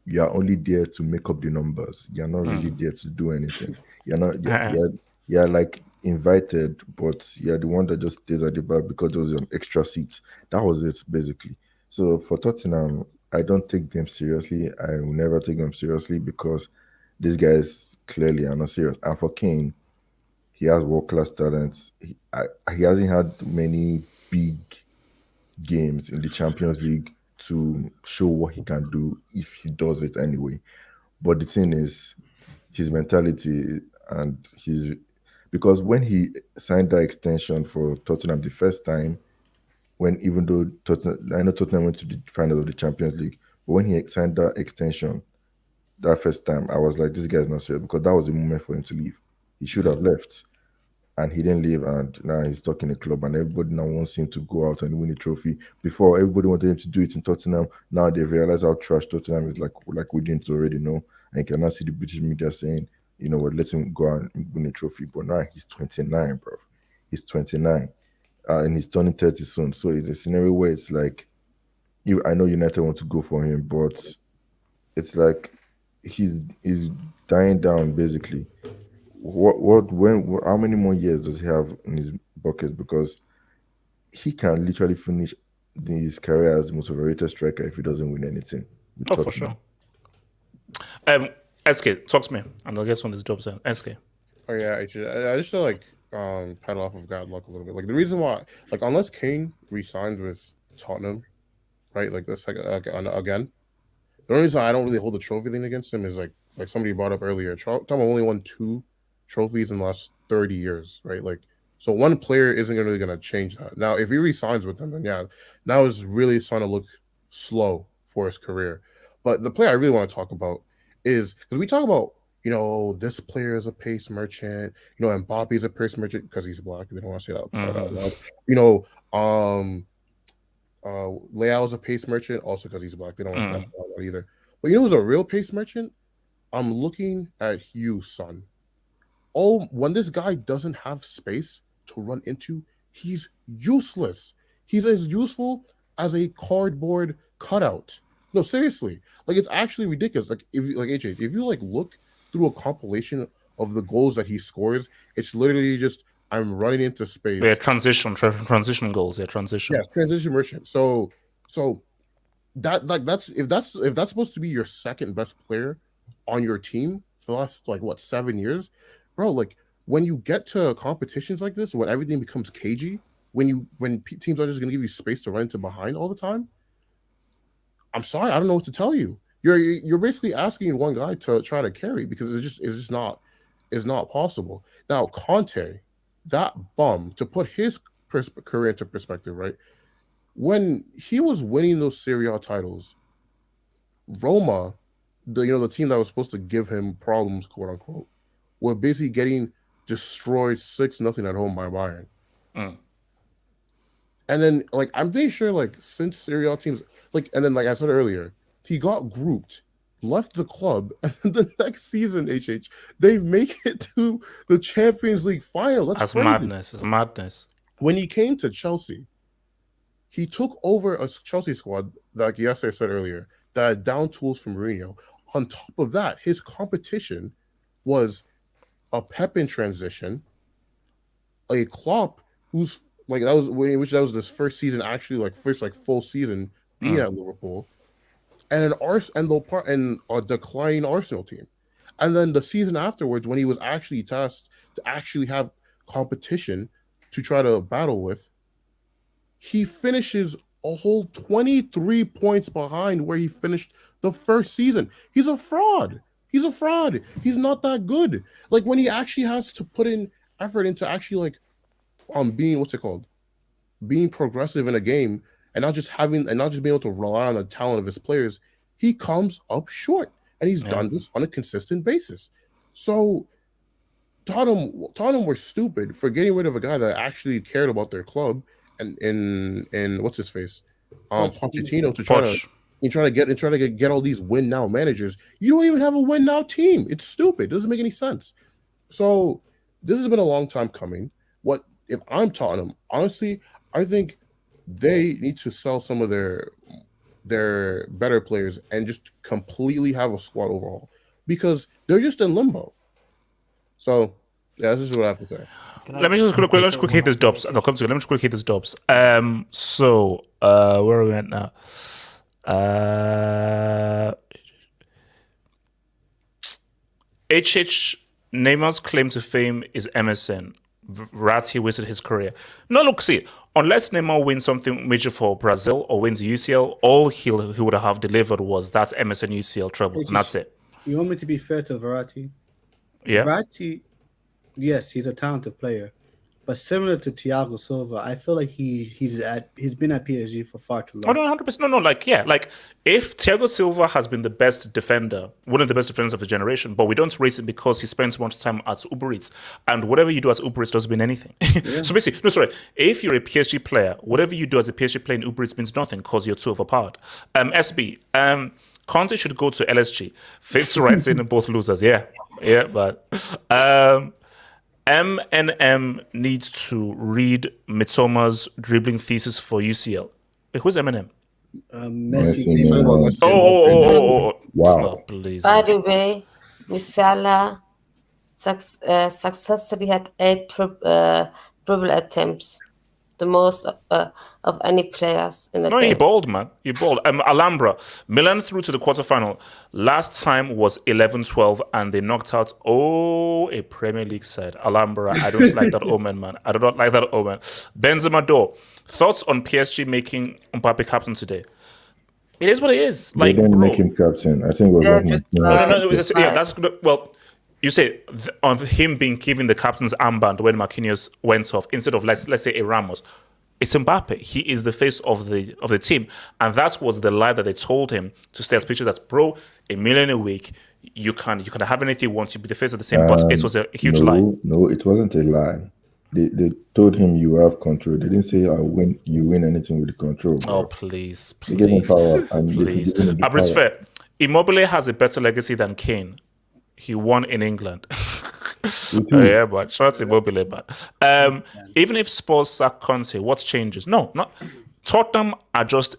you are only there to make up the numbers. You're not really there to do anything. You're like invited, but you're the one that just stays at the back because there was an extra seat. That was it, basically. So for Tottenham, I don't take them seriously. I will never take them seriously because these guys clearly are not serious. And for Kane, he has world-class talents. He hasn't had many big games in the Champions League to show what he can do if he does it anyway. But the thing is, his mentality and his because when he signed that extension for Tottenham the first time, when even though I know Tottenham went to the final of the Champions League, but when he signed that extension that first time, I was like, this guy's not serious because that was the moment for him to leave. He should have left. And he didn't leave, and now he's stuck in the club, and everybody now wants him to go out and win a trophy. Before, everybody wanted him to do it in Tottenham. Now they realize how trash Tottenham is, like we didn't already know. And you can now see the British media saying, you know what, let him go out and win a trophy. But now he's 29, bro. He's 29, and he's turning 30 soon. So it's a scenario where it's like, I know United want to go for him, but it's like he's dying down basically. How many more years does he have in his bucket? Because he can literally finish his career as the most overrated striker if he doesn't win anything. Oh, for sure. SK, talk to me, and I'll get some of these jobs in. SK. Oh yeah, I just feel like pedal off of God luck a little bit. Like the reason why, like unless Kane re-signed with Tottenham, right? Like this, again. The only reason I don't really hold the trophy thing against him is like somebody brought up earlier. Tottenham only won 2 trophies in the last 30 years, right? Like, so one player isn't really going to change that. Now, if he re-signs with them, then yeah, now it's really starting to look slow for his career. But the player I really want to talk about is, because we talk about, you know, this player is a pace merchant, you know, Mbappe is a pace merchant because he's black. We don't want to say that out loud. You know, Leao is a pace merchant also because he's black. They don't want to say that out loud either. But you know who's a real pace merchant? I'm looking at you, son. Oh, when this guy doesn't have space to run into, he's useless. He's as useful as a cardboard cutout. No, seriously. Like, it's actually ridiculous. Like, if you like look through a compilation of the goals that he scores, it's literally just I'm running into space. Yeah, transition goals. Yeah, transition. Yes, transition merchant. So that's if that's supposed to be your second best player on your team for the last 7 years. Bro, like when you get to competitions like this, when everything becomes cagey, when teams are just going to give you space to run into behind all the time, I'm sorry, I don't know what to tell you. You're basically asking one guy to try to carry because it's just not possible. Now Conte, that bum, to put his career into perspective, right? When he was winning those Serie A titles, Roma, the team that was supposed to give him problems, quote unquote, were basically getting destroyed 6-0 at home by Bayern. And then, I'm pretty sure, since Serie A teams, and then, I said earlier, he got grouped, left the club, and then the next season, they make it to the Champions League final. That's crazy. Madness. It's madness. When he came to Chelsea, he took over a Chelsea squad, like Yasser said earlier, that had down tools from Mourinho. On top of that, his competition was a Pep in transition, a Klopp who's that was this first season, actually first full season being at Liverpool, and a declining Arsenal team. And then the season afterwards, when he was actually tasked to actually have competition to try to battle with, he finishes a whole 23 points behind where he finished the first season. He's a fraud. He's not that good. When he actually has to put in effort into actually being progressive in a game and not just being able to rely on the talent of his players, he comes up short. And he's done this on a consistent basis. So Tottenham were stupid for getting rid of a guy that actually cared about their club and in what's his face? Pochettino to try to get all these win now managers. You don't even have a win now team. It's stupid. It doesn't make any sense. So this has been a long time coming. What if I'm Tottenham? Honestly, I think they need to sell some of their better players and just completely have a squad overhaul because they're just in limbo. So yeah, this is what I have to say. Let me just quickly hit these jobs, and I'll come to you. Let me just quickly hit these jobs. So where are we at now? Neymar's claim to fame is MSN. Verratti wasted his career. No, look, see, unless Neymar wins something major for Brazil or wins UCL, all he would have delivered was that MSN UCL treble, and that's it. You want me to be fair to Verratti? Yeah. Verratti, yes, he's a talented player, but similar to Thiago Silva, I feel like he's been at PSG for far too long. Oh, no, 100%. No, like if Thiago Silva has been the best defender, one of the best defenders of the generation, but we don't rate him because he spends so much time at Uber Eats, and whatever you do as Uber Eats doesn't mean anything. Yeah. So basically, if you're a PSG player, whatever you do as a PSG player in Uber Eats means nothing because you're too overpowered. SB, Conte should go to LSG. Fits right in both losers. Yeah, but M needs to read Mitsoma's dribbling thesis for UCL. Wait, who's M? Messi. Oh. Wow. Oh, please. By the way, Musiala successfully had 8 dribble attempts, the most of any players in the game. He balled, man. He balled. Alhambra, Milan through to the quarterfinal. Last time was 11-12, and they knocked out, a Premier League side. Alhambra, I don't like that omen, man. I do not like that omen. Benzema door. Thoughts on PSG making Mbappe captain today? It is what it is. They didn't make him captain. I think it was well, you say on him being given the captain's armband when Marquinhos went off instead of let's say a Ramos. It's Mbappe. He is the face of the team, and that was the lie that they told him to stay as picture. That's $1 million a week. You can have anything you want to be the face of the team, but it was a huge lie. No, it wasn't a lie. They told him you have control. They didn't say you win anything with control. Bro. Oh please. They gave him power, and please. It's fair. Immobile has a better legacy than Kane. He won in England. Yeah, but shout out to Immobile, but even if Spurs sack Conte, what changes? No, not Tottenham are just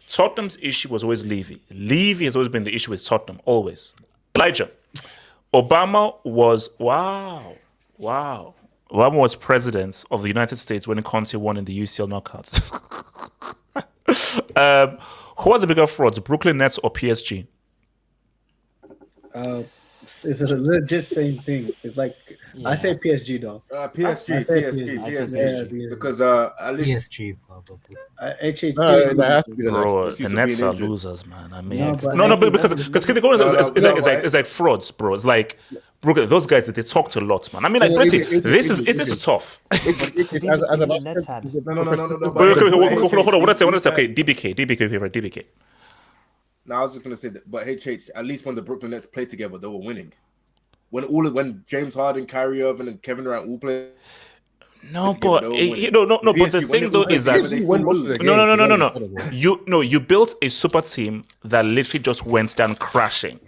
Tottenham's issue was always Levy. Levy has always been the issue with Tottenham, always. Elijah, Obama was Obama was president of the United States when Conte won in the UCL knockouts. Who are the bigger frauds, Brooklyn Nets or PSG? It's a legit same thing. It's like I say PSG though. PSG. Because at least PSG probably. That has to be the next. The Nets are losers, man. I mean, because it's like frauds, bro. It's like Brooklyn, those guys they talked a lot, man. I mean, like this is tough. No. Hold on. What did I say? Okay, DBK. Now I was just gonna say that, but HH, at least when the Brooklyn Nets played together, they were winning. When James Harden, Kyrie Irving, and Kevin Durant all played. No, but but the thing though is that no. You built a super team that literally just went down crashing,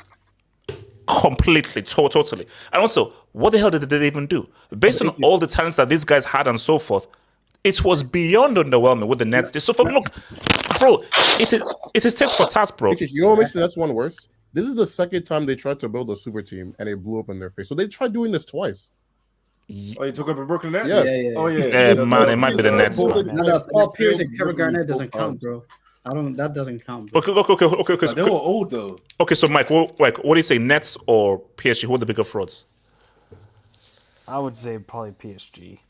completely, totally. And also, what the hell did they even do? Based on all the talents that these guys had and so forth, it was beyond underwhelming with the Nets. So look, bro, it's a tit for tat, bro. You know what makes the Nets one worse? This is the second time they tried to build a super team and it blew up in their face. So they tried doing this twice. Oh, you talking about Brooklyn Nets? Yes. Yeah. Oh yeah. Man, it might be the Nets. Paul Pierce and Kevin Garnett doesn't count, bro. That doesn't count. Bro. Okay. They were old though. Okay, so Mike, what do you say, Nets or PSG? Who are the bigger frauds? I would say probably PSG.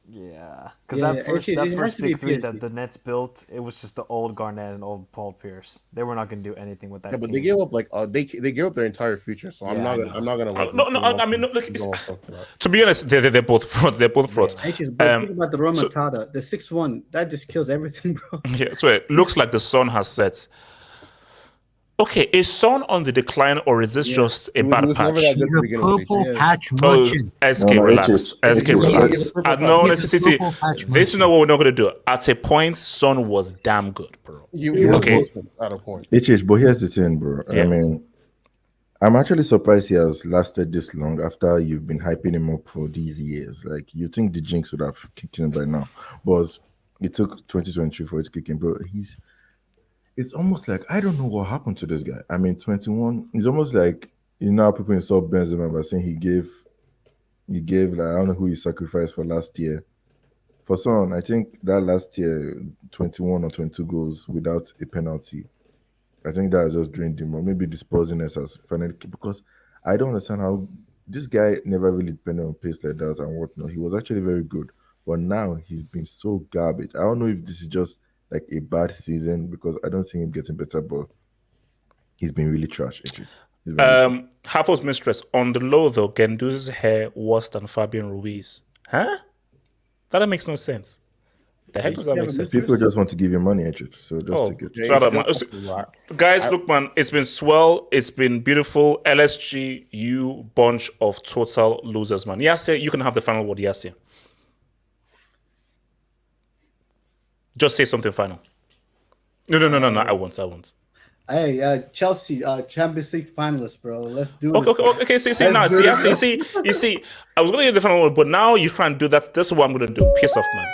Yeah, because that first big three that the Nets built, it was just the old Garnett and old Paul Pierce. They were not going to do anything with that. Yeah, but they gave up they gave up their entire future. So I'm not gonna. I mean, look. To be honest, they're both frauds. They're both frauds. But think about the remontada, the 6-1. That just kills everything, bro. Yeah, so it looks like the sun has set. Okay, is Son on the decline or is this just a bad patch? Purple patch merchant. SK, relax. No, necessity. This is not what we're not going to do. At a point, Son was damn good, bro. He was at a point. But here's the thing, bro. Yeah. I mean, I'm actually surprised he has lasted this long after you've been hyping him up for these years. Like, you think the jinx would have kicked in by now. But it took 2023 for it to kick in, bro. It's almost like I don't know what happened to this guy. I mean, 21. It's almost like people insult Benzema by saying he gave like I don't know who he sacrificed for last year. for Son, I think that last year, 21 or 22 goals without a penalty, I think that has just drained him, or maybe the Spursiness has finally, because I don't understand how this guy never really depended on pace like that and whatnot. He was actually very good, but now he's been so garbage. I don't know if this is just like a bad season because I don't see him getting better, but he's been really trash. Half mistress on the low though. Genduzi's hair worse than Fabian Ruiz, huh? That makes no sense. The heck does that make sense? People just want to give you money, so just take it. Shut up, man. Guys, look, man, it's been swell. It's been beautiful. LSG, you bunch of total losers, man. Yasir, you can have the final word, Yasir. Just say something final. No. I won't. Hey, Chelsea, Champions League finalists, bro. Let's do it. Okay. See, I was gonna get the final word, but now you can't do that. This is what I'm gonna do. Piss off, man.